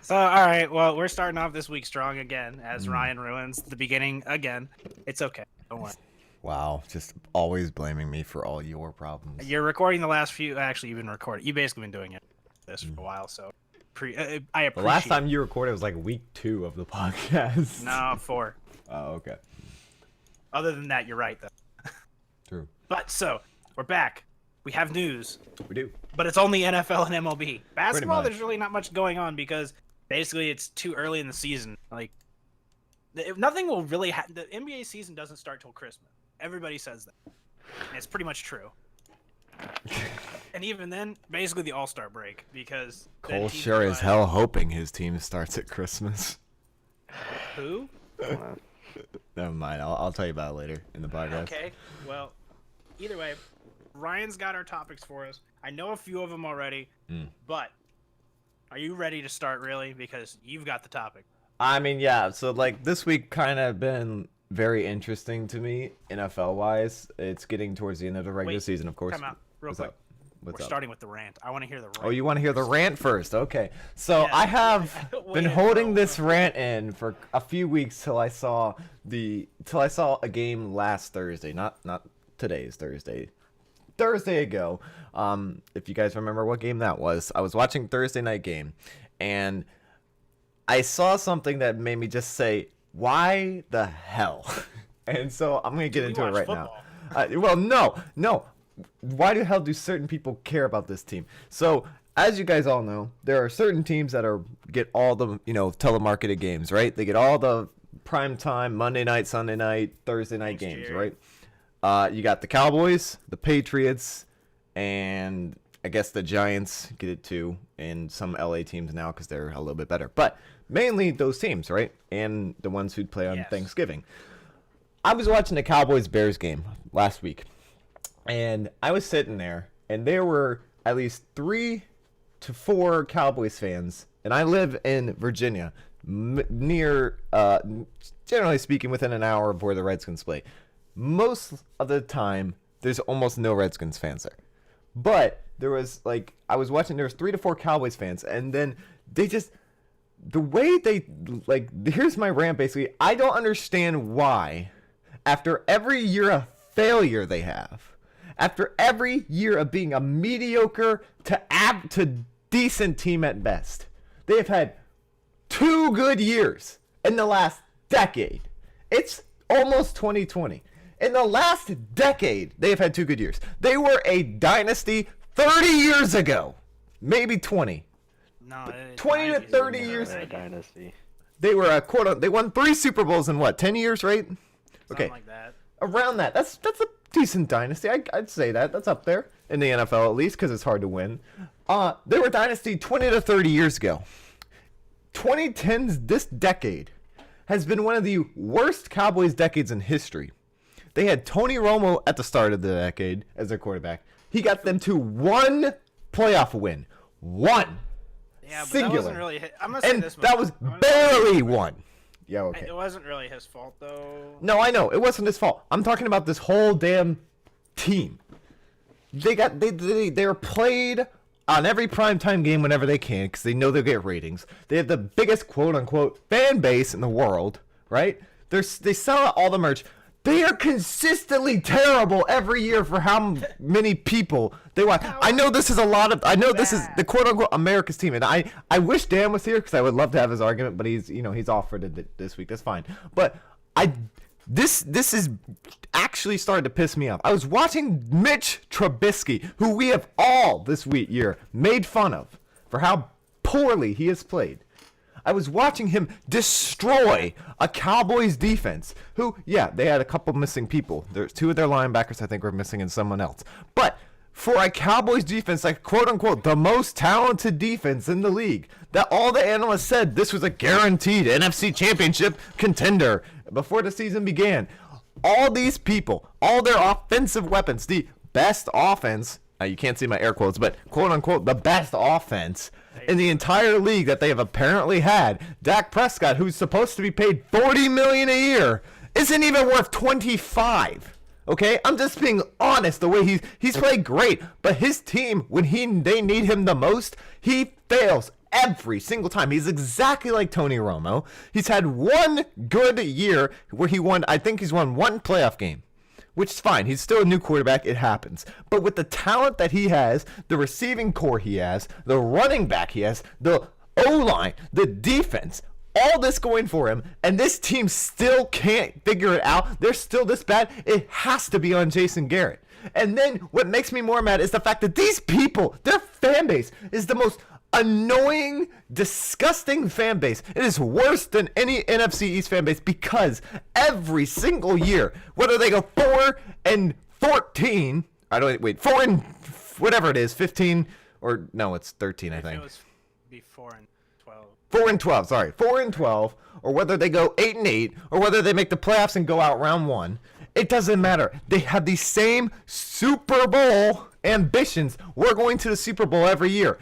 So, all right. Well, we're starting off this week strong again as Ryan ruins the beginning again. It's okay. Don't worry. Wow, just always blaming me for all your problems. You're recording the last few. Actually, you've been recording. You've basically been doing this for a while. So, I appreciate The last time you recorded was like week 2 of the podcast. No, 4. Oh, okay. Other than that, you're right, though. True. But, so, we're back. We have news. We do. But it's only NFL and MLB. Basketball, much. there's really not much going on because basically it's too early in the season. Like, nothing will really happen. The NBA season doesn't start till Christmas. Everybody says that. And it's pretty much true. And even then, basically the All-Star break because Cole sure as hell hoping his team starts at Christmas. Who? Never mind. I'll tell you about it later in the podcast. Okay. Well, either way, Ryan's got our topics for us. I know a few of them already, but are you ready to start really? Because you've got the topic. I mean, yeah. So like this week kind of been very interesting to me NFL wise. It's getting towards the end of the regular season, of course. Come out real quick. We're starting with the rant. I want to hear the rant. Oh, you want to hear the rant first? Okay. So Yeah. I have been Wait, holding no. this rant in for a few weeks till I saw a game last Thursday. Not today's Thursday. Thursday ago. If you guys remember what game that was, I was watching Thursday night game, and I saw something that made me just say, "Why the hell?" And so I'm gonna get into it right now. Well, no. Why the hell do certain people care about this team? So, as you guys all know, there are certain teams that get all the telemarketed games, right? They get all the prime time Monday night, Sunday night, Thursday night games, Jerry. right? You got the Cowboys, the Patriots, and I guess the Giants get it too, and some LA teams now because they're a little bit better. But mainly those teams, right? And the ones who'd play on Thanksgiving. I was watching the Cowboys-Bears game last week, and I was sitting there, and there were at least 3 to 4 Cowboys fans, and I live in Virginia, near, generally speaking, within an hour of where the Redskins play. Most of the time, there's almost no Redskins fans there. But there was, I was watching, there was 3 to 4 Cowboys fans, and then they just, the way they, here's my rant, basically. I don't understand why, after every year of failure they have, after every year of being a mediocre to decent team at best, they have had 2 good years in the last decade. It's almost 2020. In the last decade, they have had 2 good years. They were a dynasty 30 years ago. Maybe 20. No, 20 to 30 years. Dynasty. They were they won 3 Super Bowls in what, 10 years, right? Something like that. Around that. That's a decent dynasty. I'd say that. That's up there in the NFL, at least, because it's hard to win. They were dynasty 20 to 30 years ago. 2010's, this decade, has been one of the worst Cowboys decades in history. They had Tony Romo at the start of the decade as their quarterback. He got them to 1 playoff win. 1. Yeah, but Singular. that wasn't really I'm gonna say And this that was barely 1. Yeah, okay. It wasn't really his fault though. No, I know. It wasn't his fault. I'm talking about this whole damn team. They're played on every primetime game whenever they can because they know they'll get ratings. They have the biggest quote-unquote fan base in the world, right? They sell out all the merch. They are consistently terrible every year for how many people they watch. I know this is this is the quote-unquote America's team, and I wish Dan was here because I would love to have his argument, but he's off for this week. That's fine. But this is actually started to piss me off. I was watching Mitch Trubisky, who we have all this year made fun of for how poorly he has played. I was watching him destroy a Cowboys defense who, yeah, they had a couple missing people. There's 2 of their linebackers I think were missing and someone else. But for a Cowboys defense, like quote-unquote the most talented defense in the league, that all the analysts said this was a guaranteed NFC Championship contender before the season began. All these people, all their offensive weapons, the best offense, you can't see my air quotes, but quote-unquote the best offense in the entire league that they have apparently had. Dak Prescott, who's supposed to be paid $40 million a year, isn't even worth 25. Okay, I'm just being honest. The way he's played great, but his team, when they need him the most, he fails every single time. He's exactly like Tony Romo. He's had one good year where he won, I think he's won one playoff game, which is fine. He's still a new quarterback. It happens. But with the talent that he has, the receiving core he has, the running back he has, the O-line, the defense, all this going for him, and this team still can't figure it out. They're still this bad. It has to be on Jason Garrett. And then what makes me more mad is the fact that these people, their fan base is the most annoying, disgusting fan base. It is worse than any NFC East fan base because every single year, whether they go 4-14, I don't wait, 4 and whatever it is, 15 or no, it's 13, I think. It was be 4-12. 4-12, sorry, 4-12, or whether they go 8-8, or whether they make the playoffs and go out round one. It doesn't matter. They have the same Super Bowl ambitions. We're going to the Super Bowl every year.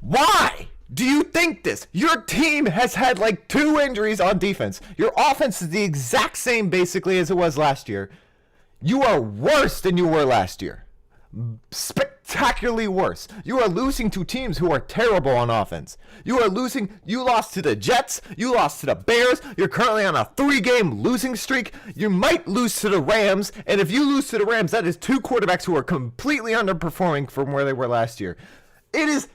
Why do you think this? Your team has had like 2 injuries on defense. Your offense is the exact same basically as it was last year. You are worse than you were last year. Spectacularly worse. You are losing to teams who are terrible on offense. You lost to the Jets, you lost to the Bears, you're currently on a 3-game losing streak. You might lose to the Rams, and if you lose to the Rams, that is 2 quarterbacks who are completely underperforming from where they were last year. It is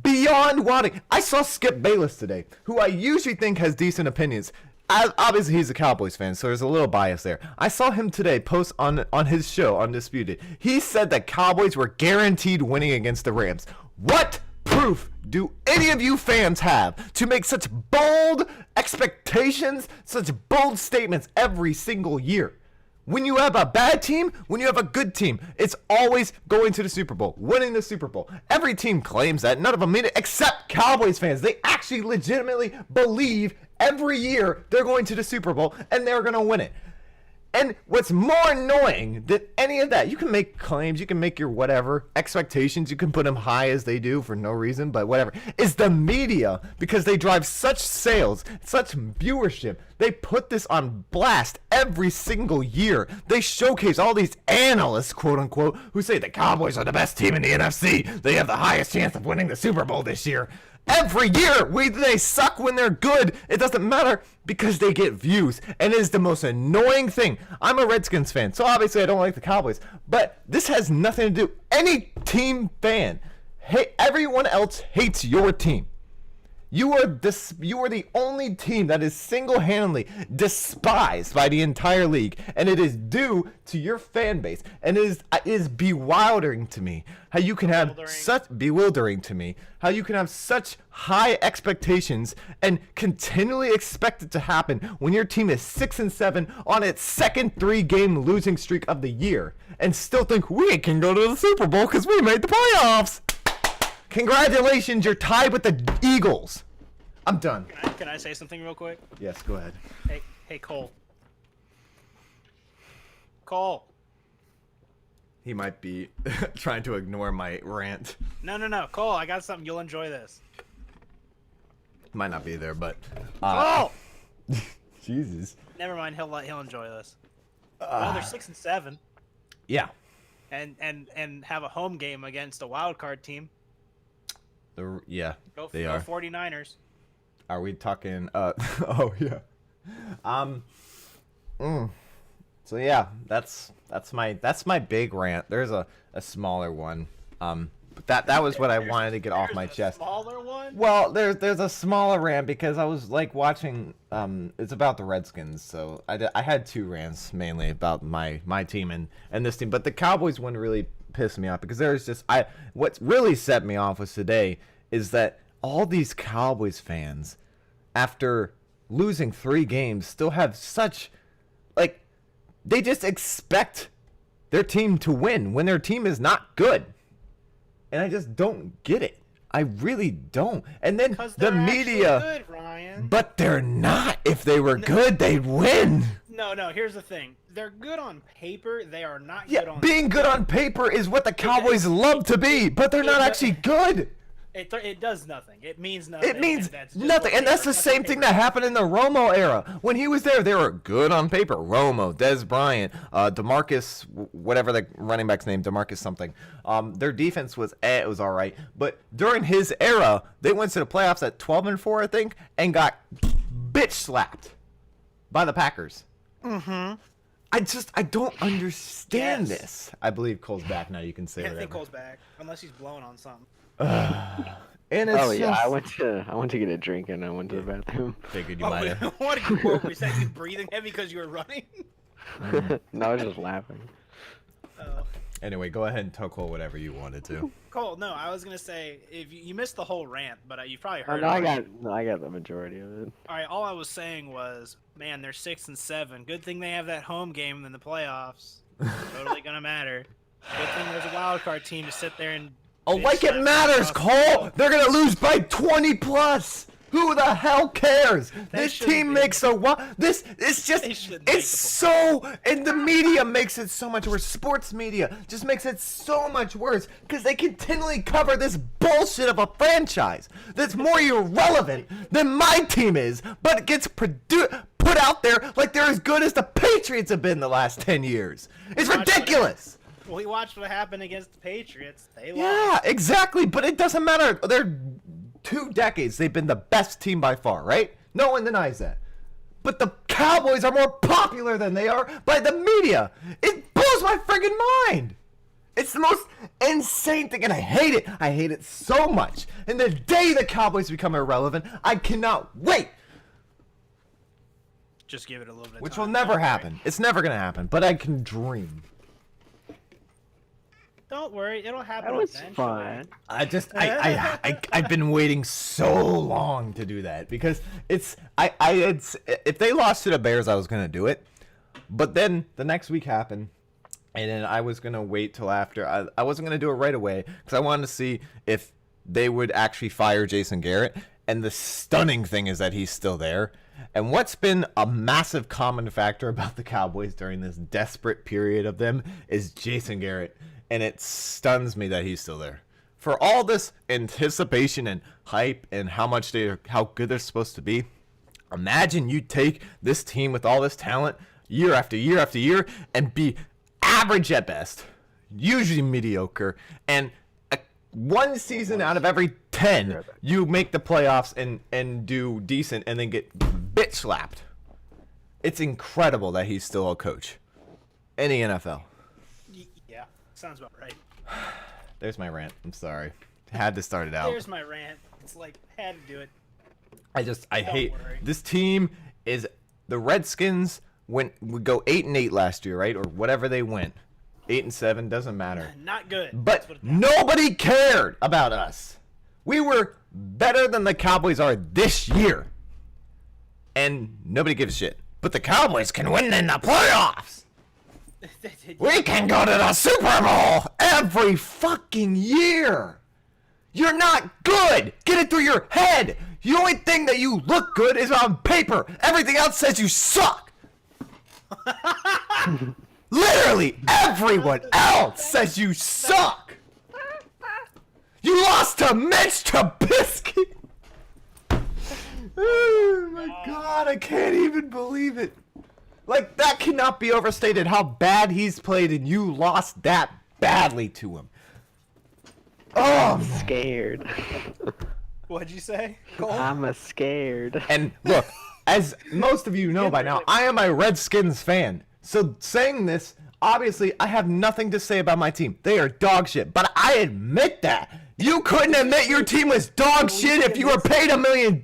beyond wanting. I saw Skip Bayless today, who I usually think has decent opinions. Obviously, he's a Cowboys fan, so there's a little bias there. I saw him today post on his show, Undisputed. He said that Cowboys were guaranteed winning against the Rams. What proof do any of you fans have to make such bold expectations, such bold statements every single year? When you have a bad team, when you have a good team, it's always going to the Super Bowl, winning the Super Bowl. Every team claims that. None of them mean it, except Cowboys fans. They actually legitimately believe every year they're going to the Super Bowl and they're going to win it. And what's more annoying than any of that, you can make claims, you can make your whatever expectations, you can put them high as they do for no reason, but whatever, is the media, because they drive such sales, such viewership. They put this on blast every single year. They showcase all these analysts, quote unquote, who say the Cowboys are the best team in the NFC. They have the highest chance of winning the Super Bowl this year. Every year, they suck when they're good. It doesn't matter because they get views. And it is the most annoying thing. I'm a Redskins fan, so obviously I don't like the Cowboys. But this has nothing to do. Any team fan, everyone else hates your team. You are the only team that is single-handedly despised by the entire league, and it is due to your fan base. And it is bewildering to me how you can have such high expectations and continually expect it to happen when your team is 6-7 on its second 3-game losing streak of the year, and still think we can go to the Super Bowl because we made the playoffs. Congratulations, you're tied with the Eagles. I'm done. Can I say something real quick? Yes, go ahead. Hey, Cole. Cole. He might be trying to ignore my rant. No. Cole, I got something. You'll enjoy this. Might not be there, but... Cole! Jesus. Never mind. He'll enjoy this. Well, they're 6-7. Yeah. And have a home game against a wild card team. Yeah, they go are. 49ers. Are we talking? Oh yeah. So yeah, that's my big rant. There's a smaller one. But that was what I wanted to get off my chest. Smaller one? Well, there's a smaller rant because I was like watching. It's about the Redskins, so I had 2 rants mainly about my team and this team, but the Cowboys one really pissed me off because there's just what really set me off was today is that all these Cowboys fans, after losing 3 games, still have such they just expect their team to win when their team is not good. And I just don't get it. I really don't. And then the media, good, Ryan. But they're not. If they were good, they'd win. No, here's the thing. They're good on paper. They are not Yeah, good on being good on paper is what the Cowboys love to be, but they're not actually good. It does nothing. It means nothing. It means and that's just nothing. what And that's paper- the same what thing paper- that happened in the Romo era. When he was there, they were good on paper. Romo, Des Bryant, DeMarcus, whatever the running back's name, DeMarcus something. Their defense was it was all right. But during his era, they went to the playoffs at 12-4, I think, and got bitch slapped by the Packers. Mm-hmm. I don't understand Yes. this. I believe Cole's back now. You can say I whatever. think Cole's back, unless he's blowing on something. And it's Oh yeah, just- I went to get a drink and I went to the bathroom. Figured you Oh, might have. what were you saying? You breathing heavy because you were running? No, I was just laughing. Oh. Anyway, go ahead and tell Cole whatever you wanted to. Cole, no, I was gonna say if you missed the whole rant, but you probably Oh, heard. no, it. I got the majority of it. All right, all I was saying was, man, they're 6-7. Good thing they have that home game in the playoffs. Totally gonna matter. Good thing there's a wild card team to sit there and. Oh, bitch like it slap matters, across the Cole! field. They're gonna lose by 20 plus! Who the hell cares? This shouldn't team be. makes a what? This it's just They shouldn't make it's the so and the media makes it so much worse. Sports media just makes it so much worse because they continually cover this bullshit of a franchise that's more irrelevant than my team is, but it gets put out there like they're as good as the Patriots have been the last 10 years. It's Watch what ridiculous. Well, we watched what happened against the Patriots. They Yeah, lost. exactly. But it doesn't matter. They're 2 decades. They've been the best team by far, right? No one denies that. But the Cowboys are more popular than they are by the media. It blows my friggin' mind. It's the most insane thing, and I hate it. I hate it so much. And the day the Cowboys become irrelevant, I cannot wait. Just give it a little bit. Of Which time. will never Don't worry. happen. It's never gonna happen. But I can dream. Don't worry, it'll happen. That was eventually. fun. I've been waiting so long to do that because it's if they lost to the Bears, I was gonna do it, but then the next week happened, and then I was gonna wait till after. I wasn't gonna do it right away because I wanted to see if they would actually fire Jason Garrett. And the stunning thing is that he's still there. And what's been a massive common factor about the Cowboys during this desperate period of them is Jason Garrett. And it stuns me that he's still there. For all this anticipation and hype and how good they're supposed to be, imagine you take this team with all this talent year after year after year and be average at best, usually mediocre, and one season out of every 10 you make the playoffs and do decent and then get bitch slapped. It's incredible that he's still a coach in the NFL. Yeah, sounds about right. There's my rant. I'm sorry. Had to start it out. There's my rant. It's like had to do it. I hate worry. this team. Is the Redskins would go 8-8 last year, right? Or whatever they went. 8-7 doesn't matter. Not good. But That's what it- nobody cared about us. We were better than the Cowboys are this year. And nobody gives a shit. But the Cowboys can win in the playoffs. We can go to the Super Bowl every fucking year. You're not good. Get it through your head. The only thing that you look good is on paper. Everything else says you suck. Literally everyone else says you suck. You lost to Mitch Trubisky. Oh my god, I can't even believe it. Like, that cannot be overstated how bad he's played, and you lost that badly to him. Oh, man. Scared. What'd you say? Cole? I'm a scared. And look, as most of you know by now, I am a Redskins fan. So saying this, obviously, I have nothing to say about my team. They are dog shit. But I admit that. You couldn't admit your team was dog shit if you were paid $1 million.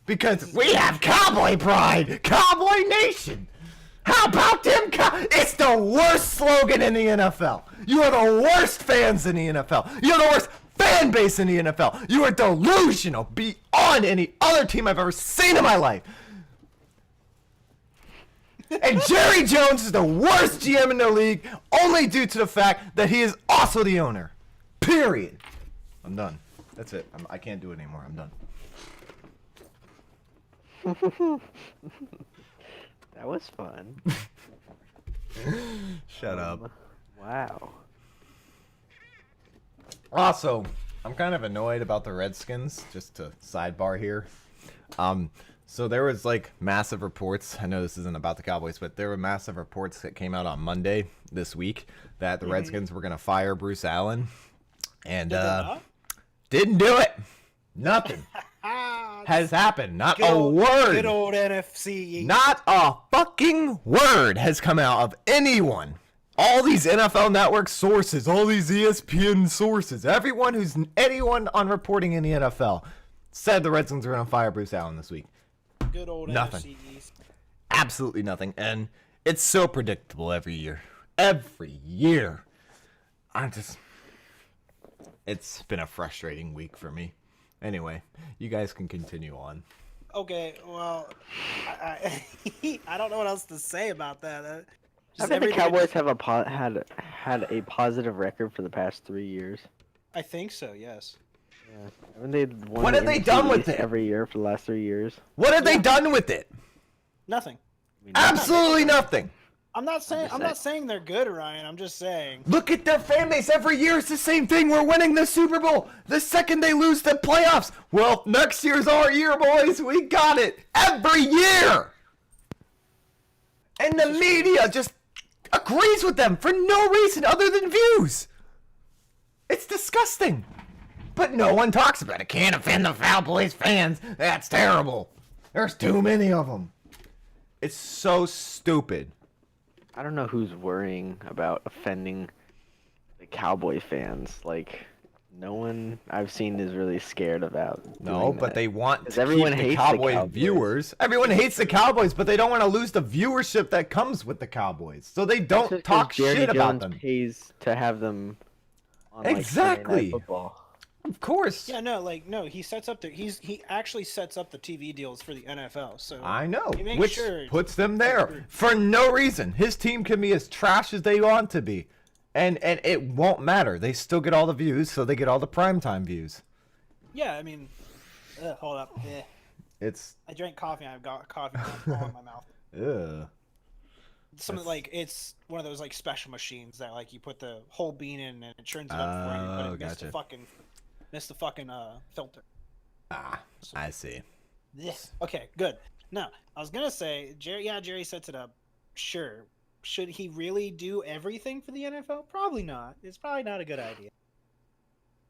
Because we have cowboy pride. Cowboy Nation. How about them? It's the worst slogan in the NFL. You are the worst fans in the NFL. You're the worst fan base in the NFL. You are delusional beyond any other team I've ever seen in my life. And Jerry Jones is the worst GM in the league, only due to the fact that he is also the owner. Period. I'm done. That's it. I can't do it anymore. I'm done. That was fun. Shut up. Wow. Also, I'm kind of annoyed about the Redskins, just to sidebar here. So there was like massive reports. I know this isn't about the Cowboys, but there were massive reports that came out on Monday this week that the Redskins were going to fire Bruce Allen. And didn't do it. Nothing has happened. Not a word. Good old NFC. Not a fucking word has come out of anyone. All these NFL Network sources, all these ESPN sources, anyone on reporting in the NFL said the Redskins were going to fire Bruce Allen this week. Good old Nothing. NFC East. Absolutely nothing. And it's so predictable every year. Every year. It's been a frustrating week for me. Anyway, you guys can continue on. Okay, well, I don't know what else to say about that. I think the Cowboys have had a positive record for the past 3 years. I think so, yes. Yeah. Haven't they won What have they done with it? every year for the last 3 years? What have they done with it? Nothing. Absolutely nothing. I'm not saying they're good, Ryan. I'm just saying. Look at their fan base. Every year it's the same thing. We're winning the Super Bowl. The second they lose the playoffs, well, next year's our year, boys. We got it. Every year. And the media just agrees with them for no reason other than views. It's disgusting. But no one talks about it. Can't offend the Cowboys fans. That's terrible. There's too many of them. It's so stupid. I don't know who's worrying about offending the Cowboy fans. Like, no one I've seen is really scared about. No, but they want to everyone keep the hates the Cowboys Cowboys. viewers. Everyone hates the Cowboys, but they don't want to lose the viewership that comes with the Cowboys. So they don't Just 'cause talk Jerry shit about Jones them. pays to have them on, like, Sunday Exactly. Night Football. Of course. Yeah, no. He sets up he actually sets up the TV deals for the NFL. So I know, he makes which sure puts them there for no reason. His team can be as trash as they want to be, and it won't matter. They still get all the views, so they get all the primetime views. Yeah, I mean, hold up. It's I drank coffee and I've got coffee all in my mouth. ugh. Something like it's one of those like special machines that like you put the whole bean in and it churns it up for you, but it missed the fucking filter. I see. Yes. Okay, good. Now, I was gonna say, Jerry sets it up. Sure. Should he really do everything for the NFL? Probably not. It's probably not a good idea.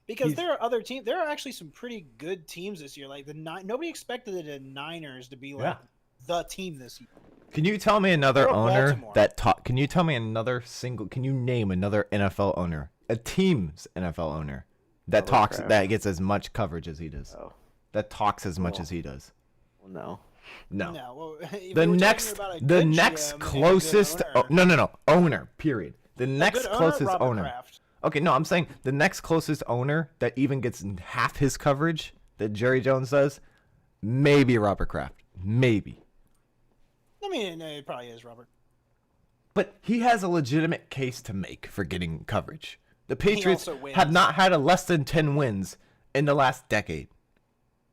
Because there are other teams. There are actually some pretty good teams this year. Like nobody expected the Niners to be like the team this year. Can you tell me another owner Baltimore. Can you tell me another Can you name another NFL owner, a team's NFL owner that that gets as much coverage as he does? Oh. That talks as much as he does. Well, No. No. Well, if The we were next talking about a good GM and a good closest owner, no owner, period. The next good owner, closest Robert owner. Kraft. Okay, no, I'm saying the next closest owner that even gets half his coverage that Jerry Jones does, maybe Robert Kraft. Maybe. I mean, it probably is Robert. But he has a legitimate case to make for getting coverage. The Patriots also wins. have not had a less than 10 wins in the last decade.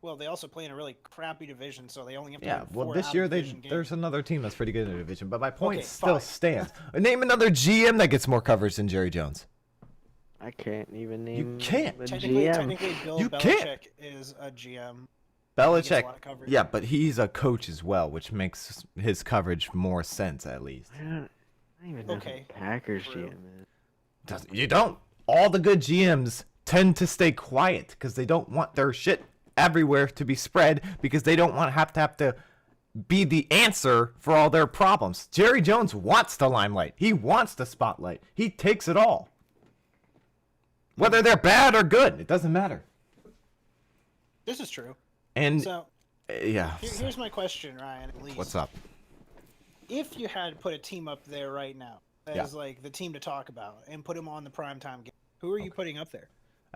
Well, they also play in a really crappy division, so they only have to Yeah, win well, 4 this year out-of-division games. there's another team that's pretty good in the division, but my point Okay, still fine. stands. Name another GM that gets more coverage than Jerry Jones. I can't even name. can't. The Technically, GM. Bill You Belichick can't. is a GM. Belichick, a lot of coverage. yeah, but he's a coach as well, which makes his coverage more sense at least. I don't even know Okay. who the Packers True. GM is. You don't. All the good GMs tend to stay quiet because they don't want their shit everywhere to be spread because they don't want to have to be the answer for all their problems. Jerry Jones wants the limelight. He wants the spotlight. He takes it all. Whether they're bad or good, it doesn't matter. This is true. And So yeah, here's my question, Ryan. At least, what's up? if you had put a team up there right now as like the team to talk about and put them on the primetime game, who are you putting up there?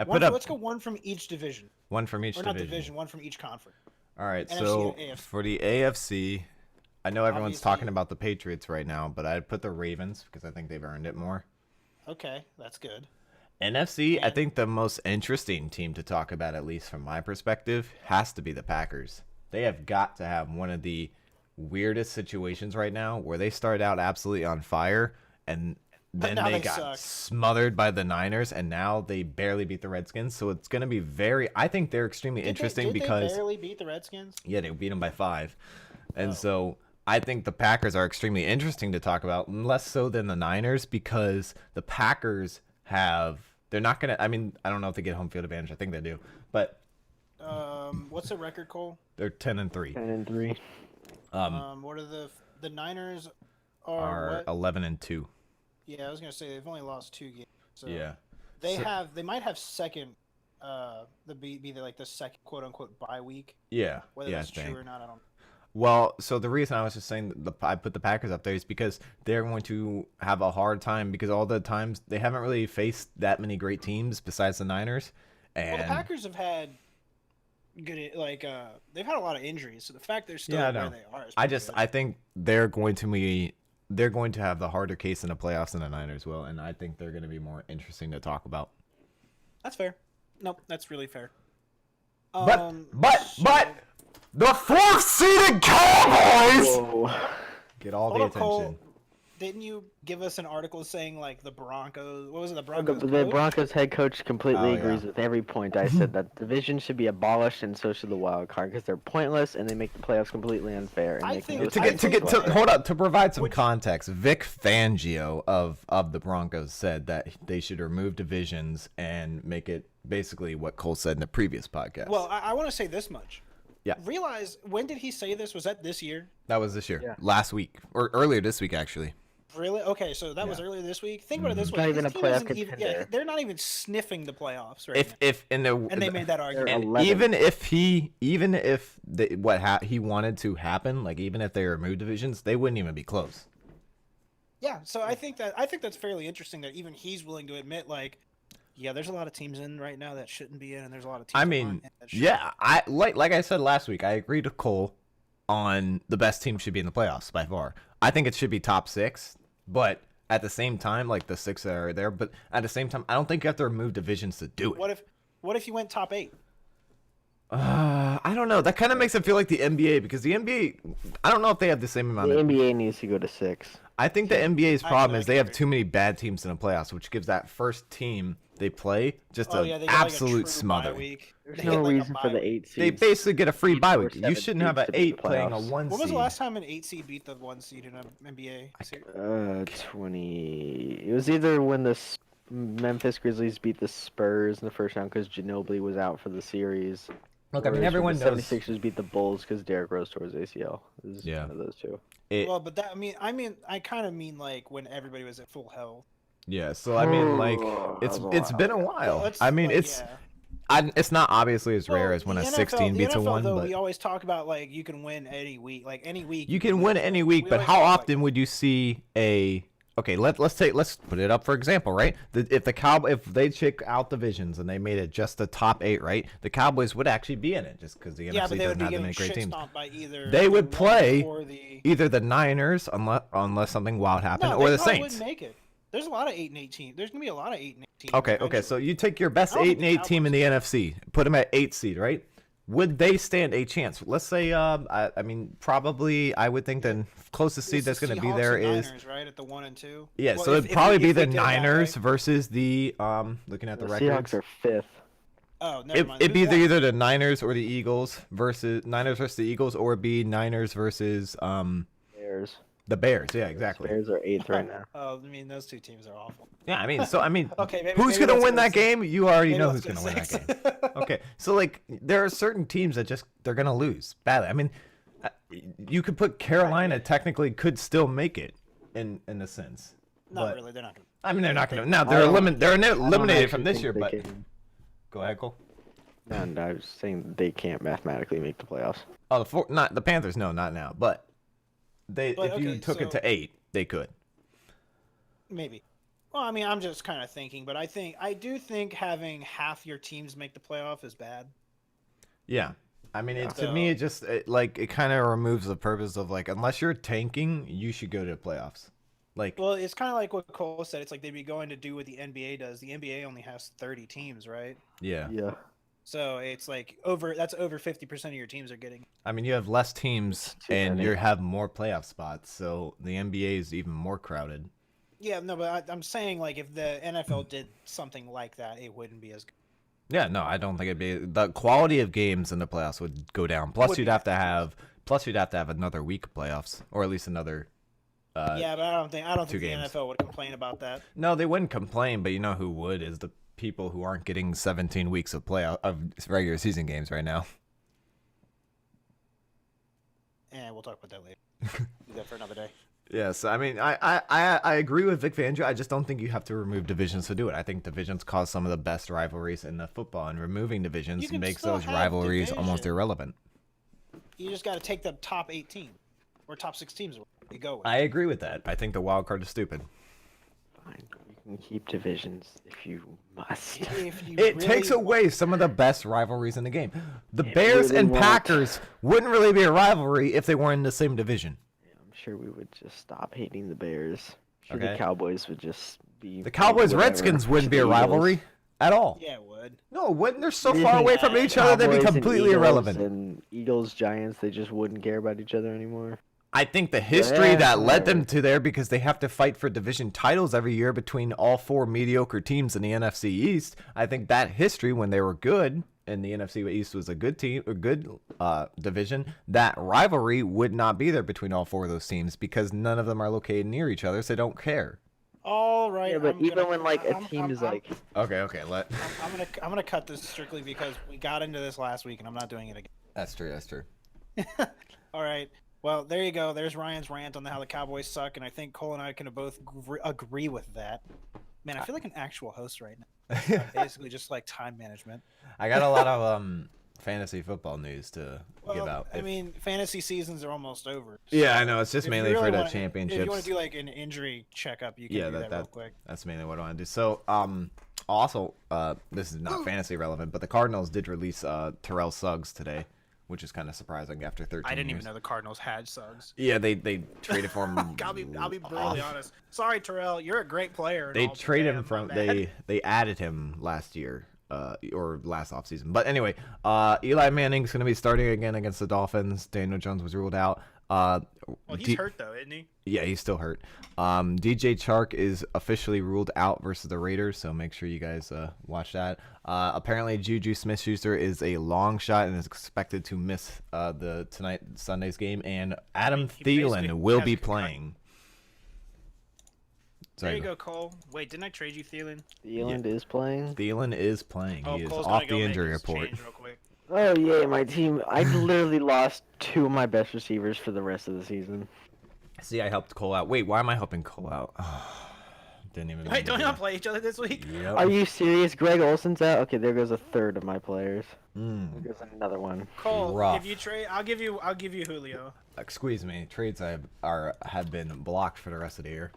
Let's go one from each division. One from each Or division. not division, one from each conference. All right, NFC so and AFC. for the AFC, I know everyone's Obviously. talking about the Patriots right now, but I'd put the Ravens because I think they've earned it more. Okay, that's good. NFC, I And- think the most interesting team to talk about, at least from my perspective, has to be the Packers. They have got to have one of the weirdest situations right now where they start out absolutely on fire and then Now they they got suck. smothered by the Niners, and now they barely beat the Redskins. So it's going to be very. I think they're extremely interesting Did because they barely beat the Redskins? yeah, they beat them by 5, and Oh. so I think the Packers are extremely interesting to talk about, less so than the Niners because the Packers have. They're not going to. I mean, I don't know if they get home field advantage. I think they do, but What's the record, Cole? they're 10-3. 10-3. What are the Niners Are what? 11-2. Yeah, I was gonna say they've only lost 2 games. So Yeah. they might have second the second quote unquote bye week. Yeah. Whether yeah, that's I think. true or not, I don't. Well, so the reason I was just saying I put the Packers up there is because they're going to have a hard time because all the times they haven't really faced that many great teams besides the Niners. And Well, the Packers have had good they've had a lot of injuries, so the fact they're still Yeah, I where know. they are. Is I pretty good. think they're going to have the harder case in the playoffs than the Niners will, and I think they're going to be more interesting to talk about. That's fair. Nope, that's really fair. But So- the 4th seeded Cowboys Whoa. get all Hold the up, Cole. attention. Didn't you give us an article saying like the Broncos? What was it? The Broncos. The coach? Broncos head coach completely Oh, agrees yeah. with every point I said. That division should be abolished, and so should the wild card, because they're pointless and they make the playoffs completely unfair. And I they think- can Hold up, to provide some Which- context, Vic Fangio of the Broncos said that they should remove divisions and make it basically what Cole said in the previous podcast. Well, I want to say this much. Yeah. Realize, when did he say this? Was that this year? that was this year, Yeah. last week or earlier this week actually. Really? Okay, so that was Yeah. earlier this week. Think about it this way: Not even his a team playoff isn't even, contender. they're not even sniffing the playoffs right now. If in the And they made that argument. They're and 11. even if he wanted to happen, like even if they removed divisions, they wouldn't even be close. Yeah, so I think that's fairly interesting that even he's willing to admit, like, yeah, there's a lot of teams in right now that shouldn't be in, and there's a lot of teams. I that mean, aren't in that should. yeah, I like I said last week, I agree to Cole on the best team should be in the playoffs by far. I think it should be top 6, but at the same time, like the 6 that are there, but at the same time, I don't think you have to remove divisions to do it. What if you went top 8? I don't know. That kind of makes it feel like the NBA because the NBA, I don't know if they have the same amount The of. NBA needs to go to 6. I think the NBA's problem I is they have agree. too many bad teams in the playoffs, which gives that first team they play just Oh an yeah, they get like a absolute true bye smother. week. There's They no get like a reason for bye the week. 8 seeds. They basically get a free Need bye or week. You 7 shouldn't have seeds an to beat 8 the playing a playoffs. 1 When was seed. the last time an 8 seed beat the 1 seed in an NBA series? 20. It was either when the Memphis Grizzlies beat the Spurs in the first round because Ginobili was out for the series. Look, I or mean, it was everyone when the knows. 76ers beat the Bulls because Derrick Rose tore his ACL. It was Yeah. one of those two. Well, but that I kind of mean like when everybody was at full health. Yeah, so I mean, like, Oh, it's that was a it's while been a ago. while. Let's, I mean, like, it's yeah. it's not obviously as rare Well, as when the a NFL 16 the beats a NFL, 1, though, but we always talk about like you can win any week, like any week. you can win any week. We But always how talk like often would you see a? Okay, let's put it up for example, right? If they check out divisions and they made it just the top 8, right? The Cowboys would actually be in it just because the Yeah, NFC but they would doesn't be have that getting many great shit teams. stomped by either. They would the play Rams or the. Either the Niners, unless something wild happened, No, or they the probably Saints. wouldn't make it. There's a lot of 8 and 18. There's gonna be a lot of 8 and 18. Okay, eventually. so you take your best I don't 8 think and the 8 team in the NFC, put them at 8 seed, right? Would they stand a chance? Let's say, I mean, probably, I would think the closest seed It's that's the going to be Seahawks there and is, Niners, right at the 1 and 2. yeah. Well, So if- it'd if probably we- be if we the did that, Niners right? versus the, looking at the The records. Seahawks are 5th. Oh, never mind. It'd be Who's that? either the Niners or the Eagles versus the Eagles, or it'd be Niners versus Bears. the Bears. Yeah, exactly. Bears are 8th right now. Oh, I mean those two teams are awful. Yeah, I mean, Okay, maybe, who's maybe gonna let's win go that 6. game? You already Maybe know let's who's go gonna win that 6. game. Okay, so like there are certain teams that they're gonna lose badly. I mean, you could put Carolina technically could still make it in a sense. Not but, really. They're not gonna. I mean, they're not gonna. Now I they're don't- eliminated from actually this think year. they But can. go ahead, Cole. And I was saying they can't mathematically make the playoffs. Oh, not the Panthers. No, not now. But if you okay, took it so- to 8, they could. Maybe. Well, I mean, I'm just kind of thinking, but I do think having half your teams make the playoff is bad. Yeah. I mean, Yeah. to me, it kind of removes the purpose of like, unless you're tanking, you should go to the playoffs. Like, Well, it's kind of like what Cole said. It's like they'd be going to do what the NBA does. The NBA only has 30 teams, right? yeah. Yeah. So it's like that's over 50% of your teams are getting. I mean, you have less teams Too and many. you have more playoff spots, so the NBA is even more crowded. Yeah, no, but I'm saying like if the NFL did something like that, it wouldn't be as good. Yeah, no, I don't think it'd be the quality of games in the playoffs would go down. Plus, Would you'd be have to bad, have another week of playoffs, or at least another. Yeah, but I don't think 2 the games. NFL would complain about that. No, they wouldn't complain, but you know who would is the people who aren't getting 17 weeks of regular season games right now. And we'll talk about that later. Do that for another day. Yes, I mean, I agree with Vic Fangio. I just don't think you have to remove divisions to do it. I think divisions cause some of the best rivalries in the football, and removing divisions can makes still those have rivalries almost division. irrelevant. You just got to take the top 8 teams or top 6 teams you go with. I agree with that. I think the wild card is stupid. Fine, you can keep divisions if you must. If you It really takes want- away some of the best rivalries in the game. The It Bears really and won't. Packers wouldn't really be a rivalry if they weren't in the same division. I'm sure we would just stop hating the Bears. I'm sure Okay. the Cowboys would just be. The Cowboys whatever Redskins wouldn't for be the a Eagles. rivalry at all. Yeah, it would. No, it wouldn't. They're so You far think away from each other they'd be Cowboys and completely Eagles irrelevant. And Eagles, Giants, they just wouldn't care about each other anymore. I think the history that led them whatever. to there, because they have to fight for division titles every year between all 4 mediocre teams in the NFC East. I think that history, when they were good and the NFC East was a good team, a good division, that rivalry would not be there between all 4 of those teams because none of them are located near each other, so they don't care. All right. Yeah, but I'm even gonna- when like a I'm- team I'm- is I'm- like, Okay, let. I'm gonna cut this strictly because we got into this last week and I'm not doing it again. That's true. All right. Well, there you go. There's Ryan's rant on how the Cowboys suck, and I think Cole and I can both agree with that. Man, I feel like an actual host right now. Basically, just like time management. I got a lot of fantasy football news to give Well, out. I mean, fantasy seasons are almost over. Yeah, I know. It's just if you mainly for really the wanna- If championships. you want to do like an injury checkup, you can Yeah, do that real quick. that's mainly what I want to do. So, also, this is not fantasy relevant, but the Cardinals did release Terrell Suggs today, which is kind of surprising after 13 I didn't years. even know the Cardinals had Suggs. Yeah, they traded for him. I'll be brutally honest. Sorry, Terrell, you're a great player. and They all, but traded him damn, from my bad. they added him last year, or last offseason. But anyway, Eli Manning's gonna be starting again against the Dolphins. Daniel Jones was ruled out. Well, he's hurt though, isn't he? Yeah, he's still hurt. DJ Chark is officially ruled out versus the Raiders, so make sure you guys watch that. Apparently, Juju Smith-Schuster is a long shot and is expected to miss Sunday's game, and Adam he basically Thielen will has be a concussion. playing. There Sorry, you go, Cole. Wait, didn't I trade you Thielen? Thielen is playing. Thielen is playing. Oh, He is Cole's off gonna go the make injury his report. change real quick. Oh yeah, my team. I literally lost 2 of my best receivers for the rest of the season. See, I helped Cole out. Wait, why am I helping Cole out? Didn't even. Wait, don't remember y'all that. play each other this week? Yep. Are you serious? Greg Olson's out. Okay, there goes a third of my players. Mm. There goes another one. Cole, Rough. if you trade, I'll give you Julio. Squeeze me. Trades have been blocked for the rest of the year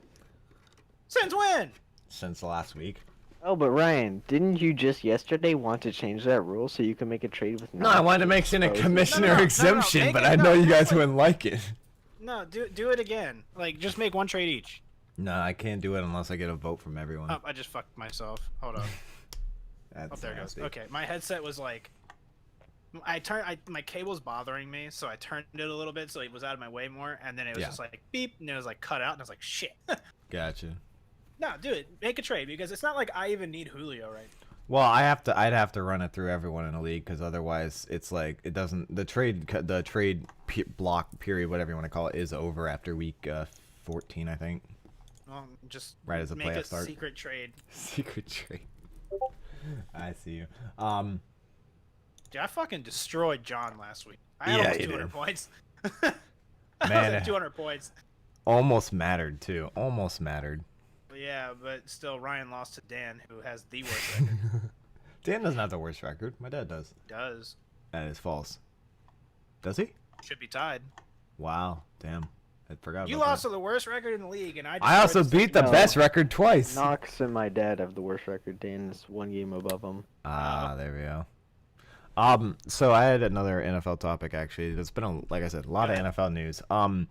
Since when? since last week. Oh, but Ryan, didn't you just yesterday want to change that rule so you can make a trade with? No, I wanted to make it a exposed? commissioner no, exemption, make but it- I no, know you do guys it. wouldn't like it. No, do it again. Like, just make one trade each. No, I can't do it unless I get a vote from everyone. Oh, I just fucked myself. Hold on. Oh, That's there it goes. nasty. Okay, my headset was like, my cable's bothering me, so I turned it a little bit so it was out of my way more, and then it was Yeah. just like beep, and it was like cut out, and I was like, shit. Gotcha. No, do it. Make a trade because it's not like I even need Julio right now. Well, I'd have to run it through everyone in the league because otherwise it's like it doesn't. The trade block period, whatever you want to call it, is over after week 14, I think. Well, just Right as the make a playoffs start. secret trade. Secret trade. I see you. Dude, I fucking destroyed John last week. I had Yeah, almost you 200 did. points. I was Man. at 200 points. Almost mattered too. Almost mattered. But yeah, but still, Ryan lost to Dan, who has the worst record. Dan doesn't have the worst record. My dad does. Does. That is false. Does he? Should be tied. Wow. Damn. I forgot You about lost that. to the worst record in the league, and I I also destroyed beat the No. best record twice. Knox and my dad have the worst record. Dan is 1 game above him. Ah, there we go. So I had another NFL topic actually. There's been like I said, a lot of NFL news. I mean,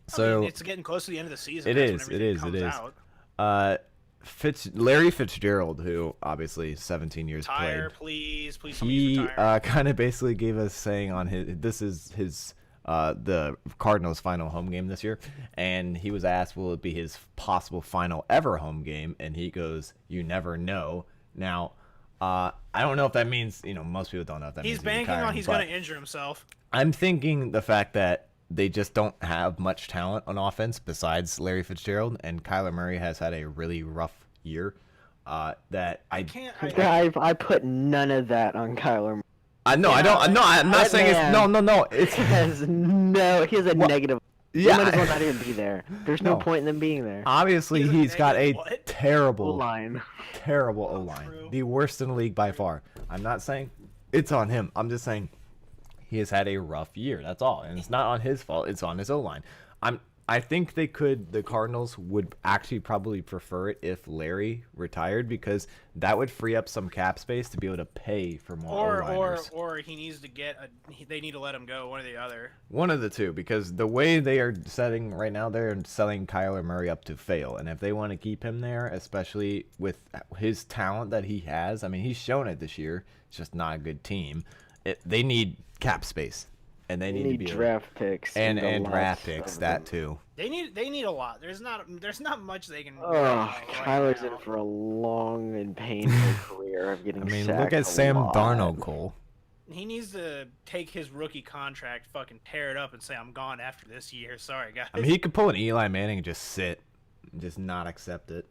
So it's getting close to the end of the season. It That's when is, everything it comes is. out. Larry Fitzgerald, who obviously 17 years Retire, played, please tell me he he's retired. kind of basically gave us saying on his the Cardinals' final home game this year, and he was asked, will it be his possible final ever home game, and he goes, "You never know." Now, I don't know if that means, most people don't know if that means He's banking on he's going to injure himself. I'm thinking the fact that they just don't have much talent on offense besides Larry Fitzgerald, and Kyler Murray has had a really rough year. That I can't. I put none of that on Kyler. I know. I don't. No, I'm not saying it's no. It's he has a negative. Yeah. He might as well not even be there. There's no point in them being there. Obviously, he's got a terrible O-line. Terrible O-line. The worst in the league by far. I'm not saying it's on him. I'm just saying he has had a rough year. That's all. And it's not on his fault. It's on his O-line. I think the Cardinals would actually probably prefer it if Larry retired, because that would free up some cap space to be able to pay for more O-liners. Or he needs to they need to let him go, one or the other. One of the two, because the way they are setting right now, they're selling Kyler Murray up to fail. And if they want to keep him there, especially with his talent that he has, I mean, he's shown it this year. It's just not a good team. They need cap space. And they need to be draft picks and draft picks, that too. They need a lot. There's not much they can. Kyler's in for a long and painful career of getting sacked. Look at Sam Darnold, Cole. He needs to take his rookie contract, fucking tear it up, and say, "I'm gone after this year." Sorry, guys. I mean, he could pull an Eli Manning and just sit, and just not accept it,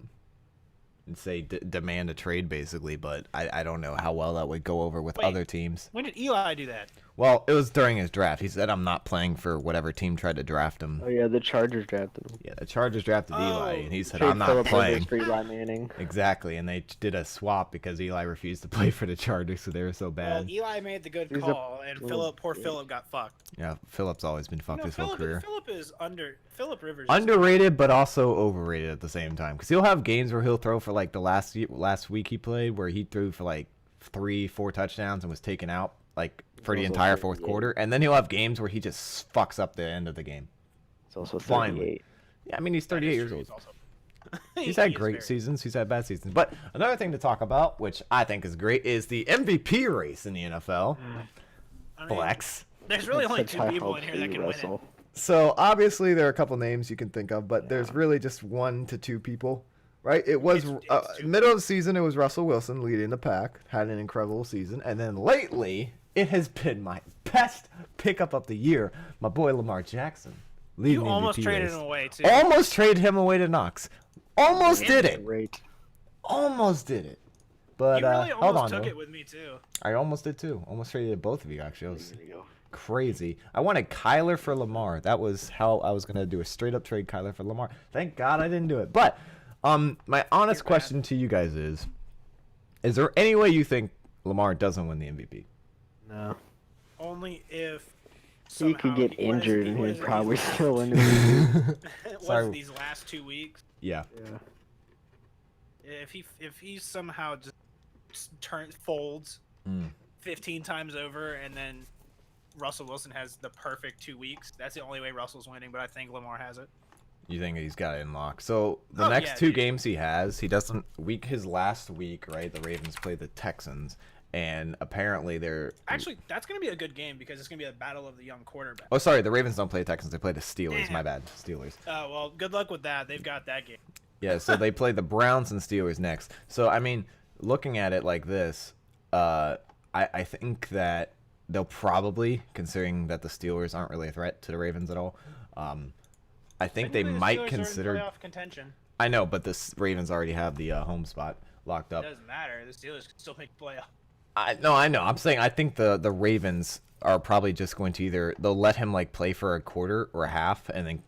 and say demand a trade, basically. But I don't know how well that would go over with other teams. When did Eli do that? Well, it was during his draft. He said, "I'm not playing for whatever team tried to draft him." Oh yeah, the Chargers drafted him. Yeah, the Chargers drafted Eli, and he said, "I'm not playing." For Eli Manning. Exactly, and they did a swap because Eli refused to play for the Chargers, so they were so bad. Well, Eli made the good call, and poor Phillip got fucked. Yeah, Phillip's always been fucked his whole career. Phillip Rivers. Underrated, but also overrated at the same time, because he'll have games where he'll throw for like the last week he played, where he threw for like 3-4 touchdowns and was taken out like for the entire fourth quarter, and then he'll have games where he just fucks up the end of the game. It's also 38. Finally. Yeah, I mean, he's 38 years old. He's had great seasons. He's had bad seasons. But another thing to talk about, which I think is great, is the MVP race in the NFL. Flex. There's really only two people in here that can win it. So obviously there are a couple names you can think of, but there's really just 1 to 2 people, right? It was middle of the season. It was Russell Wilson leading the pack, had an incredible season, and then lately it has been my best pickup of the year, my boy Lamar Jackson. You almost traded him away too. Almost traded him away to Knox. Almost did it. Great. Almost did it. But you really hold on. took it with me too. I almost did too. Almost traded both of you actually. I was crazy. I wanted Kyler for Lamar. That was how I was gonna do a straight up trade, Kyler for Lamar. Thank God I didn't do it. But my honest question to you guys is there any way you think Lamar doesn't win the MVP? No. Only if he could get injured and he'd probably still win the MVP. Sorry. These last 2 weeks? Yeah. If he somehow just folds 15 times over, and then Russell Wilson has the perfect 2 weeks, that's the only way Russell's winning, but I think Lamar has it. You think he's got it in lock? So the next 2 games he doesn't his last week, right? The Ravens play the Texans, and apparently they're actually, that's gonna be a good game because it's gonna be a battle of the young quarterback. Oh, sorry, the Ravens don't play the Texans. They play the Steelers. My bad, Steelers. Oh well, good luck with that. They've got that game. Yeah, so they play the Browns and Steelers next. So I mean, looking at it like this, I think that they'll probably, considering that the Steelers aren't really a threat to the Ravens at all, I think they might consider playoff contention. I know, but the Ravens already have the home spot locked up. It doesn't matter. The Steelers can still make playoff. I know. I'm saying I think the Ravens are probably just going to they'll let him like play for a quarter or a half and then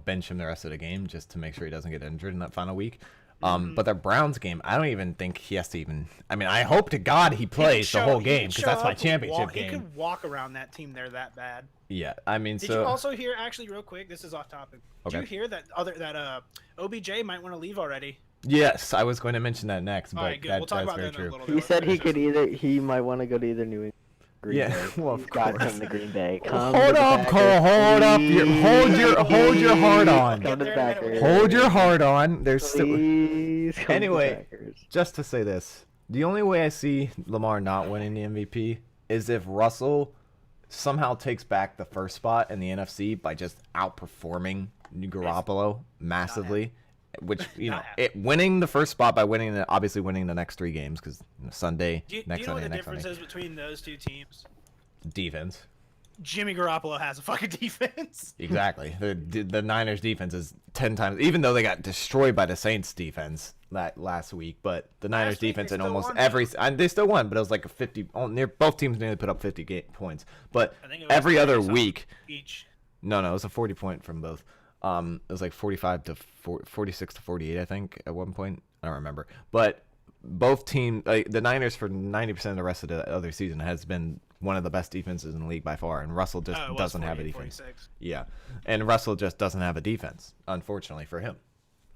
bench him the rest of the game just to make sure he doesn't get injured in that final week. But the Browns game, I don't even think he has to even. I mean, I hope to God he plays the whole game because that's my championship game. He could walk around that team. They're that bad. Yeah, I mean, Did you also hear, actually, real quick? This is off topic. Okay. Did you hear that OBJ might want to leave already? Yes, I was going to mention that next, but right, we'll talk about very that true. in a little bit. He said he might want to go to either New England. Green Bay. Well, of Got course. him to Green Bay. Hold up, Cole. Hold up. Hold your heart on. Come to the Packers. Hold your heart on. There's still. Please come to the Anyway, Packers. just to say this, the only way I see Lamar not winning the MVP is if Russell somehow takes back the first spot in the NFC by just outperforming Garoppolo massively, which winning the first spot by obviously winning the next 3 games because Sunday, Do you next know what Sunday, the next difference Sunday. is between those two teams? Defense. Jimmy Garoppolo has a fucking defense. Exactly. The Niners defense is 10 times, even though they got destroyed by the Saints defense last week, but the Niners week defense they in still almost won, every, and they still won, but it was like a 50, both teams nearly put up 50 points. But I think it was every other 30-something week, each. no, it was a 40 point from both. It was like 46 to 48, I think, at one point. I don't remember. But both teams, like the Niners for 90% of the rest of the other season has been one of the best defenses in the league by far, and Russell just doesn't have a defense. 46. Yeah, and Russell just doesn't have a defense, unfortunately for him.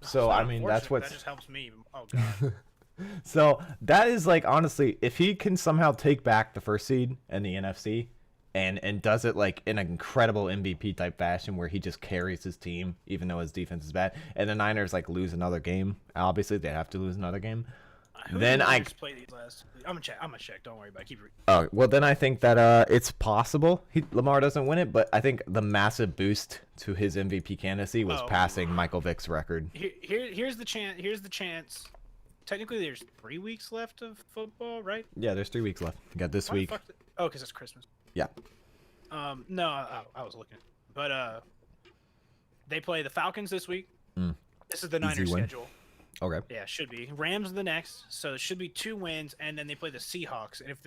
So I mean, that's That just helps me. Oh god. So that is like, honestly, if he can somehow take back the first seed in the NFC and does it like in an incredible MVP type fashion where he just carries his team even though his defense is bad, and the Niners like lose another game, obviously they have to lose another game. Then I play these last. I'm gonna check. Don't worry about it. Keep reading. Oh, well, then I think that it's possible Lamar doesn't win it, but I think the massive boost to his MVP candidacy was passing Michael Vick's record. Here's the chance. Here's the chance. Technically, there's 3 weeks left of football, right? Yeah, there's 3 weeks left. You got this week. Oh, because it's Christmas. Yeah. No, I was looking, but they play the Falcons this week. This is the Niners schedule. Okay. Yeah, should be. Rams the next, so it should be 2 wins, and then they play the Seahawks. And if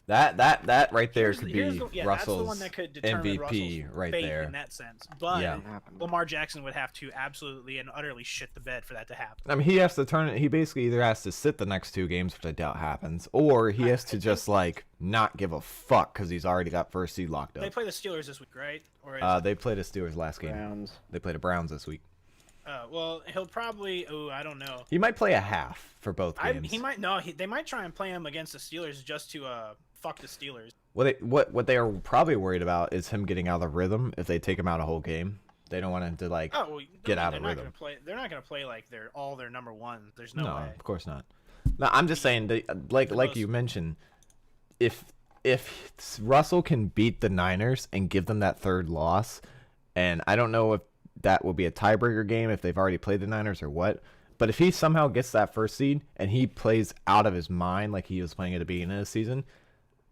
that right there could be that's the Russell's one that could determine MVP Russell's right fate there. in that sense. But Yeah. Lamar Jackson would have to absolutely and utterly shit the bed for that to happen. I mean, he has to turn it. He basically either has to sit the next 2 games, which I doubt happens, or he has to just like not give a fuck because he's already got first seed locked up. They play the Steelers this week, right? Or they played the Steelers last game. Browns. They played the Browns this week. well, he'll probably. Oh, I don't know. He might play a half for both games. He might. No, they might try and play him against the Steelers just to fuck the Steelers. What they are probably worried about is him getting out of the rhythm. If they take him out a whole game, they don't want him to like get out of rhythm. They're not gonna play like they're all their number one. There's no way. Of course not. No, I'm just saying that, like you mentioned, if Russell can beat the Niners and give them that 3rd loss, and I don't know if that will be a tiebreaker game if they've already played the Niners or what. But if he somehow gets that first seed and he plays out of his mind like he was playing at the beginning of the season,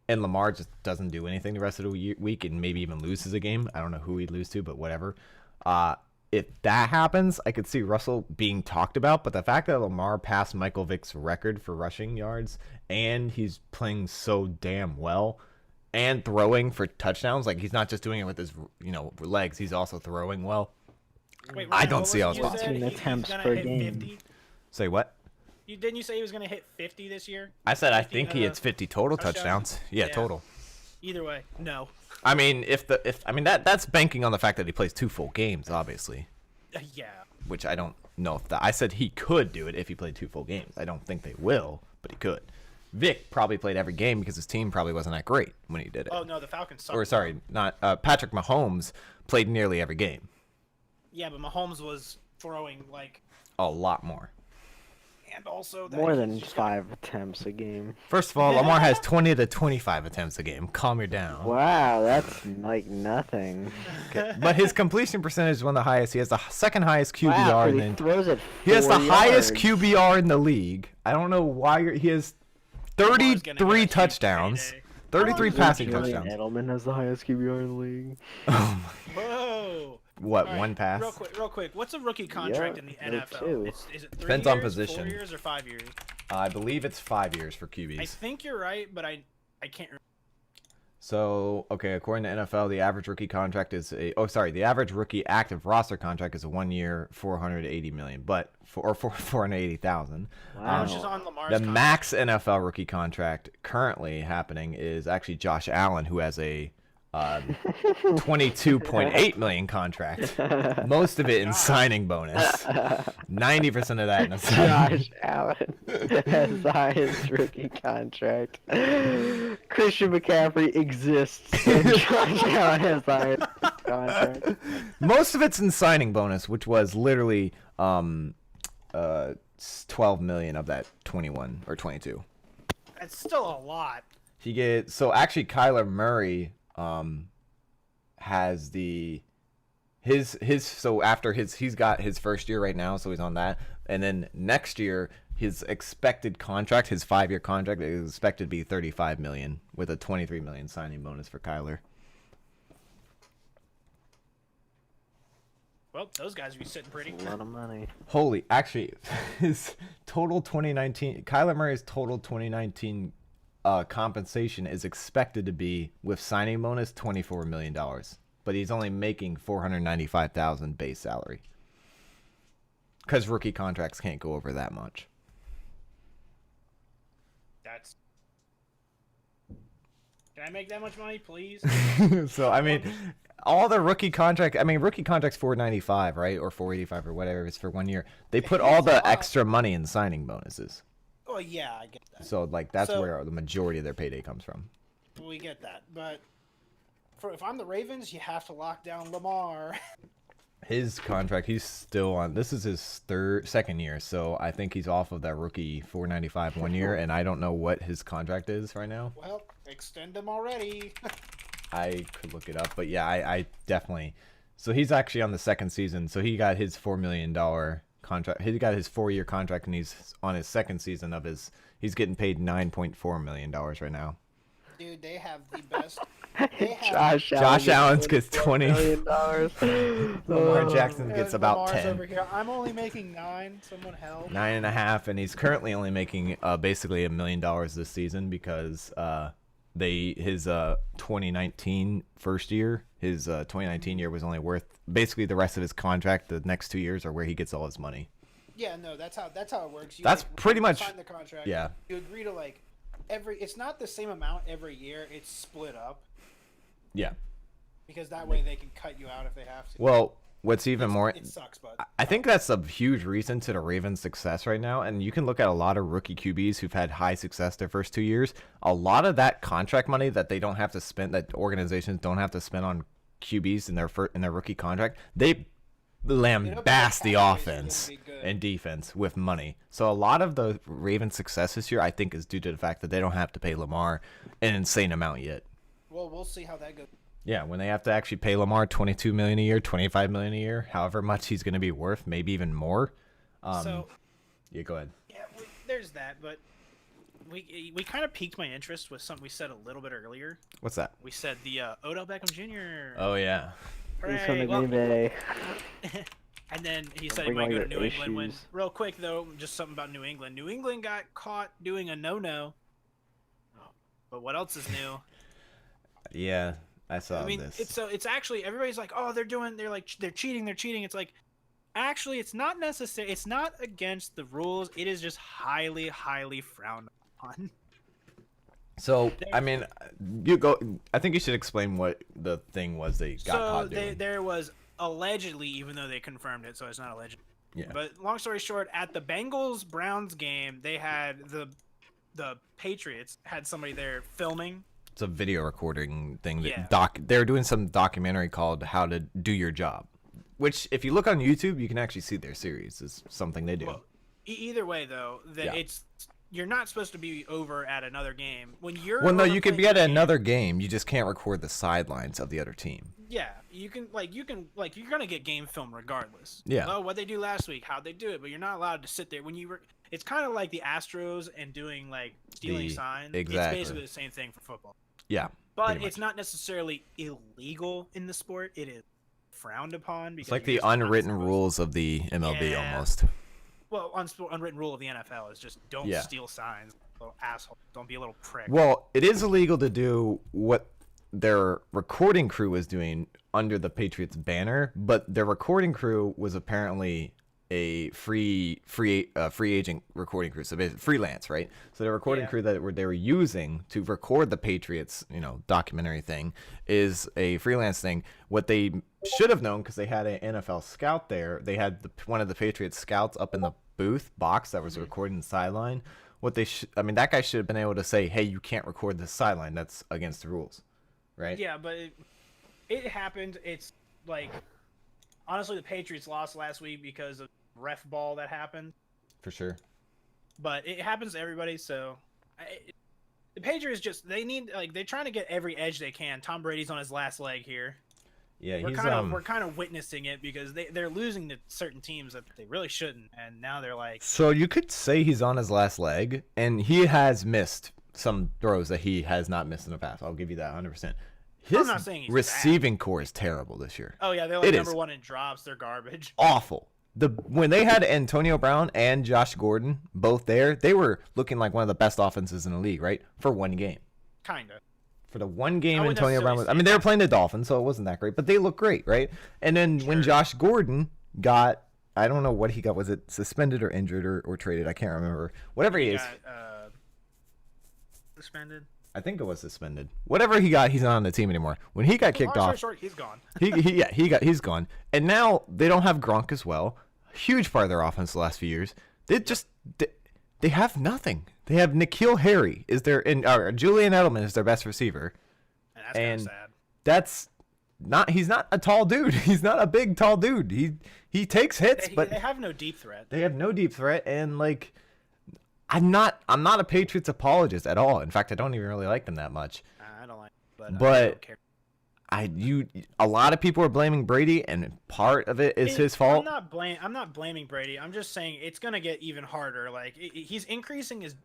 and Lamar just doesn't do anything the rest of the week and maybe even loses a game, I don't know who he'd lose to, but whatever. If that happens, I could see Russell being talked about. But the fact that Lamar passed Michael Vick's record for rushing yards and he's playing so damn well and throwing for touchdowns, like he's not just doing it with his legs, he's also throwing well. Wait, I don't see how it's possible. 14 attempts per game. 50? Say what? Didn't you say he was going to hit 50 this year? I said I think he hits 50 total touchdowns. Yeah, total. Either way, no. I mean, that's banking on the fact that he plays 2 full games, obviously. Yeah. Which I don't know if that. I said he could do it if he played 2 full games. I don't think they will, but he could. Vic probably played every game because his team probably wasn't that great when he did it. Oh no, the Falcons sucked. Or sorry, not Patrick Mahomes played nearly every game. Yeah, but Mahomes was throwing like a lot more. And also more than 5 attempts a game. First of all, Lamar has 20 to 25 attempts a game. Calm your down. Wow, that's like nothing. Okay. But his completion percentage is one of the highest. He has the 2nd highest QBR. Wow, he throws it. He has the yards. highest QBR in the league. I don't know why he has 33 touchdowns. 33 passing touchdowns. Edelman has the highest QBR in the league. Whoa. What, right, 1 pass? Real quick. What's a rookie contract in the NFL? Is it 3 Depends years, on position. 4 years, or 5 years? I believe it's 5 years for QBs. I think you're right, but I can't remember. So, okay, according to NFL, the average rookie contract is the average rookie active roster contract is a 1 year, $480 million, but for $480,000. Wow. Which is on Lamar's The contract. max NFL rookie contract currently happening is actually Josh Allen, who has a $22.8 million contract. Most of it in signing bonus. 90% of that in a signing. Josh Allen has the highest rookie contract. Christian McCaffrey exists, and Josh Allen has the highest contract. Most of it's in signing bonus, which was literally 12 million of that 21 or 22. That's still a lot. Actually Kyler Murray has so after he's got his first year right now, so he's on that, and then next year his expected contract, his 5-year contract, is expected to be $35 million with a $23 million signing bonus for Kyler. Well, those guys would be sitting pretty. A lot of money. Actually, his total 2019, Kyler Murray's total 2019 compensation is expected to be, with signing bonus, $24 million. But he's only making $495,000 base salary. Because rookie contracts can't go over that much. Can I make that much money, please? So, I mean, all the rookie contracts $495, right? Or $485 or whatever it's for 1 year. They put all the extra money in signing bonuses. Oh, yeah, I get that. So, like, that's where the majority of their payday comes from. We get that. But if I'm the Ravens, you have to lock down Lamar. His contract, he's still on. This is his second year, so I think he's off of that rookie $495 1 year, and I don't know what his contract is right now. Well, extend him already. I could look it up, but yeah, I definitely. So he's actually on the second season. So he got his $4 million contract. He got his 4-year contract, and he's on his second season of his. He's getting paid $9.4 million right now. Dude, they have the best. Josh Allen gets $20 million. Lamar Jackson gets about Lamar's 10. Over here. I'm only making 9. Someone help. 9.5, and he's currently only making basically $1 million this season because his 2019 first year, his 2019 year was only worth basically the rest of his contract. The next 2 years are where he gets all his money. Yeah, no, that's how it works. That's pretty much sign the contract. Yeah. You agree to like it's not the same amount every year. It's split up. Yeah. Because that way they can cut you out if they have to. Well, what's even more, it sucks, but I think that's a huge reason to the Ravens' success right now. And you can look at a lot of rookie QBs who've had high success their first 2 years. A lot of that contract money that they don't have to spend, that organizations don't have to spend on QBs in their rookie contract, they lambast the offense and defense with money. So a lot of the Ravens' success this year, I think, is due to the fact that they don't have to pay Lamar an insane amount yet. Well, we'll see how that goes. Yeah, when they have to actually pay Lamar $22 million a year, $25 million a year, however much he's going to be worth, maybe even more. Yeah, go ahead. Yeah, there's that, but we kind of piqued my interest with something we said a little bit earlier. What's that? We said the Odell Beckham Jr. Oh yeah. He's from the Green Bay. And then he said he might go to New England. Real quick though, just something about New England. New England got caught doing a no-no. But what else is new? Yeah, I saw this. It's actually, everybody's like, oh, they're cheating. It's like, actually, it's not necessary. It's not against the rules. It is just highly, highly frowned upon. So, I mean, you go. I think you should explain what the thing was they got caught doing. There was allegedly, even though they confirmed it, so it's not alleged. Yeah. But long story short, at the Bengals-Browns game, they had the Patriots had somebody there filming. It's a video recording thing. Yeah. They're doing some documentary called "How to Do Your Job," which, if you look on YouTube, you can actually see their series. It's something they do. Well, either way, though, you're not supposed to be over at another game when you're. Well, no, you could be at another game. You just can't record the sidelines of the other team. Yeah, you're gonna get game film regardless. Yeah. Oh, what they do last week, how'd they do it? But you're not allowed to sit there when you were. It's kind of like the Astros and doing stealing signs. Exactly. It's basically the same thing for football. Yeah. But it's not necessarily illegal in the sport. It is frowned upon. Because it's like the unwritten rules of the MLB almost. Well, unwritten rule of the NFL is just don't steal signs, little asshole. Don't be a little prick. Well, it is illegal to do what their recording crew was doing under the Patriots banner, but their recording crew was apparently a free agent recording crew, so basically freelance, right? So the recording crew that they were using to record the Patriots, documentary thing, is a freelance thing. What they should have known, because they had an NFL scout there, they had one of the Patriots scouts up in the booth box that was recording the sideline. That guy should have been able to say, "Hey, you can't record the sideline. That's against the rules," right? Yeah, but it happened. It's like. Honestly, the Patriots lost last week because of ref ball that happened. For sure. But it happens to everybody, so The Patriots they're trying to get every edge they can. Tom Brady's on his last leg here. Yeah, we're kind of witnessing it because they're losing to certain teams that they really shouldn't, and now they're like. So you could say he's on his last leg, and he has missed some throws that he has not missed in the past. I'll give you that 100%. His I'm not saying he's receiving core is terrible this year. Oh yeah, they're like number one in drops. They're garbage. Awful. When they had Antonio Brown and Josh Gordon both there, they were looking like one of the best offenses in the league, right? For one game. Kinda. For the one game wouldn't Antonio Brown was, I mean, they were playing the Dolphins, so it wasn't that great, but they looked great, right? And then when Josh Gordon got, I don't know what he got, was it suspended or injured or traded? I can't remember. Whatever he is. Suspended. I think it was suspended. Whatever he got, he's not on the team anymore. When he got kicked off, he's gone. he's gone. And now they don't have Gronk as well. Huge part of their offense the last few years. They have nothing. They have N'Keal Harry Julian Edelman is their best receiver. And that's kind of sad. That's not. He's not a tall dude. He's not a big tall dude. He takes hits, but they have no deep threat. They have no deep threat, and like, I'm not a Patriots apologist at all. In fact, I don't even really like them that much. I don't like, but but I don't care. A lot of people are blaming Brady, and part of it is his fault. I'm not blaming Brady. I'm just saying it's gonna get even harder. Like he's increasing his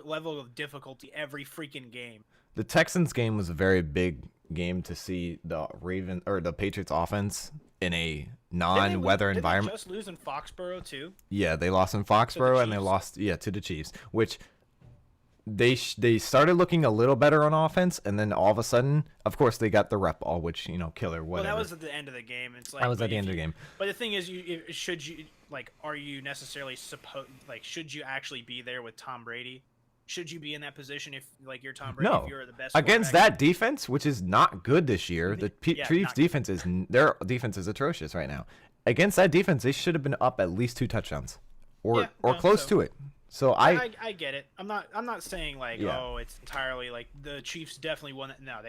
level of difficulty every freaking game. The Texans game was a very big game to see the Patriots offense in a non-weather environment. Did they just lose in Foxborough too? Yeah, they lost in Foxborough and they lost to the Chiefs, which they started looking a little better on offense, and then all of a sudden, of course, they got the rep ball, which killer, whatever. Well, that was at the end of the game. It's like that was at the end of the game. But the thing is, are you necessarily should you actually be there with Tom Brady? Should you be in that position if you're Tom Brady? No. If you're the best against that defense, which is not good this year. The Chiefs' defense their defense is atrocious right now. Against that defense, they should have been up at least 2 touchdowns, or close to it. So I get it. I'm not saying it's entirely like the Chiefs definitely won it. No,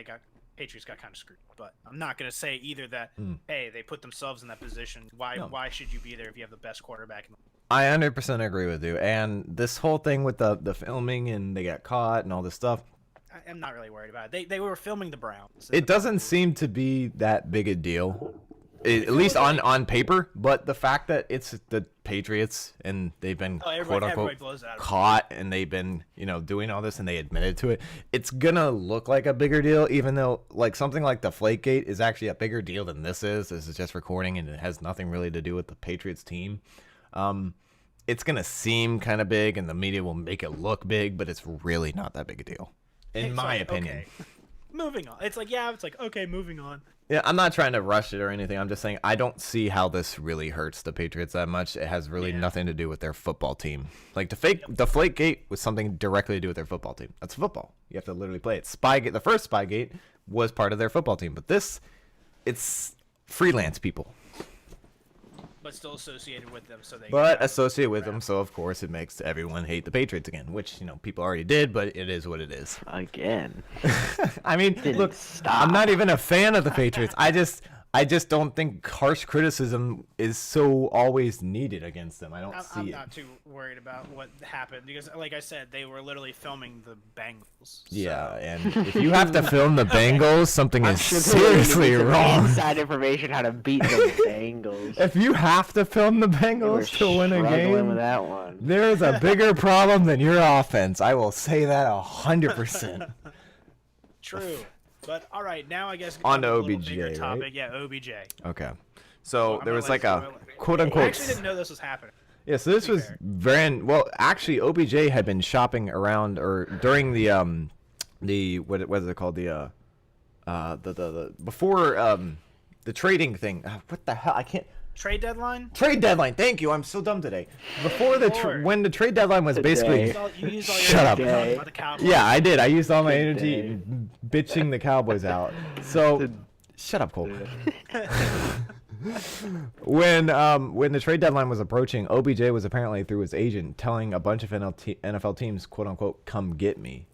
Patriots got kind of screwed. But I'm not gonna say either that hey, they put themselves in that position. Why should you be there if you have the best quarterback in the I 100% agree with you. And this whole thing with the filming and they got caught and all this stuff, I'm not really worried about it. They were filming the Browns. It doesn't seem to be that big a deal. At least on paper, but the fact that it's the Patriots and they've been quote unquote caught and they've been doing all this and they admitted to it, it's gonna look like a bigger deal, even though like something like the Flakegate is actually a bigger deal than this is. This is just recording and it has nothing really to do with the Patriots team. It's gonna seem kind of big and the media will make it look big, but it's really not that big a deal, in my opinion. Okay. Moving on. It's like okay, moving on. Yeah, I'm not trying to rush it or anything. I'm just saying I don't see how this really hurts the Patriots that much. It has really nothing to do with their football team. Like the Flakegate was something directly to do with their football team. That's football. You have to literally play it. Spygate, the first Spygate was part of their football team, but it's freelance people. But still associated with them, so so of course it makes everyone hate the Patriots again, which people already did, but it is what it is. Again. I mean, look, I'm not even a fan of the Patriots. I just don't think harsh criticism is so always needed against them. I'm not too worried about what happened because, like I said, they were literally filming the Bengals. Yeah, and if you have to film the Bengals, something is seriously wrong. Inside information how to beat the Bengals. If you have to film the Bengals to win a game, with that one. There's a bigger problem than your offense. I will say that 100%. True. But all right, now I guess on to OBJ, topic. Right? Yeah, OBJ. Okay, so there was like a quote unquote. I actually didn't know this was happening. Yeah, so this was very well. Actually, OBJ had been shopping around or during the what is it called the before the trading thing. What the hell? I can't. Trade deadline? Trade deadline. Thank you. I'm so dumb today. Before when the trade deadline was basically. You used all your Shut up. about the Cowboys. Yeah, I did. I used all my energy bitching the Cowboys out. So, shut up, Cole. When the trade deadline was approaching, OBJ was apparently through his agent telling a bunch of NFL teams, quote unquote, "Come get me."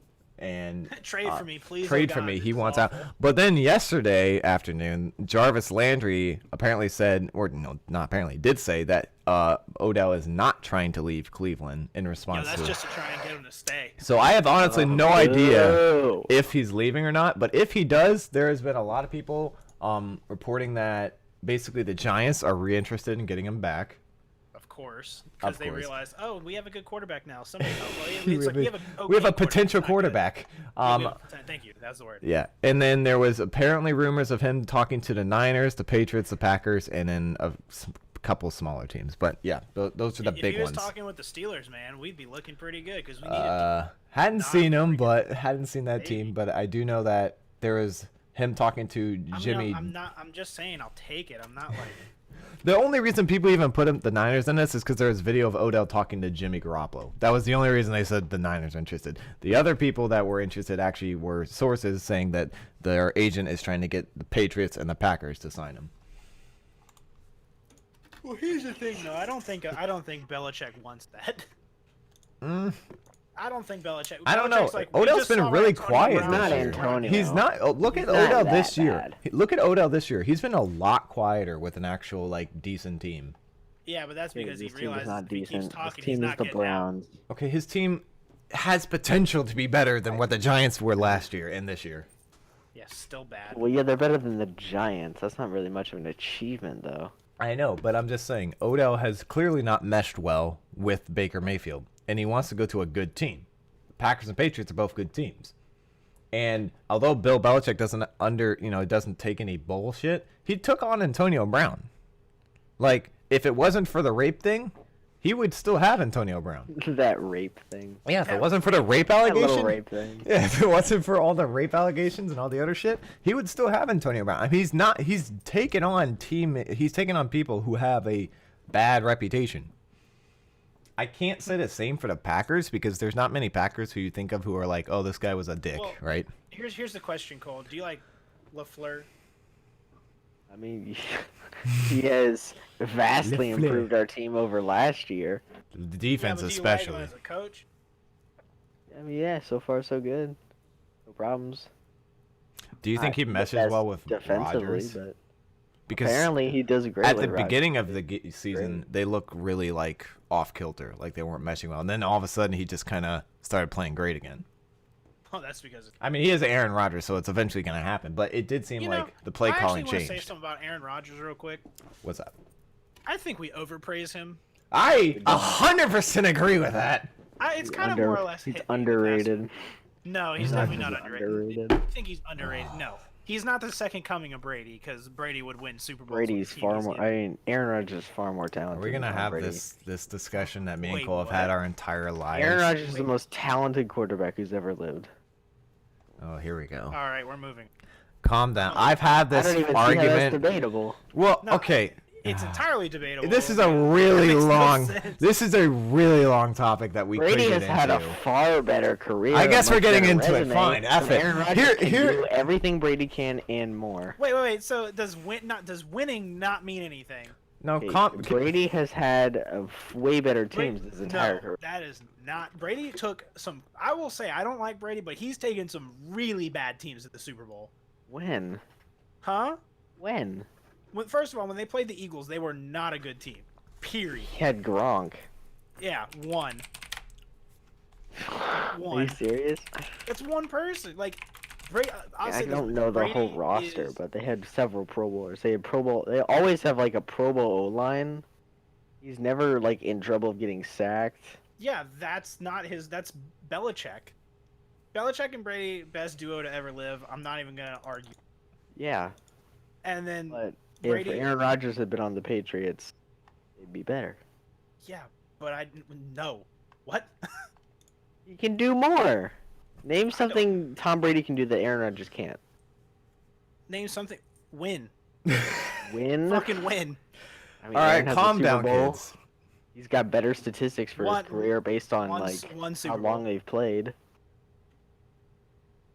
and Trade for me, please. trade oh for God, me. this He is wants awful. out. But then yesterday afternoon, Jarvis Landry apparently said, or no, not apparently, did say that Odell is not trying to leave Cleveland in Yo, response that's to. just to try and get him to stay. So I have honestly no idea no. if he's leaving or not. But if he does, there has been a lot of people reporting that basically the Giants are reinterested in getting him back. Of course, because they course. realize, oh, we have a good quarterback now. Somebody, We it's like we have we have okay a potential quarterback. quarterback. Thank you. That's the word. Yeah, and then there was apparently rumors of him talking to the Niners, the Patriots, the Packers, and then a couple smaller teams. But yeah, those are the If big he was ones. talking with the Steelers, man, we'd be looking pretty good because we need a Hadn't not seen him, freaking- but hadn't seen that Maybe. team. But I do know that there was him talking to Jimmy. I'm just saying, I'll take it. I'm not like. The only reason people even put the Niners in this is because there was video of Odell talking to Jimmy Garoppolo. That was the only reason they said the Niners are interested. The other people that were interested actually were sources saying that their agent is trying to get the Patriots and the Packers to sign him. Well, here's the thing, though. I don't think Belichick wants that. I don't think Belichick. I don't know. Belichick's like, we Odell's just been saw really Antonio quiet Brown this Not year. Antonio. He's not. Oh, look at He's not Odell that this year. bad. Look at Odell this year. He's been a lot quieter with an actual decent team. Yeah, but that's because he This team is realizes not if he keeps decent. talking, This he's team is not the getting out. Browns. Okay, his team has potential to be better than what the Giants were last year and this year. Yeah, still bad. Well, yeah, they're better than the Giants. That's not really much of an achievement, though. I know, but I'm just saying, Odell has clearly not meshed well with Baker Mayfield, and he wants to go to a good team. Packers and Patriots are both good teams. And although Bill Belichick doesn't take any bullshit, he took on Antonio Brown. Like, if it wasn't for the rape thing, he would still have Antonio Brown. That rape thing. Yeah, if it wasn't for the rape That allegation. little rape thing. Yeah, if it wasn't for all the rape allegations and all the other shit, he would still have Antonio Brown. I mean, he's taken on people who have a bad reputation. I can't say the same for the Packers because there's not many Packers who you think of who are like, oh, this guy was a dick, Well, right? Here's the question, Cole. Do you like LaFleur? I mean, he has vastly Le Fleur. improved our team over last year. The defense yeah, but do you like especially. him as a coach? I mean, yeah, so far so good. No problems. Do you think he Not the meshes best well with defensively, Rodgers? but Because apparently he does great. at with the Rodgers. beginning of the season, they look really like off kilter, like they weren't meshing well. And then all of a sudden, he just kind of started playing great again. Oh, that's because. I mean, he is Aaron Rodgers, so it's eventually going to happen. But it did seem like the play calling I actually want to say changed. something about Aaron Rodgers real quick. What's up? I think we overpraise him. I 100% agree with that. It's kind of more or less. He's hit me the past- underrated. No, he's definitely not underrated. Underrated. I think he's underrated. No, he's not the second coming of Brady because Brady would win Super Bowls. with the Brady's team far he's more. in. I mean, Aaron Rodgers is far more Are talented. we going to than Tom have Brady. this discussion that me and Wait, Cole have what? had our entire lives? Aaron Rodgers is the most talented quarterback who's ever lived. Oh, here we go. All right, we're moving. Calm down. I've had I this don't even see how that's argument. debatable. Well, No, okay. It's entirely debatable. This is a It really makes no long. sense. This is a really long topic that we Brady could has get had a into. far better career. I guess a we're much getting better into it. resume, Fine, F but it. Aaron Rodgers Here- can here- do everything Brady can and more. Wait. So does winning not mean anything? No, Okay, Brady has had way better teams Brady- his entire no, career. that is not. Brady took some. I will say I don't like Brady, but he's taken some really bad teams at the Super Bowl. When? Huh? When? First of all, when they played the Eagles, they were not a good team. Period. He had Gronk. Yeah, one. Are you One. serious? It's one person. Like, Brady. I don't know the whole roster, but they had several Pro Bowlers. They had Pro Bowl. They always have like a Pro Bowl O line. He's never like in trouble of getting sacked. Yeah, that's not his. That's Belichick. Belichick and Brady, best duo to ever live. I'm not even gonna argue. Yeah, And then, but Brady- if Aaron Rodgers had been on the Patriots, it'd be better. yeah, but no. What? He can do more. Name something Tom Brady can do that Aaron Rodgers can't. Name something. Win. Win. Fucking win. I mean, All right, Aaron has a calm Super down, Bowl. kids. He's got better statistics for One- his career based on one like Super how Bowl. long they've played.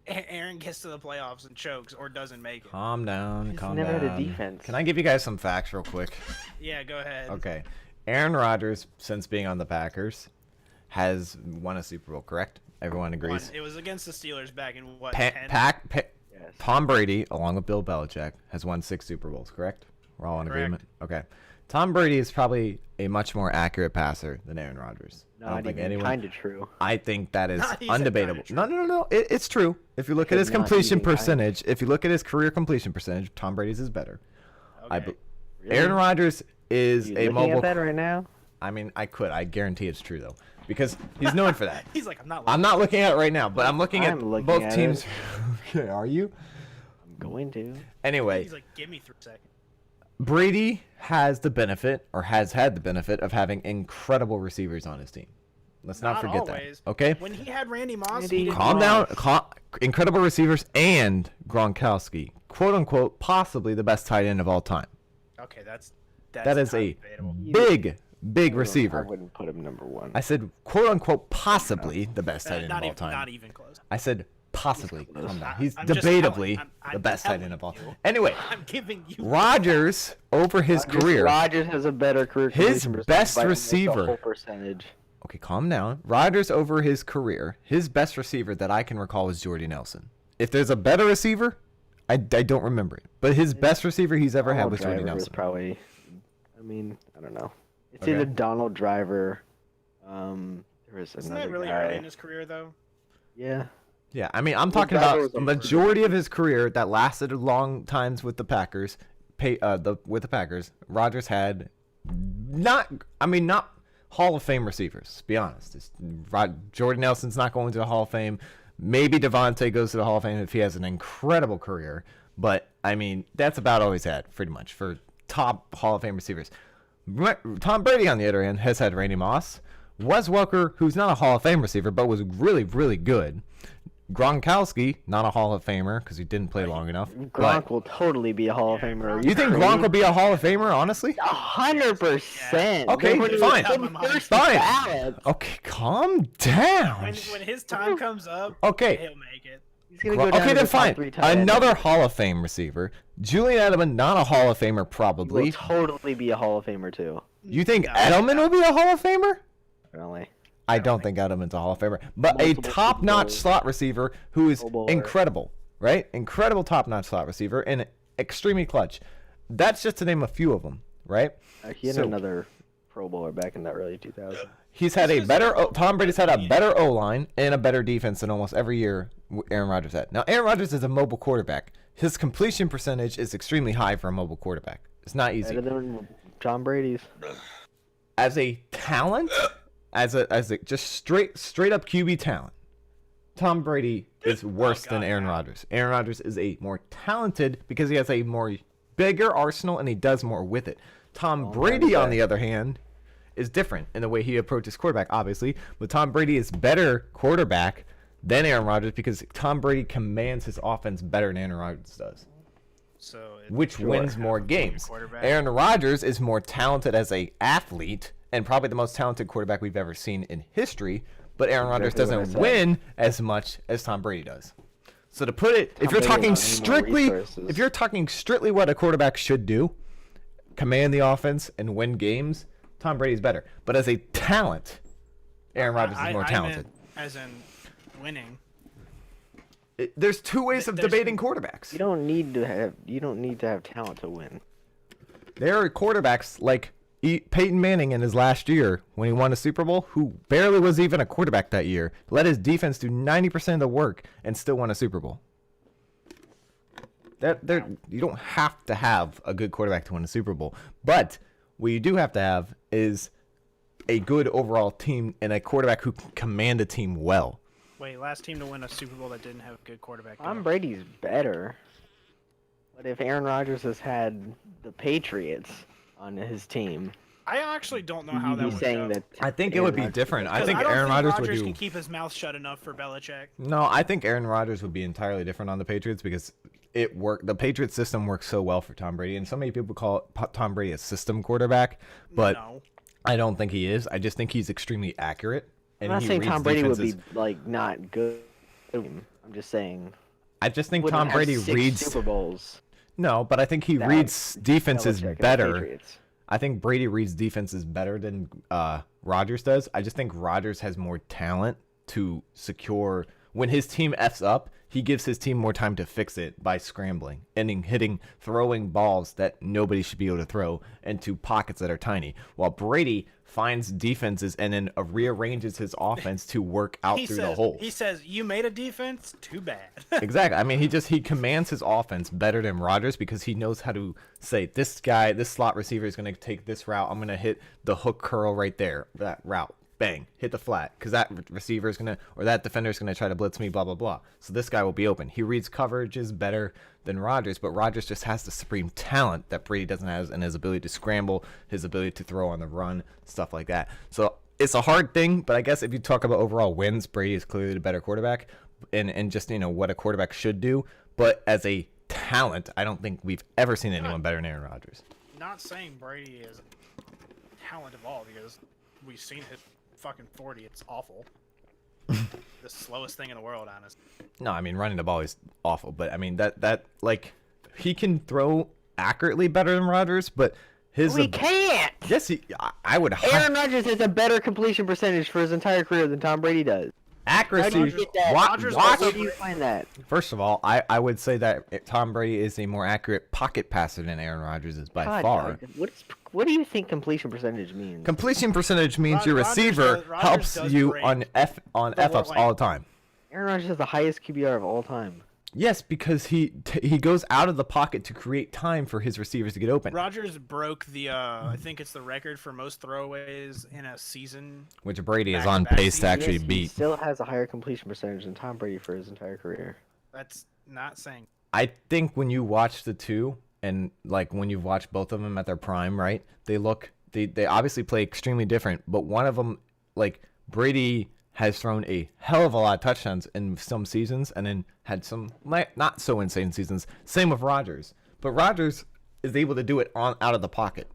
Aaron gets to the playoffs and chokes or doesn't make it. Calm down. He's Calm never had a down. defense. Can I give you guys some facts real quick? Yeah, go ahead. Okay. Aaron Rodgers, since being on the Packers, has won a Super Bowl, correct? Everyone agrees. It was against the Steelers back in what? Pa- 10? Yes. Tom Brady, along with Bill Belichick, has won 6 Super Bowls, correct? We're all in Correct. agreement? Okay. Tom Brady is probably a much more accurate passer than Aaron Rodgers. I don't Not think even anyone. kind of true. I think that is He said undebatable. kinda true. No. It's true. If you look at his Not completion even kinda. percentage, if you look at his career completion percentage, Tom Brady's is better. Okay. Really? Aaron Rodgers is You a looking mobile. at that right now? I mean, I could. I guarantee it's true though, because he's known for that. He's like, I'm not. I'm not looking at it right now, but I'm looking at I'm looking both at teams. it. Okay, are you? I'm going to. Anyway, He's like, give me 3 seconds. Brady has the benefit, or has had the benefit, of having incredible receivers on his team. Let's not forget always. that. Okay? When he had Randy Moss, Randy he didn't Calm run. down. Incredible receivers and Gronkowski. Quote unquote, possibly the best tight end of all time. Okay, that's That is not a debatable. big I receiver. wouldn't put him number 1. I said, quote unquote, possibly the best tight end Not of all even, time. not even close. I said possibly. close. Calm down. He's I'm just debatably telling- I'm the best tight end telling of all you. time. Anyway, I'm giving you. Rodgers over his career. Rodgers has a better career. His completion percentage best by almost a receiver. whole percentage. Okay, calm down. Rodgers over his career. His best receiver that I can recall was Jordy Nelson. If there's a better receiver, I don't remember it. But his best receiver he's ever had was Jordy Driver Nelson. probably. I mean, I don't know. It's Okay. either Donald Driver. There was Isn't another that really guy. early in his career, though? Yeah. Yeah, I mean, I'm talking Driver about was the a- majority of his career that lasted long times with the Packers. With the Packers, Rodgers had not Hall of Fame receivers. To be honest, Jordy Nelson's not going to the Hall of Fame. Maybe Devontae goes to the Hall of Fame if he has an incredible career. But I mean, that's about all he's had, pretty much, for top Hall of Fame receivers. Tom Brady, on the other hand, has had Randy Moss, Wes Welker, who's not a Hall of Fame receiver, but was really, really good. Gronkowski, not a Hall of Famer because he didn't play long enough. Gronk But will totally be a Hall of Famer. you think Gronk will be a Hall of Famer, honestly? 100%. Okay, They were fine. the first Fine. ballot. Okay, calm down. When his time comes up, Okay. he'll make it. He's gonna go down Okay, to then the top fine. 3 tight ends. Another Hall of Fame receiver. Julian Edelman, not a Hall of Famer, He will probably. totally be a Hall of Famer too. You think No. Edelman will be a Hall of Famer? Really. I don't think Edelman's a Hall of Famer, but a Multiple Super top-notch Bowls. slot receiver who is Pro Bowler. incredible, right? Incredible top-notch slot receiver and extremely clutch. That's just to name a few of them, right? He had So- another Pro Bowler back in the early 2000s. He's had a better. Tom Brady's had a better O line and a better defense than almost every year Aaron Rodgers had. Now Aaron Rodgers is a mobile quarterback. His completion percentage is extremely high for a mobile quarterback. It's not easy. Better than John Brady's. As a talent, as a just straight up QB talent, Tom Brady is worse than Aaron Rodgers. Aaron Rodgers is a more talented because he has a more bigger arsenal and he does more with it. Tom Brady, on the other hand, is different in the way he approaches quarterback, obviously. But Tom Brady is better quarterback than Aaron Rodgers because Tom Brady commands his offense better than Aaron Rodgers does, So which wins more games. quarterback. Aaron Rodgers is more talented as a athlete and probably the most talented quarterback we've ever seen in history. But Aaron Rodgers Exactly what I doesn't said. win as much as Tom Brady does. So to put it, if Tom you're Brady talking has way more strictly, resources. if you're talking strictly what a quarterback should do, command the offense and win games, Tom Brady's better. But as a talent, Aaron Rodgers is more talented. meant as in winning. There's two ways of There's- debating quarterbacks. You don't need to have talent to win. There are quarterbacks like Peyton Manning in his last year when he won a Super Bowl, who barely was even a quarterback that year, let his defense do 90% of the work and still won a Super Bowl. You don't have to have a good quarterback to win a Super Bowl, but what you do have to have is a good overall team and a quarterback who can command a team well. Wait, last team to win a Super Bowl that didn't have a good quarterback. Tom Brady's better. But if Aaron Rodgers has had the Patriots on his team, I actually don't know how you'd that be would saying go. that I think it would be different. I 'Cause think don't Aaron Rodgers would Rodgers do. can keep his mouth shut enough for Belichick. No, I think Aaron Rodgers would be entirely different on the Patriots because it worked. The Patriots system works so well for Tom Brady, and so many people call Tom Brady a system quarterback, but No. I don't think he is. I just think he's extremely accurate. And I'm not he saying reads Tom Brady would be defenses. like not good. I'm just saying. I just think wouldn't Tom have Brady 6 reads. Super Bowls. No, but I think he That reads defenses Belichick and the better. Patriots. I think Brady reads defenses better than Rodgers does. I just think Rodgers has more talent to secure when his team F's up. He gives his team more time to fix it by scrambling and throwing balls that nobody should be able to throw into pockets that are tiny. While Brady finds defenses and then rearranges his offense to work out through the holes. He says, "You made a defense? Too bad." Exactly. I mean, he commands his offense better than Rodgers because he knows how to say, this slot receiver is going to take this route. I'm going to hit the hook curl right there, that route. Bang, hit the flat, because that receiver is that defender is gonna try to blitz me, blah blah blah. So this guy will be open. He reads coverages better than Rodgers, but Rodgers just has the supreme talent that Brady doesn't have, and his ability to scramble, his ability to throw on the run, stuff like that. So it's a hard thing, but I guess if you talk about overall wins, Brady is clearly the better quarterback, and just what a quarterback should do. But as a talent, I don't think we've ever seen anyone better than Aaron Rodgers. Not saying Brady is talent of all, because we've seen his fucking 40. It's awful. The slowest thing in the world, honestly. No, I mean, running the ball is awful, but I mean that like he can throw accurately better than Rodgers, but we can't. Yes, I would. Aaron Rodgers has a better completion percentage for his entire career than Tom Brady does. Accuracy. How do you get that? Where do you find that? First of all, I would say that Tom Brady is a more accurate pocket passer than Aaron Rodgers is by far. What do you think completion percentage means? Completion percentage means your receiver helps you on F-ups all the time. Aaron Rodgers has the highest QBR of all time. Yes, because he goes out of the pocket to create time for his receivers to get open. Rodgers broke the I think it's the record for most throwaways in a season, which Brady is on pace to actually beat. He still has a higher completion percentage than Tom Brady for his entire career. That's not saying. I think when you watch the two, and like when you've watched both of them at their prime, right? They obviously play extremely different, but one of them, like Brady, has thrown a hell of a lot of touchdowns in some seasons and then had some not so insane seasons. Same with Rodgers. But Rodgers is able to do it out of the pocket.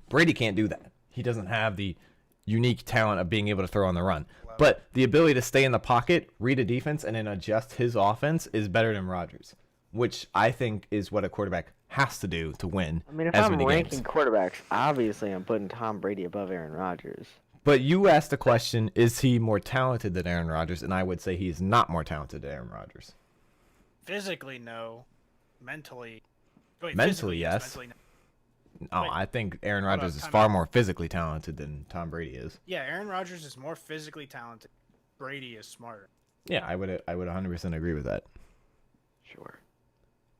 Brady can't do that. He doesn't have the unique talent of being able to throw on the run. But the ability to stay in the pocket, read a defense, and then adjust his offense is better than Rodgers, which I think is what a quarterback has to do to win. I mean, if I'm ranking quarterbacks, obviously I'm putting Tom Brady above Aaron Rodgers. But you asked the question, is he more talented than Aaron Rodgers? And I would say he's not more talented than Aaron Rodgers. Physically, no. Mentally. Mentally, yes. Mentally, no. No, I think Aaron Rodgers is far more physically talented than Tom Brady is. Yeah, Aaron Rodgers is more physically talented. Brady is smarter. Yeah, I would 100% agree with that. Sure.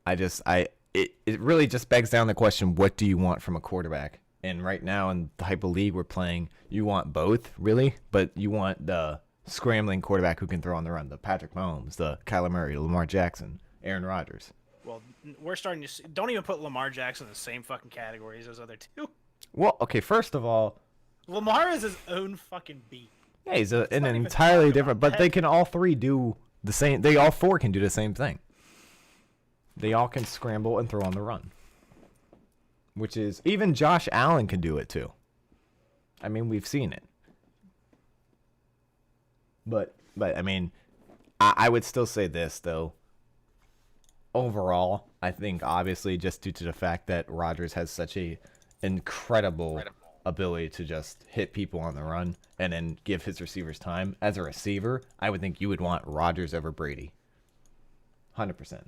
It really just begs down the question, what do you want from a quarterback? And right now in the type of league we're playing, you want both, really, but you want the scrambling quarterback who can throw on the run, the Patrick Mahomes, the Kyler Murray, Lamar Jackson, Aaron Rodgers. Well, we're starting to see, don't even put Lamar Jackson in the same fucking category as those other two. Well, okay, first of all, Lamar is his own fucking beat. Yeah, he's an entirely different, but they can all three do the same. They all four can do the same thing. They all can scramble and throw on the run. Which is, even Josh Allen can do it too. I mean, we've seen it. But I mean, I would still say this, though. Overall, I think, obviously, just due to the fact that Rodgers has such a incredible ability to just hit people on the run and then give his receivers time. As a receiver, I would think you would want Rodgers over Brady. 100%.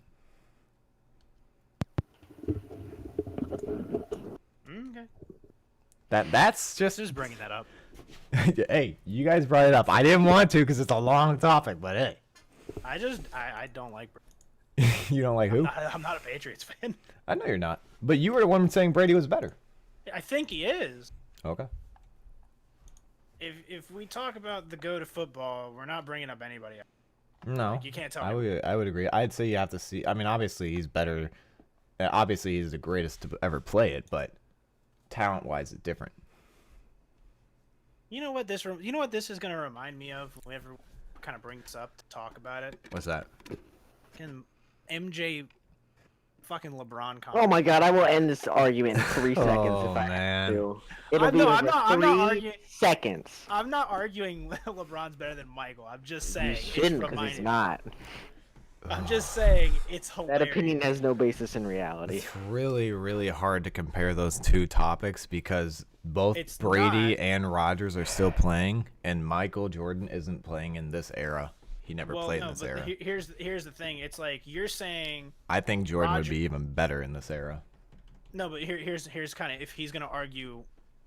Okay. That's just bringing that up. Hey, you guys brought it up. I didn't want to because it's a long topic, but hey. I don't like Brady. You don't like who? I'm not a Patriots fan. I know you're not. But you were the one saying Brady was better. I think he is. Okay. If we talk about the go to football, we're not bringing up anybody else. No. Like, you can't tell me. I would agree. I'd say you have to see. I mean, obviously he's better. Obviously he's the greatest to ever play it, but talent-wise, it's different. You know what this is going to remind me of whenever we kind of bring this up to talk about it? What's that? Can MJ fucking LeBron comment. Oh my god, I will end this argument in 3 seconds if I have to. It'll be I'm not arguing. Seconds. I'm not arguing LeBron's better than Michael. I'm just saying. You shouldn't, because he's not. I'm just saying it's hilarious. That opinion has no basis in reality. It's really, really hard to compare those two topics because both It's Brady not. and Rodgers are still playing, and Michael Jordan isn't playing in this era. He never Well, played no, in this but era. here's the thing. It's like you're saying I think Jordan would Roger- be even better in this era. no, but here's kind of if he's gonna argue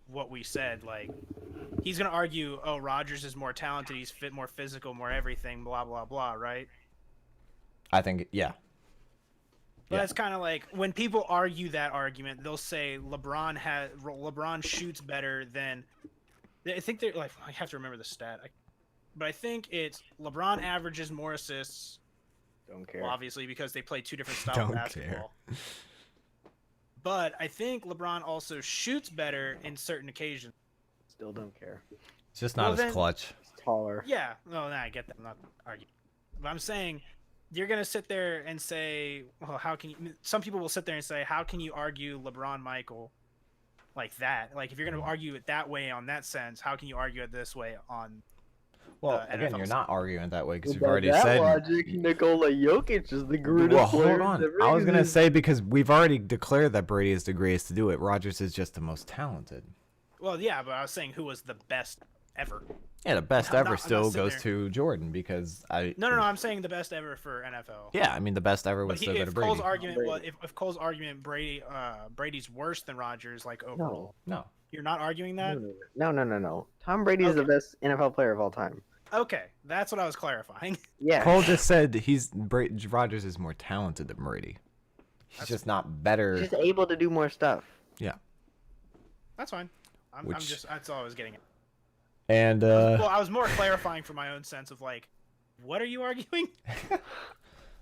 what we said, like he's gonna argue, oh, Rodgers is more talented, he's more physical, more everything, blah blah blah, right? I think, yeah. But Yeah. that's kind of like when people argue that argument, they'll say LeBron shoots better than. I think they're like I have to remember the stat, but I think it's LeBron averages more assists. Don't care. Well, obviously because they play two different styles Don't of basketball. care. But I think LeBron also shoots better in certain occasions. Still don't care. It's just not Well, as then- clutch. He's taller. Yeah, no, I get that. I'm not arguing, but I'm saying you're gonna sit there and say, well, how can you? Some people will sit there and say, how can you argue LeBron Michael like that? Like if you're gonna argue it that way on that sense, how can you argue it this way on? Well, again, NFL you're side? not arguing it that way because you've By already that said. logic, Nikola Jokic is the greatest Well, player hold on. ever I was gonna existed. say because we've already declared that Brady is the greatest to do it. Rodgers is just the most talented. Well, yeah, but I was saying who was the best ever. Yeah, the best I'm ever not still sitting goes there- to Jordan because I. No, I'm saying the best ever for NFL. Yeah, I mean the best ever But was still go to if Brady. Cole's argument, Brady. well, if Cole's argument, Brady's worse than Rodgers, like overall, No. No. you're not arguing that. No. Tom Brady is the Okay. best NFL player of all time. Okay, that's what I was clarifying. Yeah. Cole just said Rodgers is more talented than Brady. He's That's- just not better. He's just able to do more stuff. Yeah. That's fine. I'm Which- just that's all I was getting at. And Well, I was more clarifying for my own sense of like, what are you arguing?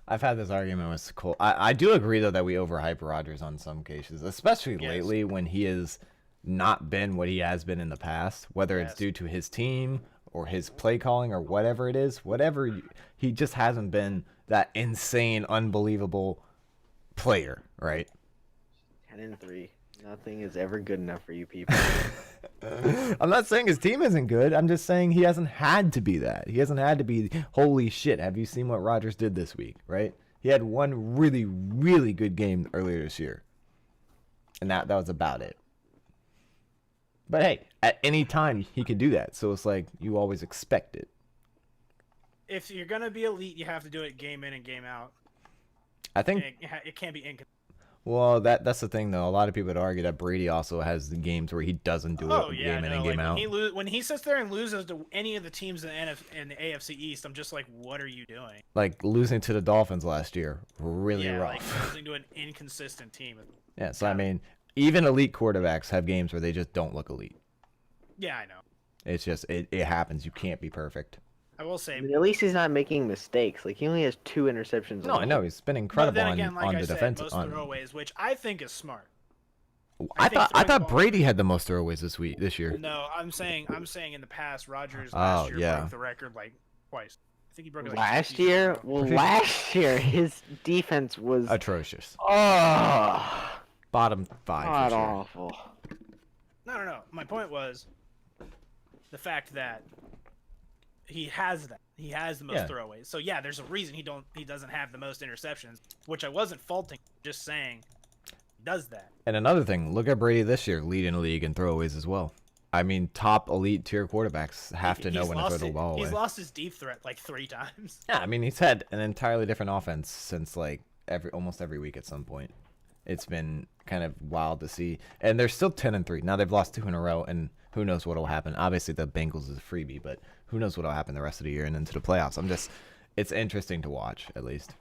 I've had this argument with Cole. I do agree though that we overhype Rodgers on some cases, especially Yes. lately when he has not been what he has been in the past, whether it's Yes. due to his team or his play calling or whatever it is, he just hasn't been that insane, unbelievable player, right? 10-3. Nothing is ever good enough for you people. I'm not saying his team isn't good. I'm just saying he hasn't had to be that. He hasn't had to be, holy shit, have you seen what Rodgers did this week, right? He had one really, really good game earlier this year. And that was about it. But hey, at any time he can do that. So it's like you always expect it. If you're gonna be elite, you have to do it game in and game out. I think It can't be inconsistent. well that's the thing though. A lot of people would argue that Brady also has the games where he doesn't do Oh it yeah, game in no, and game like out. when he sits there and loses to any of the teams in the AFC East, I'm just like, what are you doing? Like losing to the Dolphins last year, really Yeah, rough. like losing to an inconsistent team. Yeah, so I mean, even elite quarterbacks have games where they just don't look elite. Yeah, I know. It's just it happens. You can't be perfect. I will say, I mean, at least he's not making mistakes. Like he only has 2 interceptions. No, I know he's been but incredible then again, like on I the said, defense. most On, throwaways, which I think is smart. I think thought throwing the ball- Brady had the most throwaways this year. No, I'm saying in the past, Rodgers Oh, last year yeah. broke the record like twice. I think he broke it like Last 2 seasons year, ago. well, last year his defense was Atrocious. Bottom 5 god for sure. awful. No. My point was the fact that he has that. He has the most Yeah. throwaways. So yeah, there's a reason he doesn't have the most interceptions, which I wasn't faulting. Just saying, he does that. And another thing, look at Brady this year, leading the league in throwaways as well. I mean, top elite tier quarterbacks have to know He's when to throw lost the it- ball away. He's lost his deep threat like 3 times. Yeah, I mean, he's had an entirely different offense since like almost every week at some point. It's been kind of wild to see, and they're still 10-3. Now they've lost 2 in a row, and who knows what'll happen. Obviously, the Bengals is a freebie, but who knows what'll happen the rest of the year and into the playoffs. It's interesting to watch at least.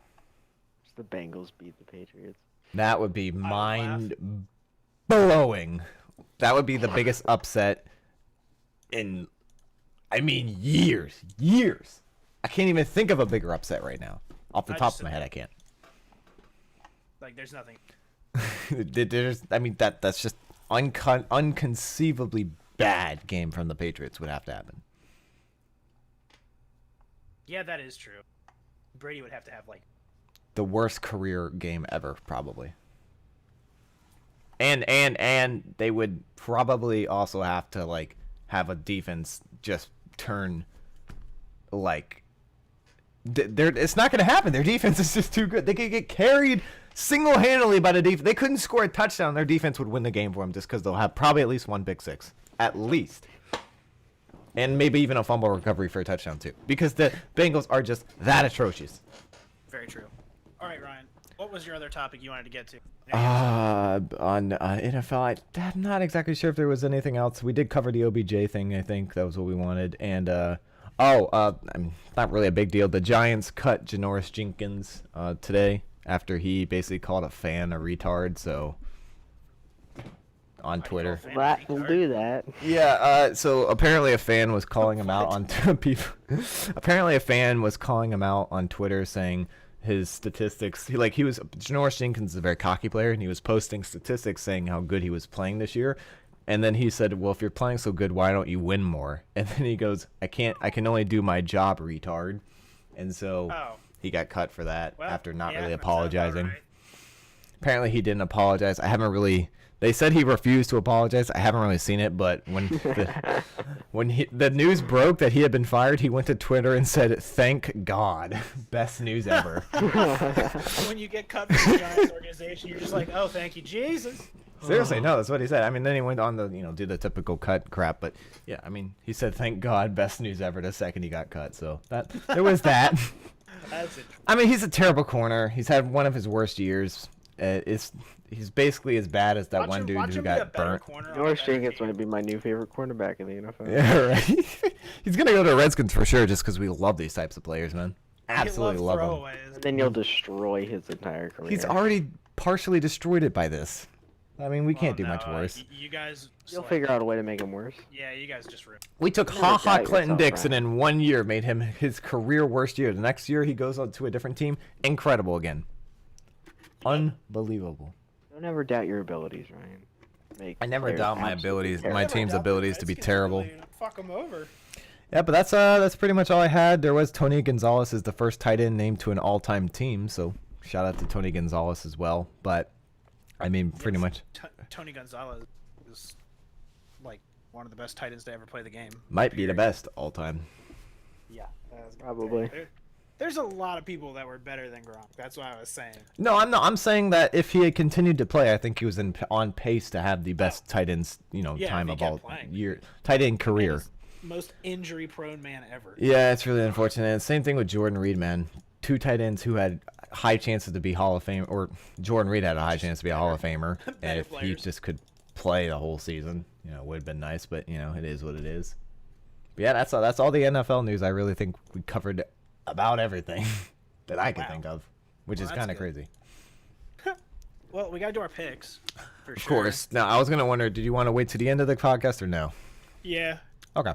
The Bengals beat the Patriots. That would be would laugh. mind blowing. That would be the biggest upset in, I mean, years. I can't even think of a bigger upset right now. Off the I top just of my said- head, I can't. Like there's nothing. That's just unconceivably bad game from the Patriots would have to happen. Yeah, that is true. Brady would have to have like. The worst career game ever, probably. And they would probably also have to like have a defense just turn like it's not going to happen. Their defense is just too good. They could get carried single-handedly by the defense. They couldn't score a touchdown. Their defense would win the game for them just because they'll have probably at least one pick six. At least. And maybe even a fumble recovery for a touchdown, too. Because the Bengals are just that atrocious. Very true. All right, Ryan. What was your other topic you wanted to get to? On NFL, I'm not exactly sure if there was anything else. We did cover the OBJ thing, I think. That was what we wanted. And, not really a big deal. The Giants cut Janoris Jenkins today after he basically called a fan a retard, so... on Twitter. That will do that. Yeah, so apparently a fan was calling him out on apparently a fan was calling him out on Twitter saying his statistics. Janoris Jenkins is a very cocky player, and he was posting statistics saying how good he was playing this year. And then he said, "Well, if you're playing so good, why don't you win more?" And then he goes, I can only do my job, retard." And so he got cut for that after not really apologizing. Right. Apparently he didn't apologize. They said he refused to apologize. I haven't really seen it, but when the news broke that he had been fired, he went to Twitter and said, "Thank God, best news ever." When you get cut from the Giants organization, you're just like, "Oh, thank you, Jesus." Seriously, no, that's what he said. I mean, then he went on to do the typical cut crap, but yeah, I mean, he said, "Thank God, best news ever." The second he got cut, so there was that. That's it. I mean, he's a terrible corner. He's had one of his worst years. He's basically as bad as that one dude who got burnt. Janoris Jenkins might be my new favorite cornerback in the NFL. Yeah, right. He's gonna go to the Redskins for sure, just because we love these types of players, man. Absolutely love them. And then you'll destroy his entire career. He's already partially destroyed it by this. I mean, we can't do much worse. You guys... You'll figure out a way to make him worse. Yeah, you guys just ripped. We took Clinton Dix, and in 1 year made him his career worst year. The next year, he goes on to a different team. Incredible again. Unbelievable. Don't ever doubt your abilities, Ryan. I never doubt my abilities, my team's abilities to be terrible. Fuck them over. Yeah, but that's pretty much all I had. There was Tony Gonzalez is the first tight end named to an all-time team, so shout out to Tony Gonzalez as well. But I mean, pretty much. Tony Gonzalez is like one of the best tight ends to ever play the game. Might be the best all-time. Yeah, probably. There's a lot of people that were better than Gronk. That's what I was saying. No, I'm not. I'm saying that if he had continued to play, I think he was on pace to have the best tight ends, time of all year, tight end career. Most injury-prone man ever. Yeah, it's really unfortunate. And same thing with Jordan Reed, man. Two tight ends who had high chances to be Hall of Fame, or Jordan Reed had a high chance to be a Hall of Famer, and if he just could play the whole season, it would have been nice. But it is what it is. But yeah, that's all the NFL news. I really think we covered about everything that I can think of, which is kind of crazy. Well, we got to do our picks. Of course. Now, I was going to wonder, did you want to wait to the end of the podcast or no? Yeah. Okay.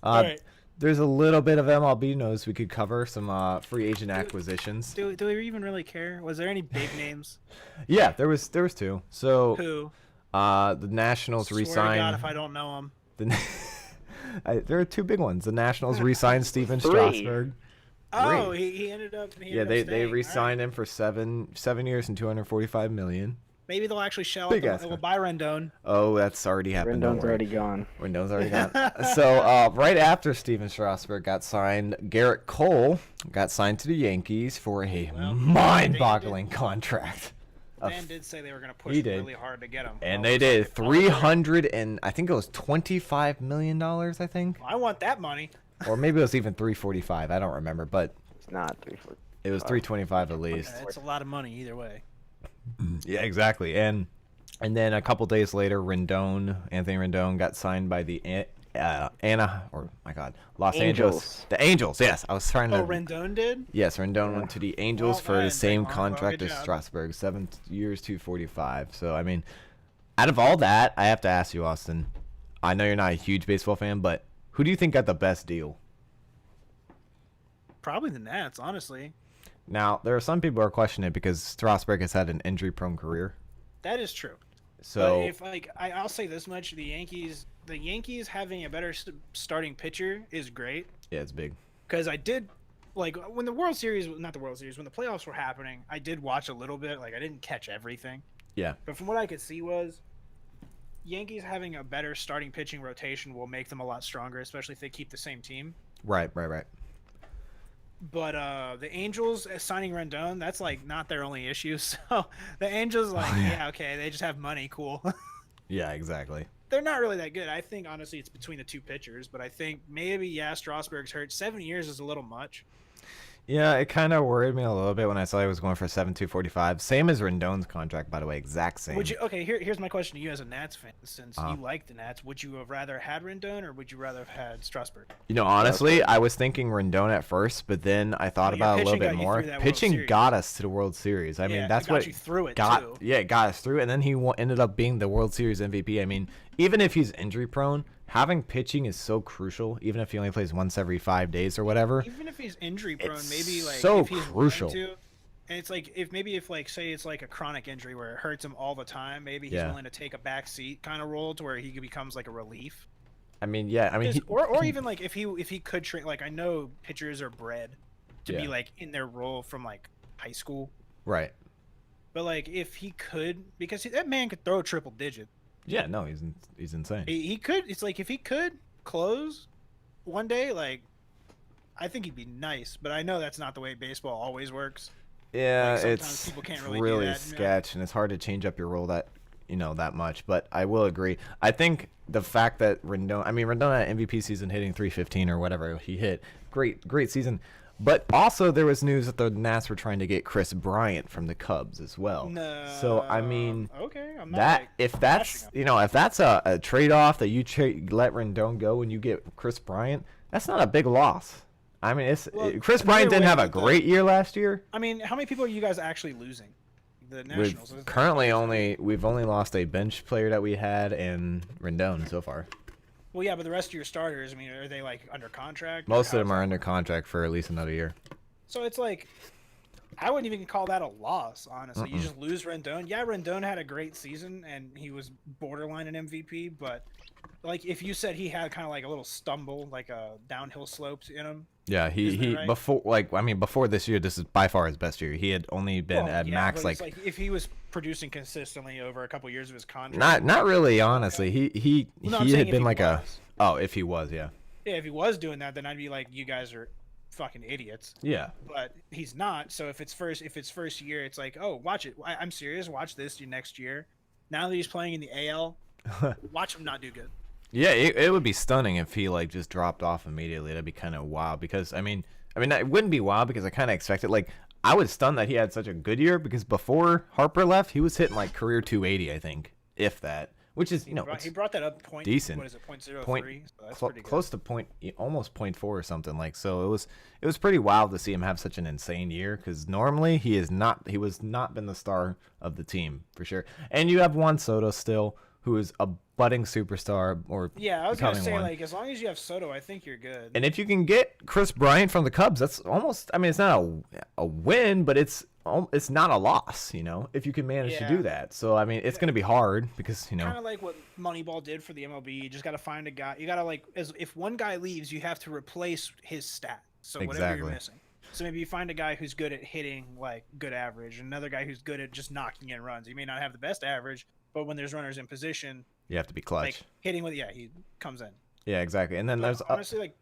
All right. There's a little bit of MLB news we could cover, some free agent acquisitions. Do we even really care? Was there any big names? Yeah, there was two. So who? The Nationals re-signed. Swear to God, if I don't know them. There are two big ones. The Nationals re-signed Steven Strasburg. Oh, he ended up. They re-signed him for seven years and $245 million. Maybe they'll actually shell it. They'll buy Rendon. Oh, that's already happened. Rendon's already gone. So right after Steven Strasburg got signed, Garrett Cole got signed to the Yankees for a mind-boggling contract. Dan did say they were going to push really hard to get him. And they did. $300 and I think it was $25 million, I think. I want that money. Or maybe it was even 345. I don't remember, but it's not 345. It was 325 at least. It's a lot of money either way. Yeah, exactly. And then a couple days later, Anthony Rendon got signed by the Los Angeles. The Angels, yes. I was trying to. Oh, Rendon did? Yes, Rendon went to the Angels for the same contract as Strasburg, 7 years, $245. So, I mean, out of all that, I have to ask you, Austin. I know you're not a huge baseball fan, but who do you think got the best deal? Probably the Nats, honestly. Now, there are some people who are questioning it because Strasburg has had an injury-prone career. That is true. So, but if I'll say this much: the Yankees having a better starting pitcher is great. Yeah, it's big. Because I did, when the when the playoffs were happening, I did watch a little bit. I didn't catch everything. Yeah. But from what I could see was, Yankees having a better starting pitching rotation will make them a lot stronger, especially if they keep the same team. Right. But the Angels signing Rendon, that's like not their only issue. So the Angels, like, yeah, okay, they just have money, cool. Yeah, exactly. They're not really that good. I think honestly, it's between the two pitchers. But I think maybe Strasburg's hurt. 7 years is a little much. Yeah, it kind of worried me a little bit when I saw he was going for 7.245. Same as Rendon's contract, by the way, exact same. Would you? Okay, here's my question to you as a Nats fan. Since you like the Nats, would you have rather had Rendon or would you rather have had Strasburg? You know, honestly, I was thinking Rendon at first, but then I thought about it a little bit more. Pitching got us to the World Series. I mean, that's what you through it got. Yeah, it got us through it, and then he ended up being the World Series MVP. I mean, even if he's injury prone, having pitching is so crucial. Even if he only plays once every 5 days or whatever. Even if he's injury prone, maybe like so if he's crucial. And it's like if like say it's like a chronic injury where it hurts him all the time, maybe he's willing to take a back seat kind of role to where he becomes like a relief. I mean, yeah, I mean, or even like if he could train, like I know pitchers are bred to be like in their role from like high school, right? But like if he could, because that man could throw a triple digit. Yeah, no, he's insane. He could. It's like if he could close one day, like I think he'd be nice. But I know that's not the way baseball always works. Yeah, like, it's people can't really do that, sketch, and it's hard to change up your role that that much. But I will agree. I think the fact that Rendon had MVP season hitting 315 or whatever he hit, great season. But also there was news that the Nats were trying to get Chris Bryant from the Cubs as well. No. So I mean, okay, I'm not that like, if that's a trade off that you let Rendon go and you get Chris Bryant, that's not a big loss. I mean, Chris Bryant didn't have a great year last year. I mean, how many people are you guys actually losing? The Nationals. We've only lost a bench player that we had and Rendon so far. Well, yeah, but the rest of your starters, I mean, are they like under contract? Most of them are under contract for at least another year. So it's like, I wouldn't even call that a loss, honestly. You just lose Rendon. Yeah, Rendon had a great season and he was borderline an MVP, but like if you said he had kind of like a little stumble, like a downhill slopes in him. Yeah, he right? before this year, this is by far his best year. He had only been at max like if he was producing consistently over a couple years of his contract. Not really, honestly. He had been like if he was, yeah. Yeah, if he was doing that, then I'd be like, you guys are fucking idiots. Yeah. But he's not. So if it's first year, it's like, oh, watch it. I'm serious. Watch this next year. Now that he's playing in the AL, watch him not do good. Yeah, it would be stunning if he like just dropped off immediately. That'd be kind of wild because I mean it wouldn't be wild because I kind of expected like I was stunned that he had such a good year because before Harper left, he was hitting like career 280, I think, if that, which is he brought that up decent. What is it, 0.03? So that's pretty good. Close to almost 0.4 or something like. So it was pretty wild to see him have such an insane year because normally he was not been the star of the team for sure. And you have Juan Soto still, who is a budding superstar or I was gonna say one. Like as long as you have Soto, I think you're good. And if you can get Chris Bryant from the Cubs, that's almost. I mean, it's not a win, but it's not a loss. If you can manage to do that. So I mean, it's gonna be hard because kind of like what Moneyball did for the MLB. You just gotta find a guy. You gotta if one guy leaves, you have to replace his stat. So whatever you're missing. So maybe you find a guy who's good at hitting like good average, another guy who's good at just knocking in runs. He may not have the best average, but when there's runners in position, you have to be clutch. Like hitting with he comes in. Yeah, exactly. And then there's honestly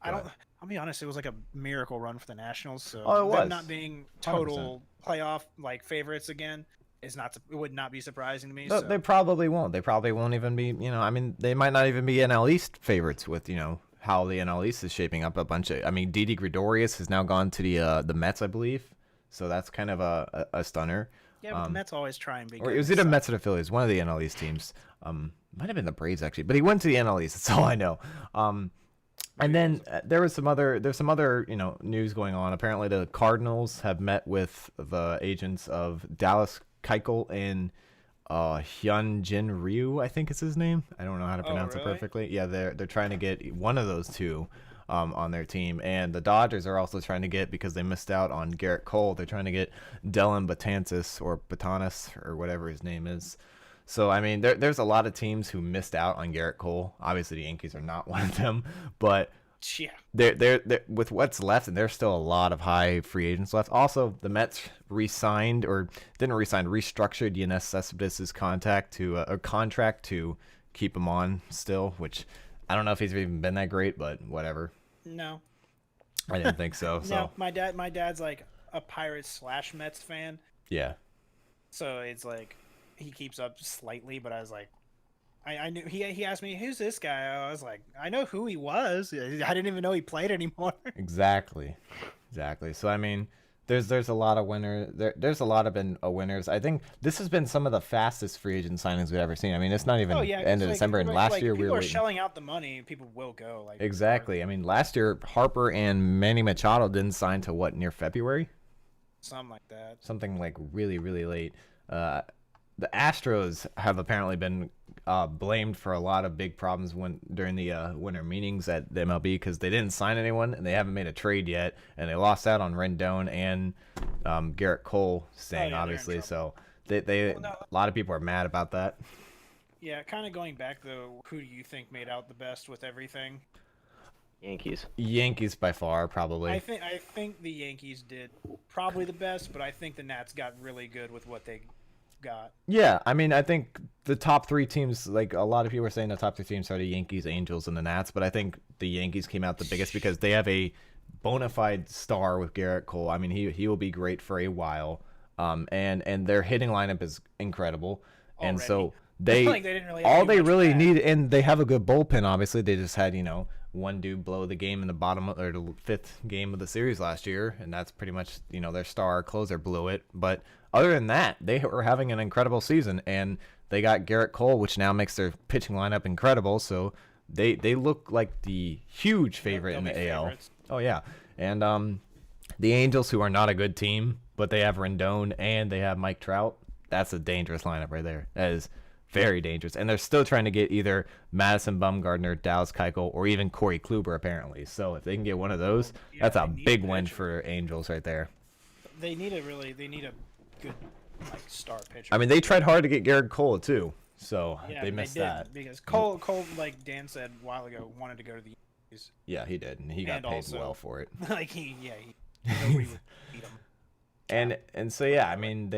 I'll be honest, it was like a miracle run for the Nationals. So it was. Them not being total 100%. Playoff like favorites again it would not be surprising to me. So. They probably won't. They probably won't even be. I mean, they might not even be NL East favorites with how the NL East is shaping up. Didi Gregorius has now gone to the Mets, I believe. So that's kind of a stunner. Yeah, but the Mets always try and be. Or it was either Mets or the Phillies, one of the NL East teams. Might have been the Braves actually, but he went to the NL East. That's all I know. And then there's some other news going on. Apparently, the Cardinals have met with the agents of Dallas Keuchel and Hyunjin Ryu, I think is his name. I don't know how to pronounce it perfectly. Yeah, they're trying to get one of those two on their team, and the Dodgers are also trying to get, because they missed out on Garrett Cole, they're trying to get Dylan Betances or Batanis or whatever his name is. So I mean, there's a lot of teams who missed out on Garrett Cole. Obviously, the Yankees are not one of them, but they're with what's left, and there's still a lot of high free agents left. Also, the Mets restructured Yoenis Cespedes' contract to keep him on still, which I don't know if he's even been that great, but whatever. No. I didn't think so. So No, my dad's like a Pirates / Mets fan, yeah. so it's like he keeps up slightly. But I was like, I knew he asked me who's this guy. I was like, I know who he was. I didn't even know he played anymore. Exactly. So I mean, there's a lot of winners. There's a lot of winners. I think this has been some of the fastest free agent signings we've ever seen. I mean, it's not even end of December, and last year we people were are waiting. shelling out the money. People will go. Like Exactly. I mean, last year Harper and Manny Machado didn't sign to what, near February? something like that. Something like really, really late. The Astros have apparently been blamed for a lot of big problems during the winter meetings at the MLB because they didn't sign anyone and they haven't made a trade yet, and they lost out on Rendon and Garrett Cole staying, obviously. So a lot of people are mad about that. Yeah, kind of going back though, who do you think made out the best with everything? Yankees by far, probably. I think the Yankees did probably the best, but I think the Nats got really good with what they got. Yeah, I mean, I think the top three teams, like a lot of people are saying the top three teams are the Yankees, Angels, and the Nats, but I think the Yankees came out the biggest because they have a bona fide star with Garrett Cole. I mean, he will be great for a while, and their hitting lineup is incredible, and so they Like they didn't really all do they much really bad. need, and they have a good bullpen. Obviously, they just had one dude blow the game in the bottom or the fifth game of the series last year, and that's pretty much their star closer blew it. But other than that, they were having an incredible season, and they got Garrett Cole, which now makes their pitching lineup incredible. So they look like the huge favorite in the AL. Favorites. Oh yeah, and the Angels, who are not a good team, but they have Rendon and they have Mike Trout. That's a dangerous lineup right there. That is very dangerous. And they're still trying to get either Madison Bumgarner, Dallas Keuchel, or even Corey Kluber, apparently. So if they can get one of those, that's a big win for Angels right there. They need a good star pitcher. I mean, they tried hard to get Garrett Cole, too. So yeah, they missed did, that. because Cole, like Dan said a while ago, wanted to go to the Yankees. Yeah, he did. And he got paid well for it. Like nobody would beat him. And so yeah, I mean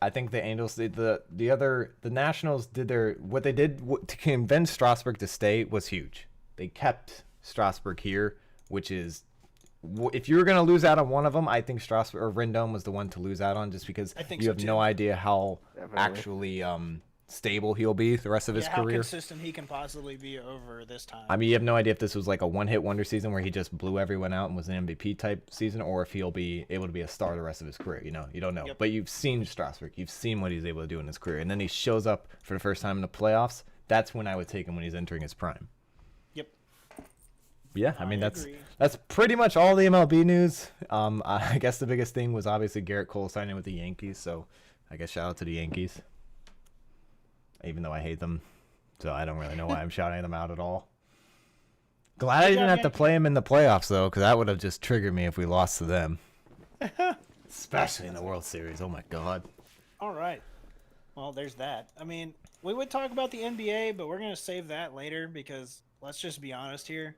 I think the Angels did the Nationals did what they did to convince Strasburg to stay was huge. They kept Strasburg here, which is, if you were going to lose out on one of them, I think Strasburg or Rendon was the one to lose out on, just because you have no idea how actually stable he'll be the rest of his career. How consistent he can possibly be over this time. I mean, you have no idea if this was like a one-hit wonder season where he just blew everyone out and was an MVP type season, or if he'll be able to be a star the rest of his career. You don't know. Yep. But you've seen Strasburg. You've seen what he's able to do in his career. And then he shows up for the first time in the playoffs. That's when I would take him, when he's entering his prime. Yep. Yeah, I mean, agree. that's pretty much all the MLB news. I guess the biggest thing was obviously Garrett Cole signing with the Yankees. So I guess shout out to the Yankees, even though I hate them. So I don't really know why I'm shouting them out at all. Glad I didn't have to play him in the playoffs, though, because that would have just triggered me if we lost to them. Especially in the World Series. Oh, my God. All right. Well, there's that. I mean, we would talk about the NBA, but we're going to save that later because let's just be honest here.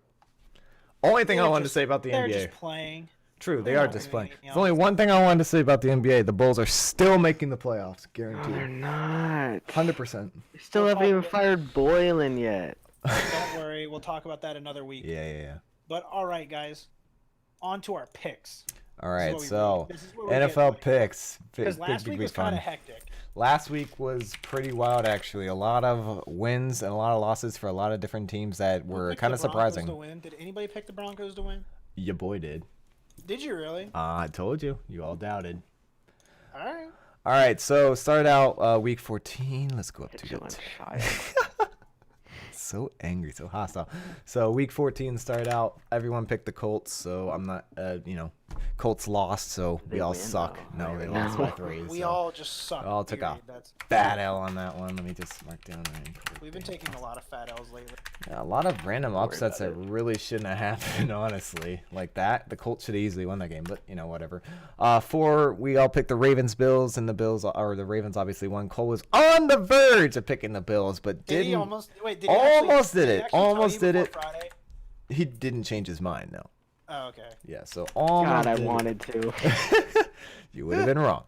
Only thing I wanted to say about the they're NBA. They're just playing. True, they They're are not just doing playing. anything There's only else. one thing I wanted to say about the NBA. The Bulls are still making the playoffs, guaranteed. They're not. 100%. They still haven't even fired Boylan yet. Don't worry. We'll talk about that another week. Yeah. But all right, guys. On to our picks. All right, This is so where we get NFL like- picks. Because last week was kind of hectic. Last week was pretty wild, actually. A lot of wins and a lot of losses for a lot of different teams that Who were picked kind the of Broncos surprising. to win? Did anybody pick the Broncos to win? Your boy did. Did you really? I told you. You all doubted. All right. All right, so started out week 14. Let's go up to Vigilant it. child. So angry, so hostile. So week 14 started out. Everyone picked the Colts, so I'm not, Colts lost, so we all win, suck. though? No, they They lost by win. 3. We so all just suck. we all took period. a That's bad L on that one. Let me just mark down. We've been taking a lot of fat L's lately. Yeah, a lot of random upsets that about really shouldn't have happened, honestly. Like that, the Colts should have easily won that game, but whatever. 4, we all picked the Ravens, Bills, and the Ravens obviously won. Cole was on the verge of picking the Bills, but Did didn't. he almost? Wait, did Almost he did actually, it. he actually tell Almost you did before it. Friday? He didn't change his mind, no. Oh, okay. Yeah, so almost. God, I did it. wanted to. You would have been wrong.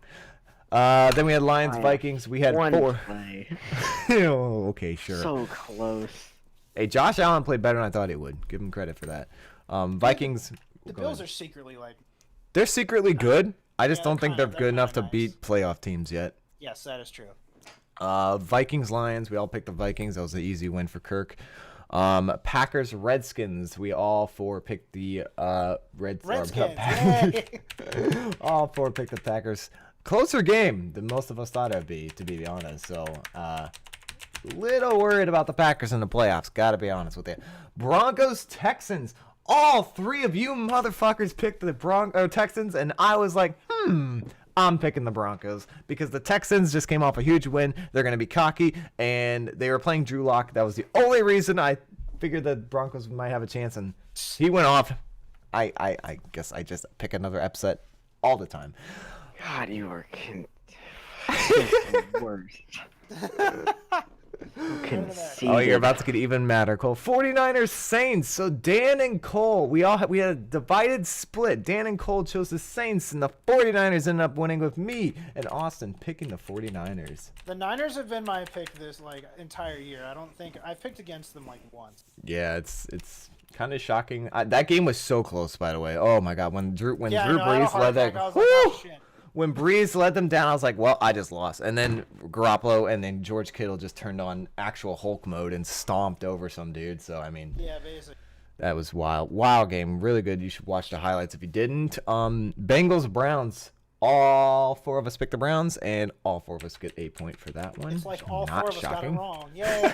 Then we had Lions, Vikings. We had One 4. play. Oh, okay, sure. So close. Hey, Josh Allen played better than I thought he would. Give him credit for that. Vikings The Bills are secretly like. They're secretly good. I just Yeah, don't think they're good enough to nice. beat playoff teams yet. Yes, that is true. Vikings Lions. We all picked the Vikings. That was an easy win for Kirk. Packers Redskins. We all four picked the Redskins. All four picked the Packers. Closer game than most of us thought it'd be, to be honest. So, little worried about the Packers in the playoffs. Got to be honest with you. Broncos Texans. All three of you motherfuckers picked the Texans, and I was like, I'm picking the Broncos because the Texans just came off a huge win. They're going to be cocky, and they were playing Drew Lock. That was the only reason I figured the Broncos might have a chance, and he went off. I guess I just pick another upset all the time. God, you are worst. Oh, you're about to get even madder, Cole. 49ers Saints. So Dan and Cole, we had a divided split. Dan and Cole chose the Saints, and the 49ers ended up winning with me and Austin picking the 49ers. The Niners have been my pick this entire year. I don't think I've picked against them once. Yeah, it's kind of shocking. That game was so close, by the way. Oh my God, when Drew Brees led that. When Breeze led them down, I was like, well, I just lost. And then Garoppolo and then George Kittle just turned on actual Hulk mode and stomped over some dude. So, I mean, yeah, basically. That was wild. Wild game. Really good. You should watch the highlights if you didn't. Bengals, Browns. All four of us picked the Browns, and all four of us get a point for that one. It's like all four of us got it wrong. Yay!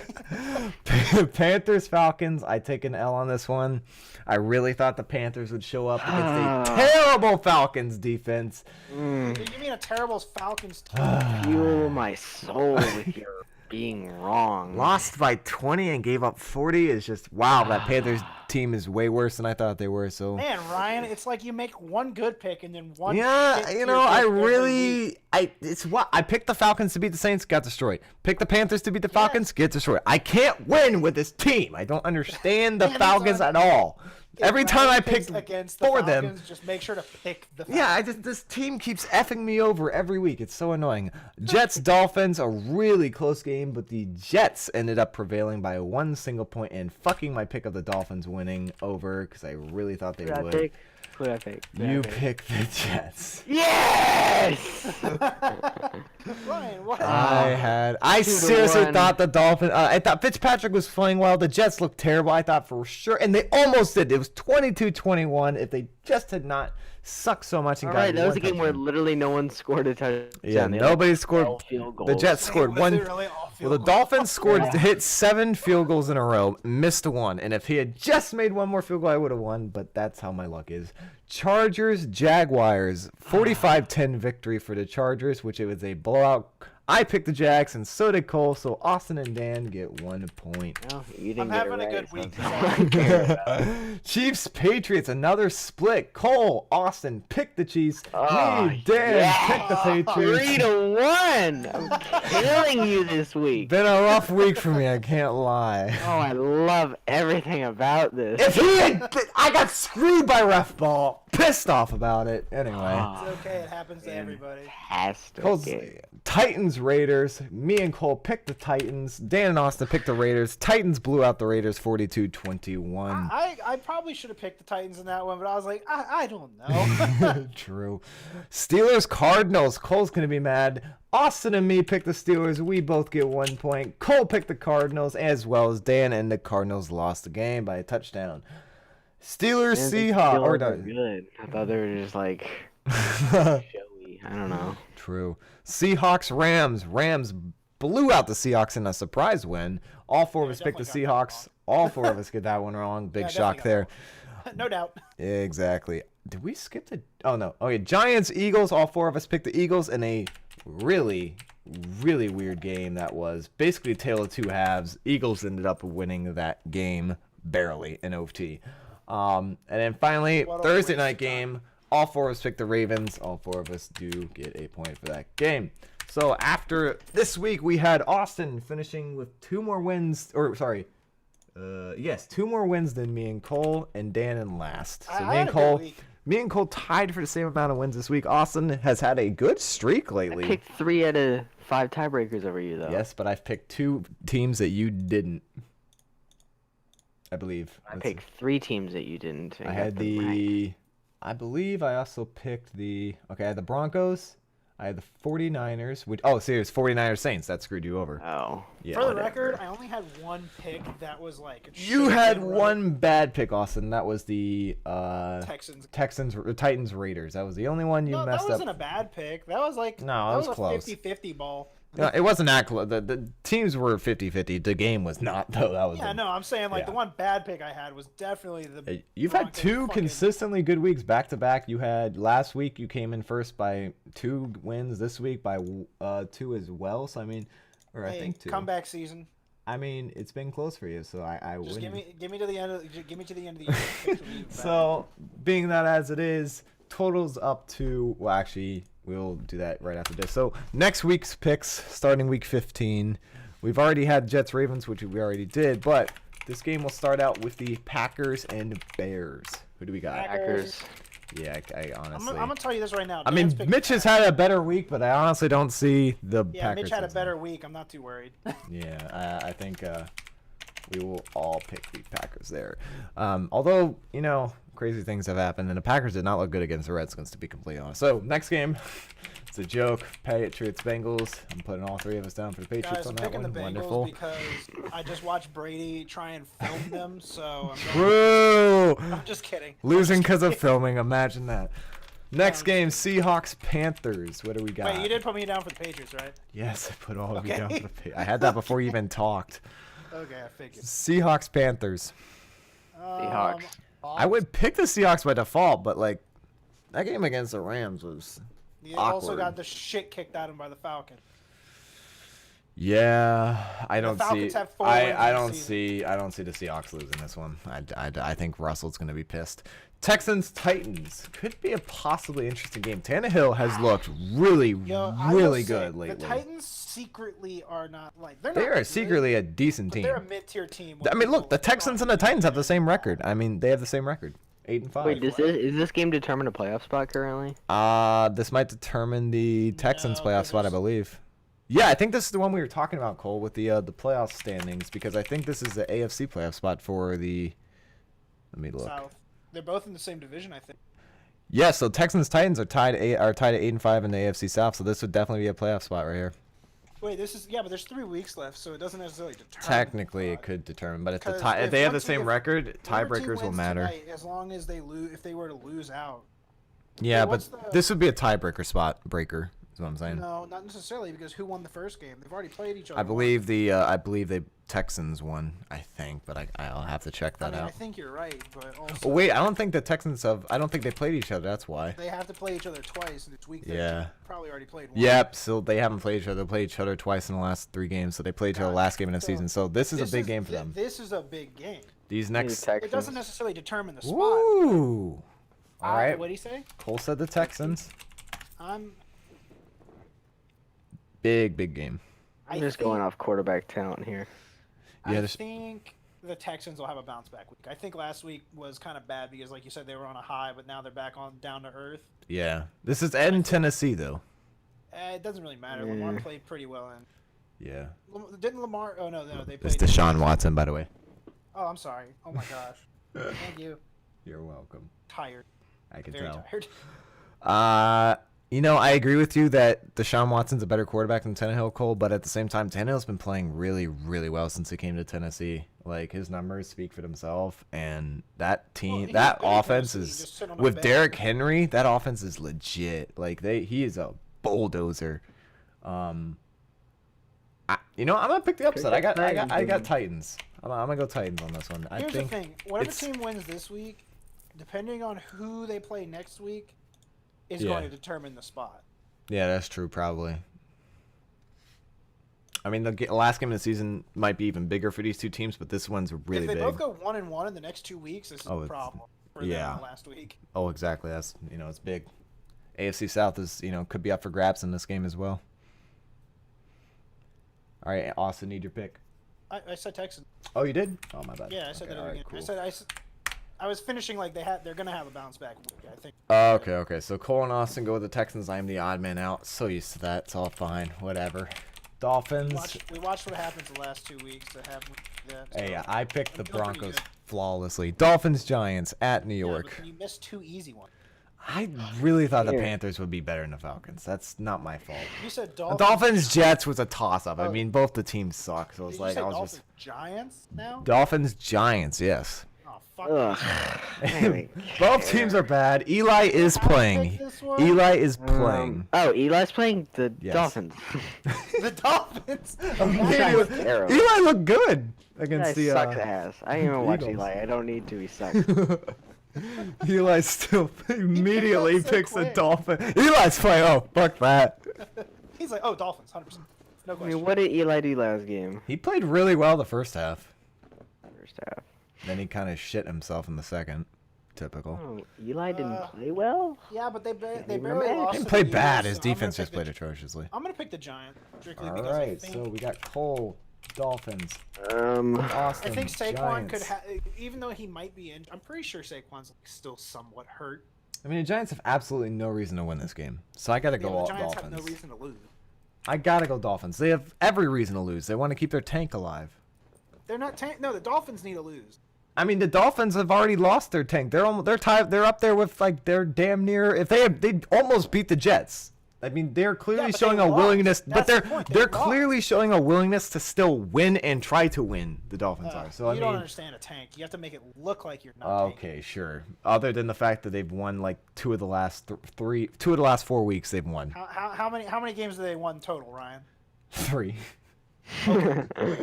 Panthers, Falcons. I take an L on this one. I really thought the Panthers would show up against a terrible Falcons defense. You mean a terrible Falcons team? Fuel my soul with your being wrong. Lost by 20 and gave up 40 is just wow. That Panthers team is way worse than I thought they were. So man, Ryan, it's like you make one good pick and then one. Yeah, you know, I picked the Falcons to beat the Saints, got destroyed. Picked the Panthers to beat the Falcons, get destroyed. I can't win with this team. I don't understand the Falcons at all. Every time I picked against for Falcons, them, just make sure to pick the Falcons. Yeah, this team keeps effing me over every week. It's so annoying. Jets Dolphins, a really close game, but the Jets ended up prevailing by 1 single point and fucking my pick of the Dolphins winning over because I really thought they would. Who did I pick? You picked the Jets. Yes! Ryan, what? I seriously thought the Dolphins. I thought Fitzpatrick was playing well. The Jets looked terrible. I thought for sure, and they almost did. It was 22-21. If they just had not sucked so much and got that was a game where literally no one scored a touchdown. Yeah, nobody scored. The Jets scored one. Well, the Dolphins hit 7 field goals in a row, missed one, and if he had just made one more field goal, I would have won. But that's how my luck is. Chargers, Jaguars, 45-10 victory for the Chargers, which it was a blowout. I picked the Jags, and so did Cole. So Austin and Dan get 1 point. No, you didn't I'm get having it a right, good week. Chiefs, Patriots, another split. Cole, Austin picked the Chiefs. Me, Dan picked the Patriots. 3-1. I'm killing you this week. Been a rough week for me. I can't lie. Oh, I love everything about this. If he had, I got screwed by ref ball. Pissed off about it. Anyway. It's okay. It happens to everybody. Titans, Raiders. Me and Cole picked the Titans. Dan and Austin picked the Raiders. Titans blew out the Raiders 42-21. I probably should have picked the Titans in that one, but I was like, I don't know. True. Steelers, Cardinals. Cole's going to be mad. Austin and me picked the Steelers. We both get 1 point. Cole picked the Cardinals as well as Dan, and the Cardinals lost the game by a touchdown. Steelers, Seahawks. Or no. Good. I thought they were just like showy. I don't know. True. Seahawks, Rams. Rams blew out the Seahawks in a surprise win. All four of us picked the Seahawks. All four of us get that one wrong. Big shock there. No doubt. Exactly. Did we skip the? Oh no. Okay. Giants, Eagles. All four of us picked the Eagles in a really, really weird game. That was basically a tale of two halves. Eagles ended up winning that game barely in OT. And then finally, Thursday night game. All four of us picked the Ravens. All four of us do get a point for that game. So after this week, we had Austin finishing with 2 more wins. Or sorry, 2 more wins than me and Cole, and Dan in last. So me and Cole tied for the same amount of wins this week. Austin has had a good streak lately. I picked 3 out of 5 tiebreakers over you, though. Yes, but I've picked 2 teams that you didn't. I believe. I picked 3 teams that you didn't. I had the I believe I also picked the. Okay, I had the Broncos. I had the 49ers. Which, oh, see, it was 49ers Saints. That screwed you over. Oh. Yeah. For the whatever. record, I only had one pick that was like. You should've had been right. one bad pick, Austin. That was the Texans. Titans Raiders. That was the only one you No, messed that up. wasn't a bad pick. That was like. No, it was close. A 50-50 ball. No, it wasn't that close. The teams were 50-50. The game was not, though. That was. Yeah, no, I'm saying like yeah. the one bad pick I had was definitely the. You've had Broncos two fucking- consistently good weeks back to back. You had last week. You came in first by 2 wins. This week by 2 as well. So I mean, or Hey, I think 2. comeback season. I mean, it's been close for you. So I Just wouldn't. give me to the end of the year. Picks will be back. So being that as it is, totals up to. Well, actually, we'll do that right after this. So next week's picks, starting week 15. We've already had Jets Ravens, which we already did, but this game will start out with the Packers and Bears. Who do we got? Packers. Yeah, I honestly. I'm gonna tell you this right now. I mean, Dan's picking Mitch has Packers. had a better week, but I honestly don't see the Yeah, Packers. Mitch had a losing. better week. I'm not too worried. Yeah, I think we will all pick the Packers there. Although, crazy things have happened, and the Packers did not look good against the Redskins, to be completely honest. So, next game, it's a joke. Patriots, Bengals. I'm putting all 3 of us down for the Patriots Guys, on I'm that picking one. the Bengals Wonderful. because I just watched Brady try and film them, so Bro! I'm just kidding. Losing because of filming. Imagine that. Next game, Seahawks, Panthers. What do we got? Wait, you did put me down for the Patriots, right? Yes, I put all of you Okay. down for the I had that before you even talked. Okay, I figured. Seahawks, Panthers. Seahawks. I would pick the Seahawks by default, but like that game against the Rams was You also awkward. got the shit kicked out of him by the Falcons. yeah. I don't see. Falcons have 4 wins I this don't season. see. I don't see the Seahawks losing this one. I think Russell's gonna be pissed. Texans Titans could be a possibly interesting game. Tannehill has looked really I will really say, good lately. The Titans secretly are not like they're They not are good, secretly a decent but team. they're a mid-tier team. I mean, look, the Texans and the Titans have the same record. I mean, they have the same record, 8-5. Wait, is this game determine a playoff spot currently? This might determine the Texans No, playoff 'cause spot, I there's- believe. Yeah, I think this is the one we were talking about, Cole, with the playoff standings, because I think this is the AFC playoff spot for the. Let me look. South. They're both in the same division, I think. Yeah, so Texans Titans are tied at 8-5 in the AFC South, so this would definitely be a playoff spot right here. Wait, but there's 3 weeks left, so it doesn't necessarily determine. Technically, the it could determine, but if Because if they have the one same team- record, Whoever team tiebreakers will wins matter. tonight, as long as they lose, if they were to lose out. Yeah, Hey, but what's the- this would be a tiebreaker spot breaker. Is what I'm saying. No, not necessarily, because who won the first game? They've already played each other. I believe the Texans won. I think, but I'll have to check I that mean, I out. think you're right, but also Oh, wait, I don't think the Texans have. I don't think they played each other. That's why. they have to play each other twice, and it's week 13. Yeah. Probably already played one. Yep. So they haven't played each other. They played each other twice in the last 3 games. So they played each other last game in the So, season. So this is a big game for them. This is a big game. These Maybe next. Texans. It doesn't necessarily determine the spot. Ooh. All right. What do you say? Cole said the Texans. I'm Big game. I'm just going off quarterback talent here. Yeah, I this- think the Texans will have a bounce back week. I think last week was kind of bad because, like you said, they were on a high, but now they're back on down to earth. Yeah. This is in Tennessee though. It doesn't really matter. Lamar Yeah. played pretty well, and Yeah. didn't Lamar? Oh no, they It's played. Deshaun Watson, by the way. Oh, I'm sorry. Oh my gosh. Thank you. You're welcome. Tired. I can Very tell. tired. I agree with you that Deshaun Watson's a better quarterback than Tannehill, Cole, but at the same time, Tannehill's been playing really, really well since he came to Tennessee. Like, his numbers speak for themselves, and that team, he's that good at offense Tennessee, is, just sit on a with bench. Derrick Henry, that offense is legit. Like, he is a bulldozer. I'm gonna pick the upset. I got Titans. I'm gonna go Titans on this one. I Here's think the thing: whatever it's- team wins this week, depending on who they play next week, is Yeah. going to determine the spot. Yeah, that's true, probably. I mean, the last game of the season might be even bigger for these two teams, but this one's really if they big. both go 1-1 in the next 2 weeks, this is Oh, a it's- problem for yeah. them last week. Oh, exactly. That's it's big. AFC South is could be up for grabs in this game as well. All right, Austin, need your pick. I said Texans. Oh, you did? Oh, my bad. Yeah, I said Okay, that all again. right, cool. I was finishing like they're gonna have a bounce back week. I think. Okay. So Cole and Austin go with the Texans. I am the odd man out. So used to that. It's all fine. Whatever. Dolphins. We watched what happens the last 2 weeks to have that. Hey, so- I picked the I'm feeling pretty Broncos good. flawlessly. Dolphins Giants at New Yeah, York. but you missed 2 easy ones. I really thought the Here. Panthers would be better than the Falcons. That's not my fault. You said The Dolphins. Dolphins Jets was a toss-up. I Oh. mean, both the teams suck. So it's Did you like say I was Dolphins just Giants now? Dolphins Giants. Yes. Oh fuck. Ugh. I don't Both teams are bad. Eli is How to playing. pick this one? Eli is playing. Oh, Eli's playing the Yes. Dolphins. The Dolphins. Eli's terrible. Eli looked good Guy against the. sucks ass. I didn't even watch Eagles. Eli. I don't need to. He sucks. Eli still immediately so picks the quick. Dolphin. Eli's playing. Oh, fuck that. He's like, oh, Dolphins, 100%. No I question. mean, what did Eli do last game? He played really well the first half. First half. Then he kind of shit himself in the second. Typical. Oh, Eli didn't play well. Yeah, but they barely Remember? lost. He to didn't play the bad. Eagles, His so I'm gonna defense pick just played atrociously. I'm gonna pick the Giants strictly All because right, so we got Cole, Dolphins, I Austin, think Saquon Giants. could have, even though he might be in. I'm pretty sure Saquon's still somewhat hurt. I mean, the Giants have absolutely no reason to win this game, so I gotta Yeah, go the all Giants Dolphins. have no reason to lose. I gotta go Dolphins. They have every reason to lose. They want to keep their tank alive. They're not. No, the Dolphins need to lose. I mean, the Dolphins have already lost their tank. They're almost, they're tied. They're up there with like they're damn near. If they almost beat the Jets. I mean, they're clearly but showing they a lost. willingness, but That's the point. They they're lost. clearly showing a willingness to still win and try to win. The Dolphins are. So I you don't mean, understand a tank. You have to make it look like you're not. tanking. okay, sure. Other than the fact that they've won like two of the last 4 weeks, they've won How many games have they won total, Ryan? 3.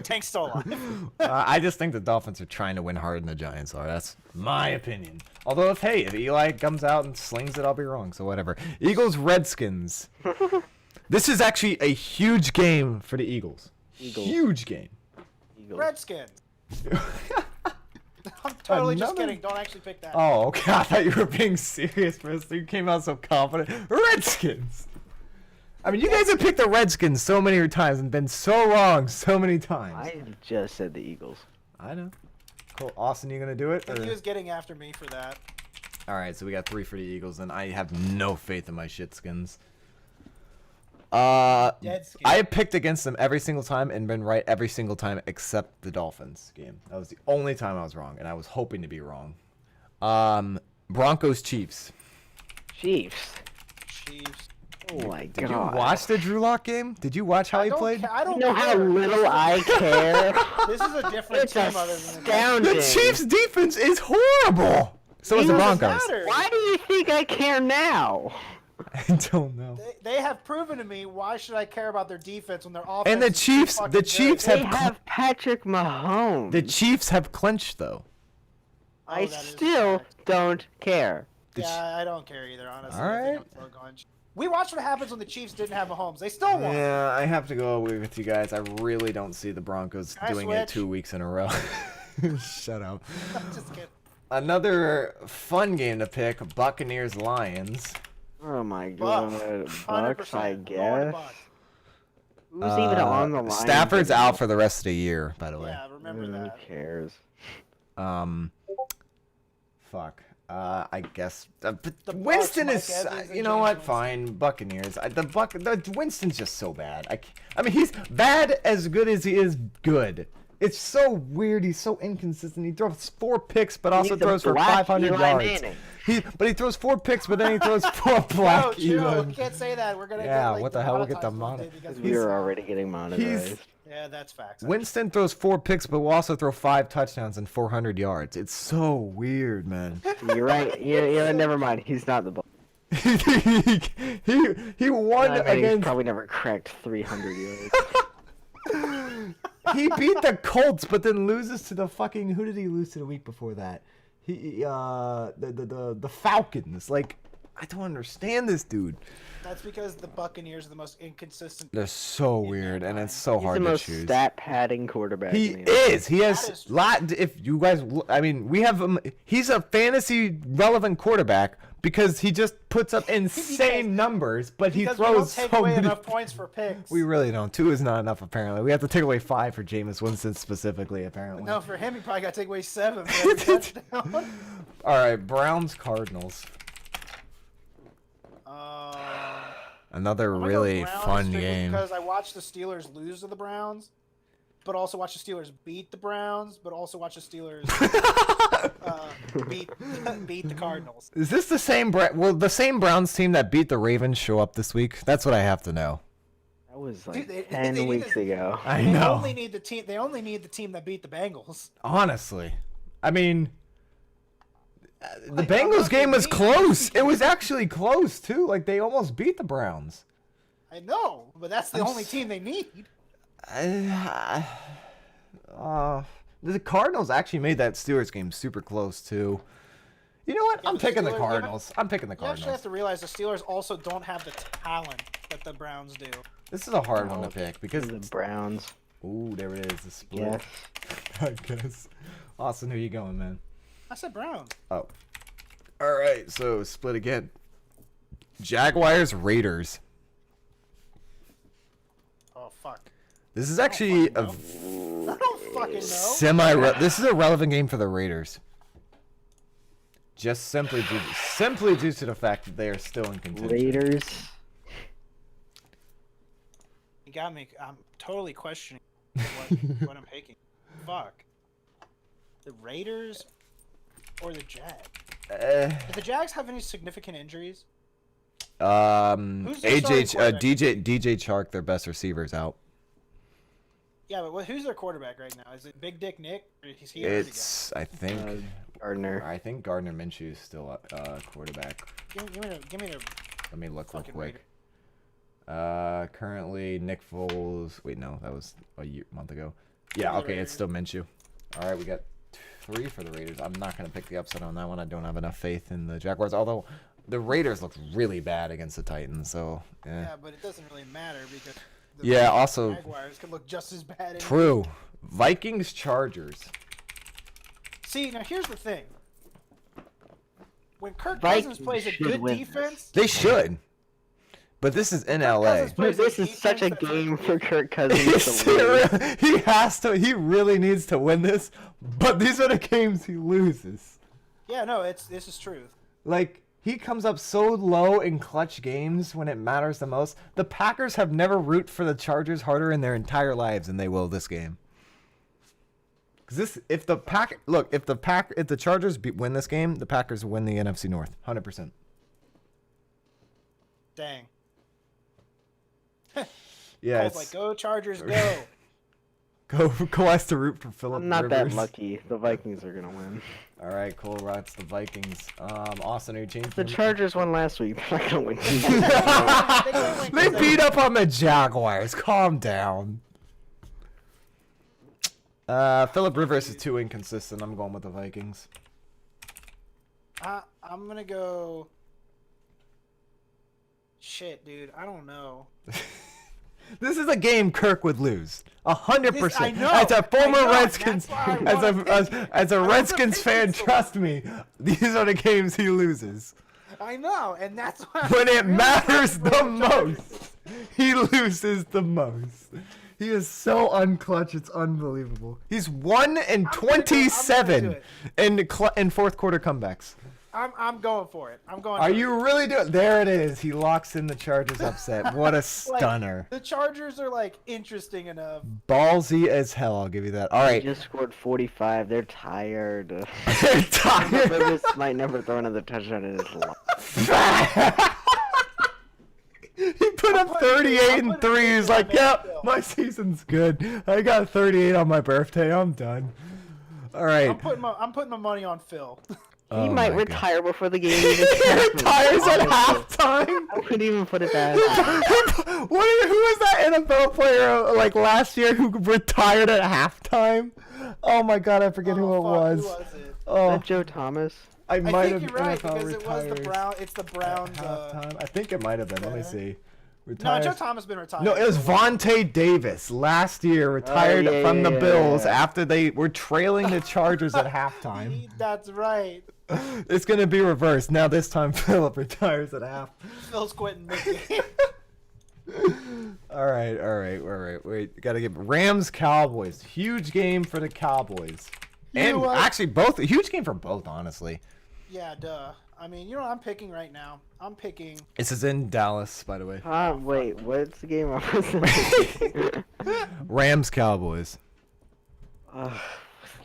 Tank's still alive. I just think the Dolphins are trying to win harder than the Giants are. That's my opinion. Although if Eli comes out and slings it, I'll be wrong. So whatever. Eagles Redskins. This is actually a huge game for the Eagles. Huge game. Eagles. Redskins. I'm totally just Another- kidding. Don't actually pick that. Oh, okay. I thought you were being serious for this. You came out so confident. Redskins. I mean, you guys have picked the Redskins so many times and been so wrong so many times. I just said the Eagles. I know. Cool. Austin, you gonna do it? He or- was getting after me for that. All right, so we got 3 for the Eagles, and I have no faith in my shitskins. Dead skin. I have picked against them every single time and been right every single time except the Dolphins game. That was the only time I was wrong, and I was hoping to be wrong. Broncos Chiefs. Chiefs. Chiefs. Oh my Did god. you watch the Drew Lock game? Did you watch how he don't played? I don't You know how care. little I care? This is a different It's team other than the astounding. The Chiefs' defense is horrible. So is the It doesn't Broncos. matter. Why do you think I care now? I don't know. They have proven to me why should I care about their defense when their offense. And the is Chiefs- fucking the good? Chiefs They have- have Patrick Mahomes. The Chiefs have clinched though. Oh, I that is still correct. don't care. Yeah, I don't care either. Honestly, All I think right. I'm still going. We watched what happens when the Chiefs didn't have Mahomes. They still won. Yeah, I have to go away with you guys. I really don't see the Broncos Can I doing it switch? 2 weeks in a row. Shut up. Just kidding. Another fun game to pick, Buccaneers Lions. Oh my Bucks. god. 100%. Bucks, I Going guess. Bucks. Who's even on the line? Stafford's out for the rest of the year, by the way. Yeah, remember Who that. cares? Fuck. I guess but The Winston Bucks, is. Mike Evans, and You know James what? Winston. Fine. Buccaneers. The Winston's just so bad. I mean, he's bad as good as he is good. It's so weird. He's so inconsistent. He throws 4 picks, but also He's a throws for black 500 Eli yards. Manning. But he throws 4 picks, but then he throws 4 No, black chill. Eli. We can't say that. We're gonna Yeah, get, like, what the hell? We'll get the demonetized mono- because We were already getting monetized. He's Yeah, that's facts. Winston throws 4 picks, but will also throw 5 touchdowns and 400 yards. It's so weird, man. You're right. Yeah, never mind. He's not the ball. he won He's against. probably never cracked 300 yards. He beat the Colts, but then loses to the fucking. Who did he lose to the week before that? The Falcons. Like, I don't understand this dude. That's because the Buccaneers are the most inconsistent. They're so weird, and it's so He's hard the to most choose. stat padding quarterback. He in the NFL. is. He has That is- lot. If you guys, I mean, we have him. He's a fantasy relevant quarterback because he just puts up insane numbers, but he Because we don't throws take so away many. enough points for picks. We really don't. 2 is not enough, apparently. We have to take away 5 for Jameis Winston specifically, apparently. No, for him, he probably got to take away 7 for every touchdown. All right, Browns Cardinals. I'm Another gonna go really Browns fun strictly game. Because I watched the Steelers lose to the Browns, but also watch the Steelers beat the Browns, but also watch the Steelers beat the Cardinals. Is this the same will the same Browns team that beat the Ravens show up this week? That's what I have to know. That was like Dude, 10 weeks ago. I They know. only need the team. They only need the team that beat the Bengals. Honestly, I mean, the Like, Bengals I'm game not was being mean. close. It was actually close too. Like they almost beat the Browns. I know, but that's the only team they need. The Cardinals actually made that Steelers game super close too. You know what? Yeah, I'm but the picking the Steelers- Cardinals. I'm picking the You actually Cardinals. have to realize the Steelers also don't have the talent that the Browns do. This is a hard one to pick because The Browns. ooh, there it is, the split. Yes. I guess. Austin, who you going, man? I said Browns. Oh. All right, so split again. Jaguars, Raiders. Oh fuck! This is actually a I don't fucking know. this is a relevant game for the Raiders. Just simply due to the fact that they are still in contention. Raiders. You got me. I'm totally questioning what I'm picking. Fuck. The Raiders or the Jags? Do the Jags have any significant injuries? Who's their starting quarterback? DJ Chark, their best receivers out. Yeah, but who's their quarterback right now? Is it Big Dick Nick? Or is he already It's I think Gardner. Gardner Minshew is still quarterback. gone? Give me the Let me look real fucking quick. Raider. Currently Nick Foles. Wait, no, that was a month ago. Yeah, the okay, it's Raiders. still Minshew. All right, we got 3 for the Raiders. I'm not gonna pick the upset on that one. I don't have enough faith in the Jaguars. Although the Raiders looked really bad against the Titans, so yeah. Yeah, but it doesn't really matter because the Yeah, also Jaguars could look just as bad. Anyway. true. Vikings Chargers. See, now here's the thing. When Kirk Vikings Cousins plays a should good win this. defense, They should, but this is in LA. Cousins plays This a is such a defense that's- game for Kirk Cousins to lose. He has to. He really needs to win this. But these are the games he loses. Yeah, no, this is truth. Like he comes up so low in clutch games when it matters the most. The Packers have never root for the Chargers harder in their entire lives than they will this game. Because if the Chargers win this game, the Packers win the NFC North, 100%. Dang. Yeah, Cole's like, go Chargers, go. Cole has to root for Philip I'm not Rivers. that lucky. The Vikings are gonna win. All right, Cole rots the Vikings. Austin, are you changing? The Chargers won last week. They're not gonna win. They beat up on the Jaguars. Calm down. Philip Rivers is too inconsistent. I'm going with the Vikings. I'm gonna go. Shit, dude, I don't know. This is a game Kirk would lose. 100%. I know, As a former I know, Redskins, that's why I wanna pick as a I wanna Redskins pick fan, this one. trust me, these are the games he loses. I know, and that's why. When it I'm really matters happy the for Chargers. most, he loses the most. He is so unclutch, it's unbelievable. He's 1 in I'm 27 gonna do in fourth quarter comebacks. I'm going for it. I'm going. Are for you really doing? There it is. He locks in the Chargers upset. What a Like, stunner. the Chargers are like interesting enough. Ballsy as hell. I'll give you that. All They right. just scored 45. They're tired. Tired. Rivers might never throw another touchdown in his life. He put up 38 and 3. He's like, yep, my season's good. I got 38 on my birthday. I'm done. All right. I'm putting my money on Phil. He Oh might my God. retire before the game even He starts. retires at Honestly. halftime. I wouldn't even put it that. Who was that NFL player like last year who retired at halftime? Oh my God, I forget who it was. Who was it? Oh, That Joe Thomas. I I might think have you're right NFL because it was the retires Brown. It's the at Browns. halftime. I think it might have been. Let me yeah. see. No, Retires. Joe Thomas been retired. No, it was Vontae Davis last year retired yeah, from the yeah, Bills yeah. after they were trailing the Chargers at halftime. That's right. It's gonna be reversed. Now this time Philip retires at half. Phil's quitting mid-game. All right. Wait, gotta give Rams Cowboys. Huge game for the Cowboys. You And know what? actually both a huge game for both, honestly. Yeah, duh. I mean, you know what I'm picking right now? I'm picking. This is in Dallas, by the way. Wait, what's the game I was thinking? Rams Cowboys.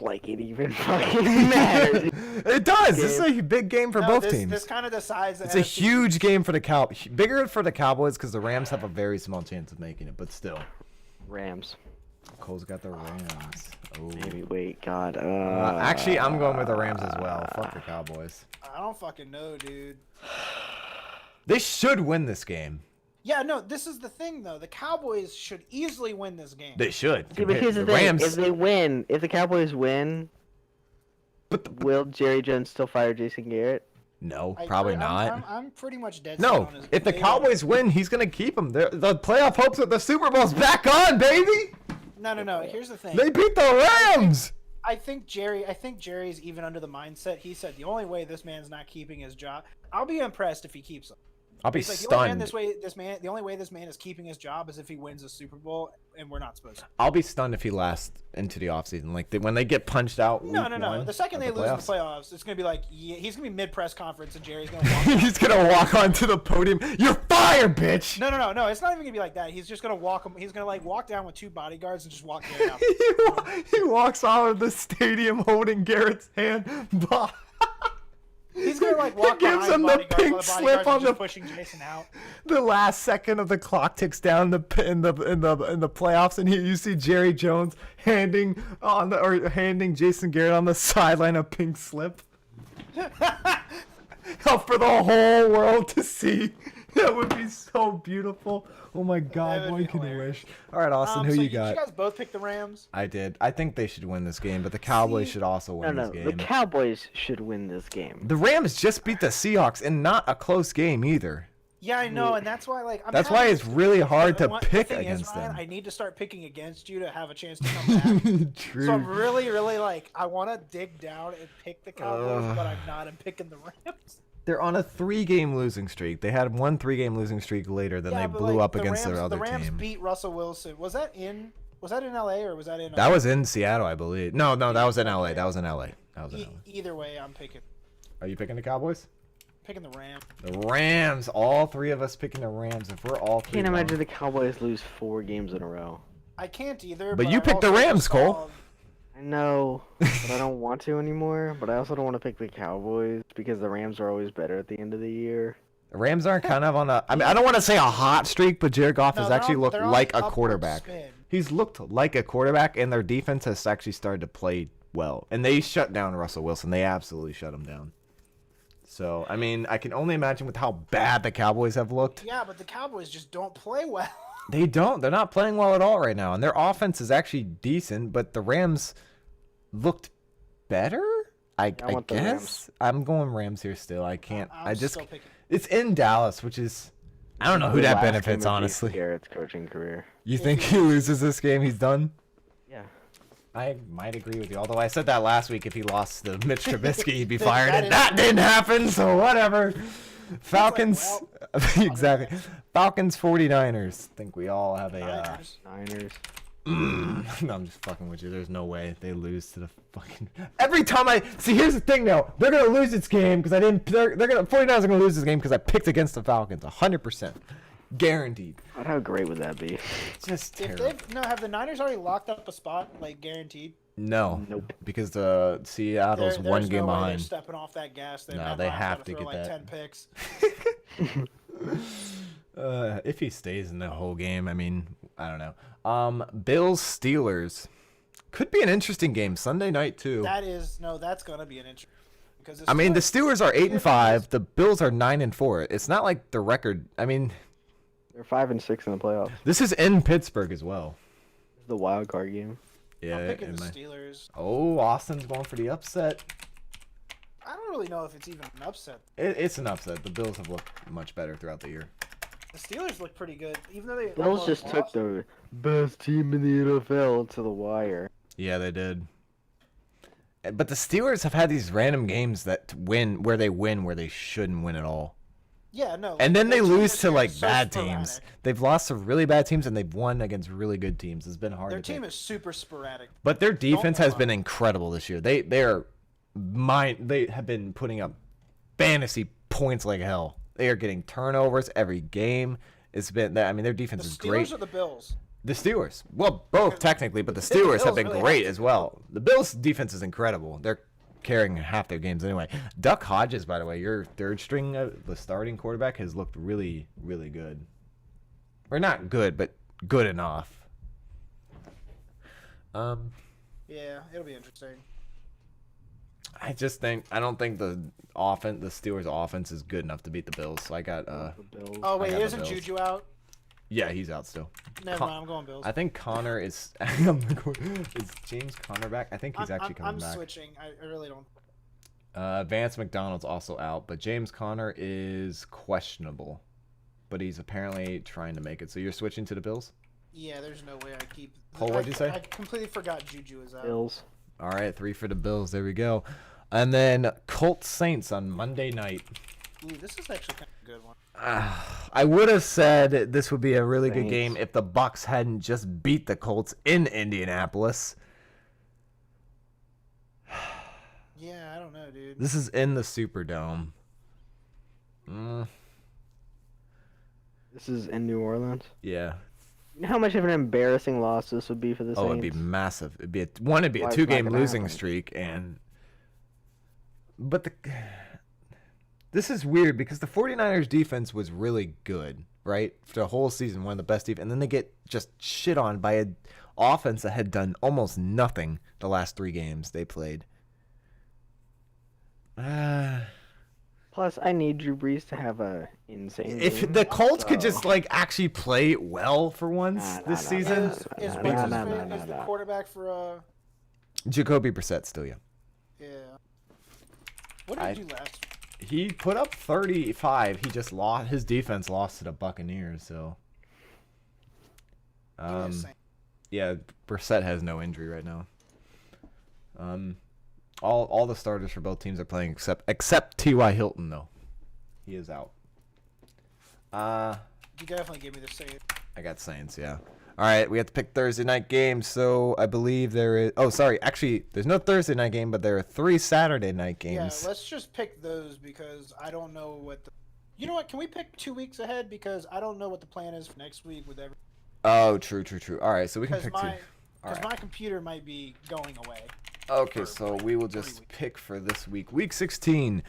Like it even fucking matters. It does. This is a big game for both this, teams. This kind of decides. It's a huge game for the bigger for the Cowboys because the Rams have a very small chance of making it, but still. Rams. Cole's got the Rams. Oh. Maybe wait, God. Actually, I'm going with the Rams as well. Fuck the Cowboys. I don't fucking know, dude. They should win this game. Yeah, no, this is the thing though. The Cowboys should easily win this game. They should. See, but here's the thing: Rams. if they win, if the Cowboys win, will Jerry Jones still fire Jason Garrett? No, probably not. I'm pretty much dead. No, if the Cowboys win, he's gonna keep them. The playoff hopes of the Super Bowl's back on, baby. No. Here's the thing. They beat the Rams. I think Jerry's even under the mindset. He said the only way this man's not keeping his job. I'll be impressed if he keeps him. I'll be He's stunned. The only way this man is keeping his job is if he wins a Super Bowl, and we're not supposed to. I'll be stunned if he lasts into the offseason. Like when they get punched out. No. The second they lose in the playoffs, it's gonna be like he's gonna be mid press conference, and Jerry's gonna walk. He's gonna walk onto the podium. You're fired, bitch. No. It's not even gonna be like that. He's just gonna walk. He's gonna like walk down with 2 bodyguards and just walk Garrett out. He walks out of the stadium holding Garrett's hand. He's gonna like walk He gives behind him the bodyguards pink while the slip bodyguards are on just the pushing Jason out. The last second of the clock ticks down in the playoffs, and you see Jerry Jones handing Jason Garrett on the sideline a pink slip. For the whole world to see. That would be so beautiful. Oh my God, boy, can you wish? All right, Austin, who you got? Did you guys both pick the Rams? I did. I think they should win this game, but the Cowboys should also win this game. The Cowboys should win this game. The Rams just beat the Seahawks in not a close game either. Yeah, I know, and that's why that's why it's really hard to pick against them. I need to start picking against you to have a chance to come back. True. So I'm really, really I want to dig down and pick the Cowboys, but I'm not. I'm picking the Rams. They're on a 3-game losing streak. They had one 3-game losing streak later, then they blew up against their other team. The Rams beat Russell Wilson. Was that in LA or was that in? That was in Seattle, I believe. No, that was in LA. Either way, I'm picking. Are you picking the Cowboys? Picking the Rams. The Rams. All 3 of us picking the Rams. If we're all 3 can't imagine the Cowboys lose 4 games in a row. I can't either. But you picked the Rams, Cole. I know, but I don't want to anymore. But I also don't want to pick the Cowboys because the Rams are always better at the end of the year. The Rams aren't kind of on a... I mean, I don't want to say a hot streak, but Jared Goff has actually looked like a quarterback. He's looked like a quarterback, and their defense has actually started to play well. And they shut down Russell Wilson. They absolutely shut him down. So, I mean, I can only imagine with how bad the Cowboys have looked. Yeah, but the Cowboys just don't play well. They don't. They're not playing well at all right now. And their offense is actually decent, but the Rams looked better? I guess. I'm going Rams here still. I can't. It's in Dallas, which is... I don't know who that benefits, honestly. Garrett's coaching career. You think he loses this game, he's done? Yeah. I might agree with you. Although I said that last week, if he lost to Mitch Trubisky, he'd be fired. And that didn't happen, so whatever. Falcons, exactly. Falcons 49ers. I think we all have a Niners. No, I'm just fucking with you. There's no way they lose to the fucking. Every time I see, here's the thing though. They're gonna lose this game because I didn't. 49ers are gonna lose this game because I picked against the Falcons. 100%, guaranteed. God, how great would that be? Just terrible. Have the Niners already locked up a spot, like guaranteed? No. Nope. Because the Seattle's one game no way behind. They're stepping off that gas. No, they have to get like that. 10 picks. If he stays in the whole game, I mean, I don't know. Bills Steelers could be an interesting game Sunday night too. That's gonna be an interesting. Because I mean, the Steelers are 8-5. The Bills are 9-4. It's not like the record. I mean, they're 5-6 in the playoffs. This is in Pittsburgh as well. It's the wild card game. Yeah, I'm picking the Steelers. Oh, Austin's going for the upset. I don't really know if it's even an upset. It's an upset. The Bills have looked much better throughout the year. The Steelers look pretty good, even though they. Bills just took the best team in the NFL to the wire. Yeah, they did. But the Steelers have had these random games that win where they shouldn't win at all. Yeah, no. And then they lose to like bad teams. They've lost to really bad teams and they've won against really good teams. It's been hard. Their team is super sporadic. But their defense has been incredible this year. They have been putting up fantasy points like hell. They are getting turnovers every game. It's been, I mean, their defense is great. The Steelers or the Bills? The Steelers. Well, both technically, but the The Steelers have Bills been really great have as well. The Bills' defense is incredible. They're carrying half their games anyway. Duck Hodges, by the way, your third string, the starting quarterback, has looked really, really good. Or not good, but good enough. Yeah, it'll be interesting. I don't think the Steelers' offense is good enough to beat the Bills. So I got The Bills. Oh wait, got the isn't Bills. Juju out? Yeah, he's out still. Never mind, I'm going Bills. I think Connor is. Is James Conner back? I think he's actually coming I'm back. switching. I really don't. Vance McDonald's also out, but James Conner is questionable. But he's apparently trying to make it. So you're switching to the Bills? Yeah, there's no way I keep. Cole, what'd you say? I completely forgot Juju is out. Bills. All right, 3 for the Bills. There we go. And then Colts Saints on Monday night. Ooh, this is actually kind of a good one. I would have said this would be a really good Saints. game if the Bucks hadn't just beat the Colts in Indianapolis. Yeah, I don't know, dude. This is in the Superdome. This is in New Orleans. Yeah. You know how much of an embarrassing loss this would be for the Saints? Oh, it'd be massive. It'd be a 2-game gonna losing happen? streak, but this is weird because the 49ers defense was really good, right? For the whole season, one of the best defense, and then they get just shit on by an offense that had done almost nothing the last 3 games they played. Plus, I need Drew Brees to have a insane If game, the Colts could so- just actually play well for once this season, Is Nah, what's nah, his nah, name? nah, Is the nah. quarterback for Jacoby Brissett still, yeah. yeah. What did he do last? He put up 35. He just lost. His defense lost to the Buccaneers, so. Give me a second. Yeah, Brissett has no injury right now. All the starters for both teams are playing except T.Y. Hilton though. He is out. You definitely give me the save. I got Saints, yeah. All right, we have to pick Thursday night games, so I believe there is. Oh, sorry, actually, there's no Thursday night game, but there are 3 Saturday night games. Yeah, let's just pick those because I don't know what the. You know what? Can we pick 2 weeks ahead because I don't know what the plan is for next week with every. Oh, true. All right, so we can Because pick 2. my All because right. my computer might be going away. Okay, for, so like, we will 3 just weeks. pick for this week, week 16.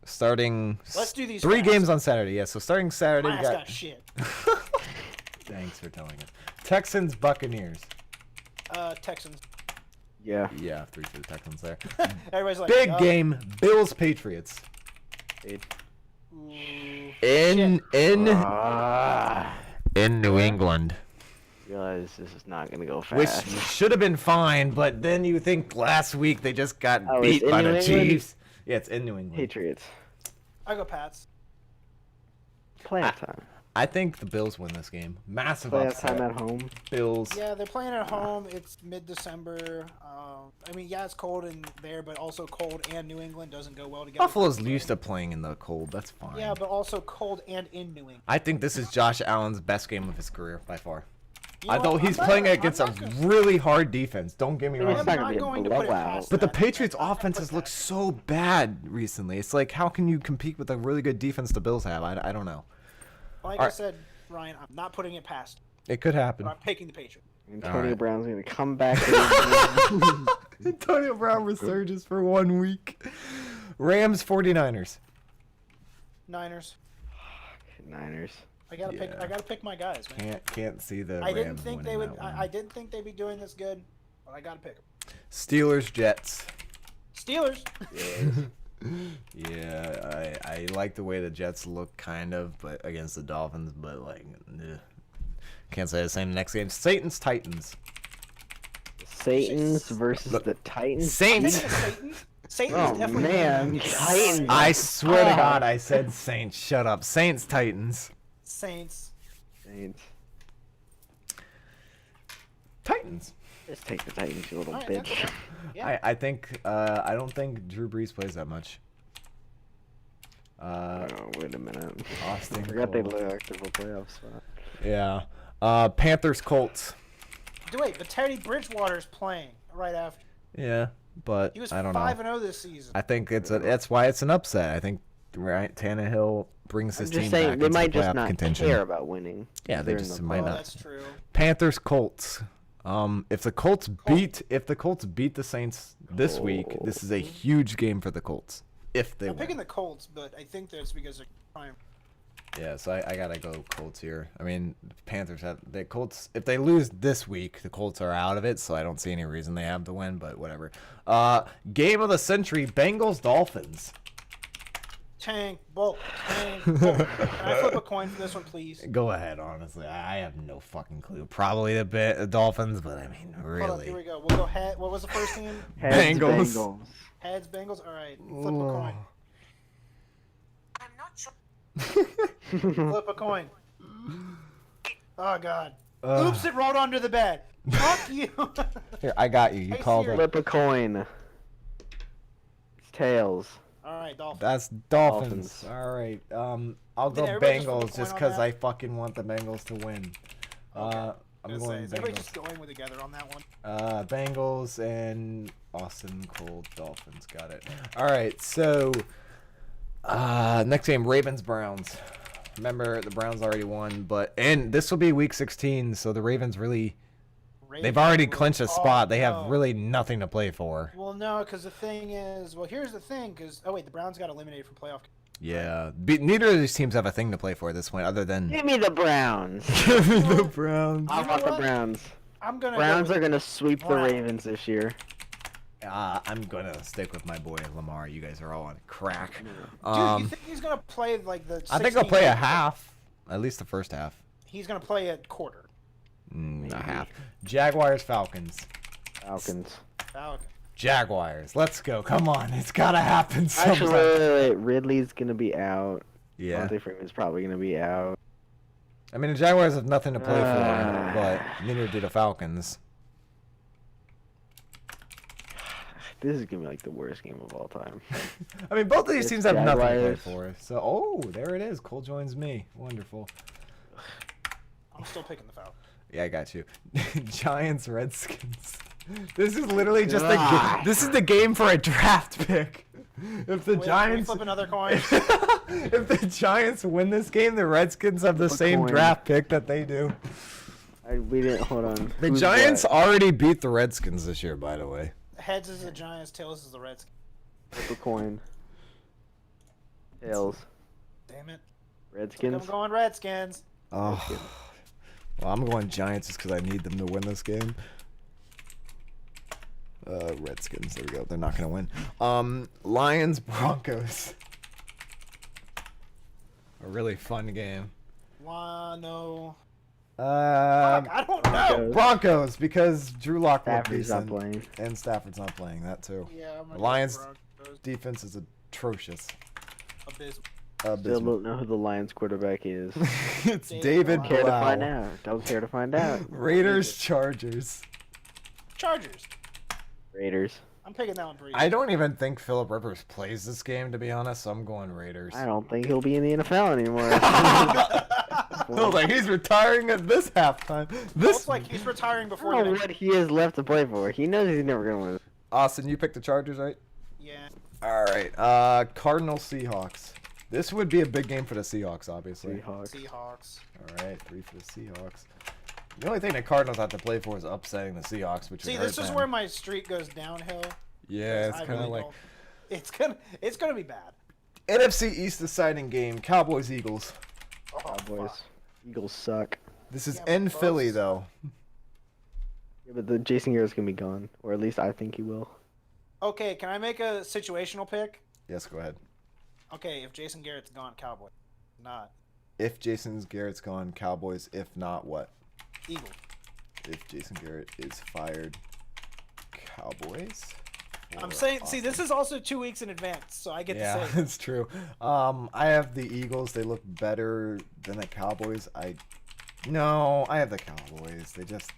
Starting Let's do these 3 fast. games on Saturday. Yeah, so starting Saturday, My we ass got. got shit. Thanks for telling us. Texans, Buccaneers. Texans. Yeah. Yeah, 3 for the Texans there. Everybody's like Big yup. game, Bills, Patriots. Ooh. In Ah, New England, realize this is not gonna go which fast. should have been fine, but then you think last week they just got Oh, beat it's in by New the England? Chiefs. Yeah, it's in New England. Patriots. I go Pats. Playoff time. I think the Bills win this game. Massive Playoff upset. time at home. Bills. Yeah, they're playing at home. It's mid-December. I mean, yeah, it's cold in there, but also cold and New England doesn't go well together. Buffalo's used to playing in the cold. That's fine. Yeah, but also cold and in New England. I think this is Josh Allen's best game of his career by far. You know Although what? he's I'm playing not- against I'm a not gonna- really hard defense. Don't get me It's wrong. I'm not not gonna be a going to put it blowout. past But the that. Patriots' I'm not gonna offense put has looked that. so bad recently. It's like, how can you compete with a really good defense the Bills have? I don't know. Like All I right. said, Ryan, I'm not putting it past. It could happen. But I'm picking the Patriots. Antonio Alright. Brown's gonna come back. in. Antonio Brown resurges for 1 week. Rams 49ers. Niners. Niners. I gotta pick. Yeah. I gotta pick my guys, man. Can't see the I didn't Rams think winning they would. that one. I didn't think they'd be doing this good, but I gotta pick them. Steelers Jets. Steelers. Yeah, I like the way the Jets look kind of, but against the Dolphins, but like can't say the same next game. Satan's Titans. Satan's versus Look, the Titans. Saints. Satan. Satan Oh is definitely. man, Titans. I swear to Oh. God, I said Saints. Shut up. Saints Titans. Saints. Saints. Titans. Just take the Titans, you little Alright, bitch. that's okay. Yeah. I think I don't think Drew Brees plays that much. Oh, wait a minute. Austin I forgot they Cole. looked at the playoff spot. Yeah. Panthers Colts. Wait, but Teddy Bridgewater's playing right after. Yeah, but He was I don't 5 know. and 0 this season. I think that's why it's an upset. I think Tannehill brings I'm this just team saying back they into might the just playoff not contention. care about winning. Yeah, they They're in just the might Oh, not. that's true. Panthers Colts. If the Colts beat the Saints this week, this is a huge game for the Colts. If they I'm win. picking the Colts, but I think that's because they're prime. Yeah, so I gotta go Colts here. I mean, Panthers have the Colts. If they lose this week, the Colts are out of it. So I don't see any reason they have to win. But whatever. Game of the century: Bengals Dolphins. Tank, bolt, tank, bolt. Can I flip a coin for this one, please? Go ahead. Honestly, I have no fucking clue. Probably the Dolphins, but I mean, Hold up, really. here we go. We'll go head. What was the first team? Heads, Bengals. Bengals. Heads, Bengals. All right, flip a coin. I'm not sure. Flip a coin. Oh God. Oops! It rolled under the bed. Fuck you. Here, I got you. You Hey, called Siri. it. Flip a coin. It's tails. All right, Dolphins. That's Dolphins. Dolphins. All right. I'll Did go everybody just flip a Bengals coin just on because that? I fucking want the Bengals to win. Okay. I'm Is going everybody Bengals. just going with together on that one? Bengals and Austin Cold Dolphins. Got it. All right. So next game, Ravens Browns. Remember the Browns already won, and this will be week 16, so the Ravens really they've already clinched a spot. They have really nothing to play for. Well, no, because the thing is, here's the thing, because the Browns got eliminated from playoff. Yeah, neither of these teams have a thing to play for at this point, other than Give me the Browns. give me the Browns. I You know want the what? Browns. I'm gonna. Browns go are gonna sweep the Browns. Ravens this year. I'm gonna stick with my boy Lamar. You guys are all on crack. Dude, you think he's gonna play like the? I think I'll play 16 a half, at least the first half. He's gonna play a quarter. A half. Jaguars Falcons. Falcons. Falcon. Jaguars. Let's go. Come on, it's gotta happen sometime. Actually, wait. Ridley's gonna be out. Yeah. Monte Freeman's probably gonna be out. I mean, the Jaguars have nothing to play for, but neither do the Falcons. This is gonna be like the worst game of all time. I mean, both of these It's teams have nothing to play Jaguars. for. So, oh, there it is. Cole joins me. Wonderful. I'm still picking the Falcons. Yeah, I got you. Giants Redskins. This is literally just God. this is the game for a draft pick. If the Wait, can we Giants flip another coin? if the Giants win this game, the Redskins have the Flip a same coin. draft pick that they do. We didn't. Hold on. The Who's Giants what? already beat the Redskins this year, by the way. Heads is the Giants, tails is the Redskins. Flip a coin. Tails. Damn it. Redskins. I'm going Redskins. Oh. Well, I'm going Giants just because I need them to win this game. Redskins. There we go. They're not going to win. Lions Broncos. A really fun game. No. Fuck, I don't know. Broncos, because Drew Lock looked Stafford's not decent, playing. and Stafford's not playing. That too. Yeah, I'm gonna The go Lions Broncos. defense is atrocious. Abysmal. Still Abysmal. don't know who the Lions quarterback is. It's David David Blau. Care to Blau. find out. Don't care to find out. Raiders Chargers. Chargers. Raiders. I'm picking that one for you. I don't even think Philip Rivers plays this game, to be honest, so I'm going Raiders. I don't think he'll be in the NFL anymore. I was like, he's retiring at this halftime. This Looks like he's retiring I before don't the know next. what he has left to play for. He knows he's never gonna win. Austin, you picked the Chargers, right? Yeah. All right. Cardinals Seahawks. This would be a big game for the Seahawks, obviously. Seahawks. Seahawks. All right, 3 for the Seahawks. The only thing the Cardinals have to play for is upsetting the Seahawks, which See, would hurt this is them. where my streak goes downhill. Yeah, it's I kind of really like don't- It's gonna be bad. NFC East deciding game. Cowboys Eagles. Oh, Cowboys. fuck. Eagles suck. This is Yeah, but in both Philly suck. though. Yeah, but the Jason Garrett's gonna be gone, or at least I think he will. Okay, can I make a situational pick? Yes, go ahead. Okay, if Jason Garrett's gone, Cowboy. Not If Jason Garrett's gone, Cowboys. If not, what? Eagles. If Jason Garrett is fired, Cowboys. I'm Or saying, see, Austin. this is also 2 weeks in advance, so I get Yeah, to say. it's true. I have the Eagles. They look better than the Cowboys. I have the Cowboys. They just.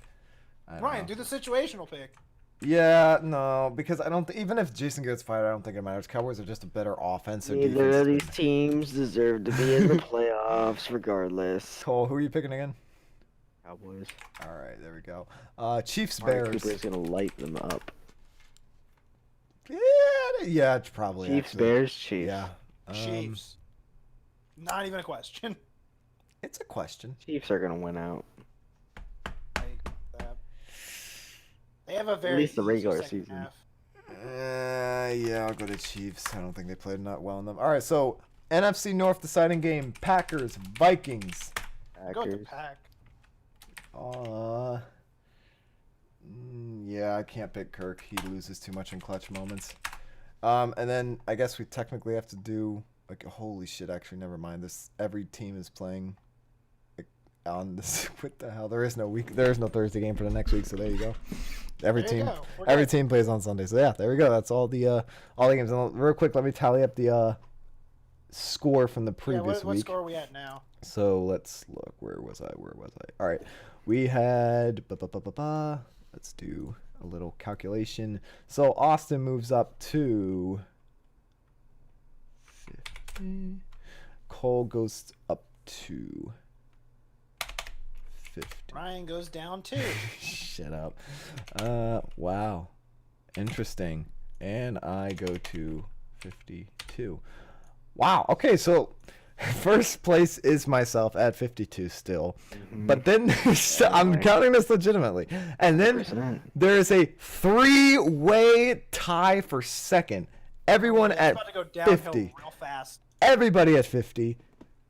I don't Ryan, know. do the situational pick. Yeah, no, because I don't. Even if Jason gets fired, I don't think it matters. Cowboys are just a better offense. Their Neither defense of is these good. teams deserve to be in the playoffs, regardless. Cole, who are you picking again? Cowboys. All right, there we go. Chiefs Mark Bears. Cooper's gonna light them up. Yeah, it's probably Chiefs, actually. Bears, Chiefs. Yeah. Chiefs. Not even a question. It's a question. Chiefs are gonna win out. Like, they have a very At least the easy regular second season. half. Yeah, I'll go to Chiefs. I don't think they played not well in them. All right, so NFC North deciding game: Packers, Vikings. Go with the Packers. Pack. Yeah, I can't pick Kirk. He loses too much in clutch moments. And then I guess we technically have to do like holy shit. Actually, never mind. Every team is playing like, on this. What the hell? There is no Thursday game for the next week. So there you go. Every There you team, go. We're every good. team plays on Sunday. So yeah, there we go. That's all the games. And real quick, let me tally up the score from the Yeah, previous what week. score are we at now? So let's look. Where was I? All right. We had. Let's do a little calculation. So Austin moves up to 50. Cole goes up to 50. Ryan goes down too. Shut up. Wow. Interesting. And I go to 52. Wow. Okay, so first place is myself at 52 still. But then I'm counting this legitimately. And then 100%. there is a 3-way tie for second. Everyone It's at about to go downhill 50. real fast. Everybody at 50.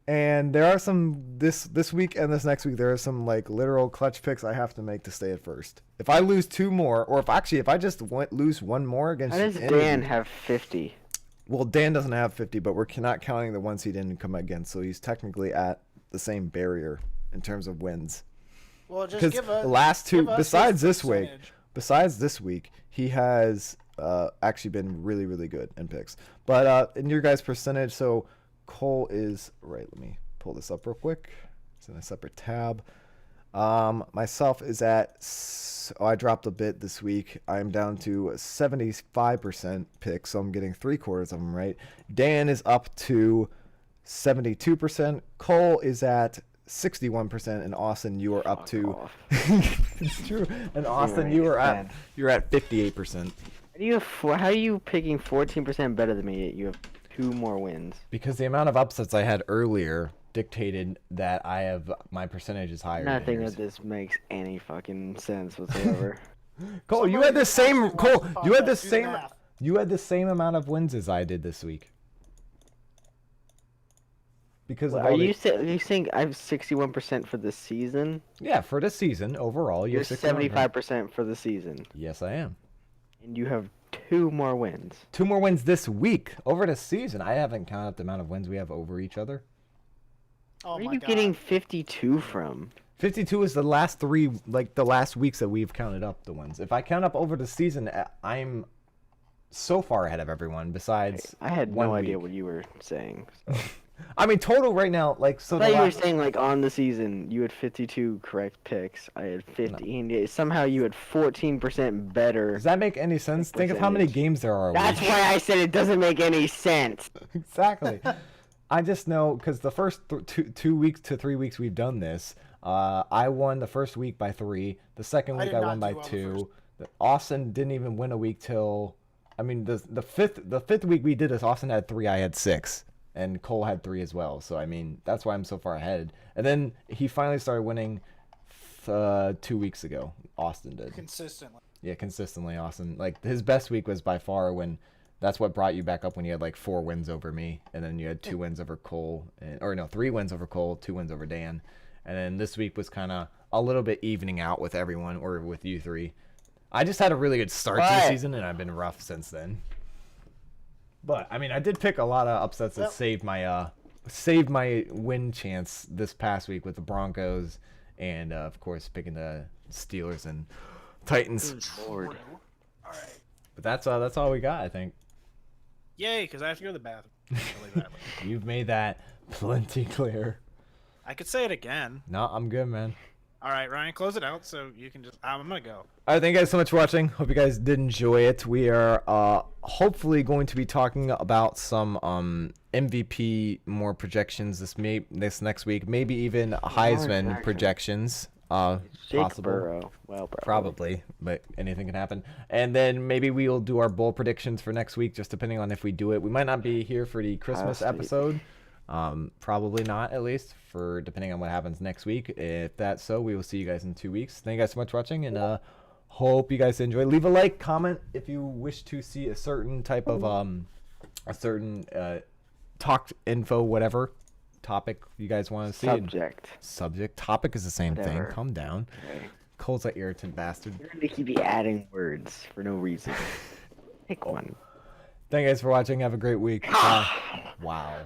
And there are some this week and this next week. There are some like literal clutch picks I have to make to stay at first. If I lose 2 more, or if I just lose 1 more against. How does any of Dan you- have 50? Well, Dan doesn't have 50, but we're not counting the ones he didn't come against, so he's technically at the same barrier in terms of wins. Well, just Because give the us last 2, give us besides his this week, he has actually been really, really good in picks. But in your guys' percentage, so Cole is right. Let me pull this up real quick. It's in a separate tab. Myself is at. I dropped a bit this week. I'm down to 75% picks, so I'm getting 3/4 of them right. Dan is up to 72%. Cole is at 61%, and Austin, you are up to. off. It's true. And Austin, you're at 58%. How are you picking 14% better than me? Yet you have 2 more wins. Because the amount of upsets I had earlier dictated that my percentage is higher. I than think yours. that this makes any fucking sense whatsoever. Cole, you Somebody had the who same. actually Cole, watches the you had the podcast, do the same. math. You had the same amount of wins as I did this week. Because of Are all you the, are you saying I have 61% for the season? yeah, for the season overall, You're 61%. 75% for the season, Yes, I am. and you have 2 more wins. 2 more wins this week over the season. I haven't counted up the amount of wins we have over each other. Oh Where my are you God. getting 52 from? 52 is the last 3, like the last weeks that we've counted up the wins. If I count up over the season, I'm so far ahead of everyone. Besides, I had one no idea week. what you were saying. So. I mean, total right now, like so. I The thought you were last, saying like on the season you had 52 correct picks. I had 50. And yet somehow you had 14% better. does that make any sense? Think of how many Percentage. games there are. A That's week. why I said it doesn't make any sense. Exactly. I just know because the first 2 weeks to 3 weeks we've done this, I won the first week by 3. The second I week did I not won by do well the 2. Austin didn't even win a week till, I mean the fifth week we did this. Austin had 3, I had 6, and Cole had 3 as well. So I mean that's why I'm so far ahead. And then he finally started winning 2 weeks ago. Austin did. Consistently. Yeah, consistently, Austin. Like his best week was by far when. That's what brought you back up when you had like 4 wins over me, and then you had 2 wins over Cole, or no, 3 wins over Cole, 2 wins over Dan, and then this week was kind of a little bit evening out with everyone, or with you 3. I just had a really good start to the But- season, and I've been rough since then. But I mean, I did pick a lot of upsets that Well- saved my win chance this past week with the Broncos, and of course picking the Steelers and Titans. Lord. All right. But that's all we got, I think. Yay, because I have to go to the bathroom really badly. You've made that plenty clear. I could say it again. No, I'm good, man. All right, Ryan, close it out so you can just. I'm gonna go. All right, thank you guys so much for watching. Hope you guys did enjoy it. We are hopefully going to be talking about some MVP more projections this next week. Maybe even Heisman Jackson. projections. Jake Possible. Burrow. Well, Probably, but anything can happen. And then maybe we'll do our bowl predictions for next week, just depending on if we do it. We might not be here for the Christmas State. episode. Probably not, at least, for depending on what happens next week. If that's so, we will see you guys in 2 weeks. Thank you guys so much for watching, and hope you guys enjoy. Leave a like, comment if you wish to see a certain type of talk info, whatever topic you guys want to see. Subject. Topic is the same thing. Calm down. Okay. Cole's that irritant bastard. You're gonna keep adding words for no reason. Pick one. Thank you guys for watching. Have a great week. Wow.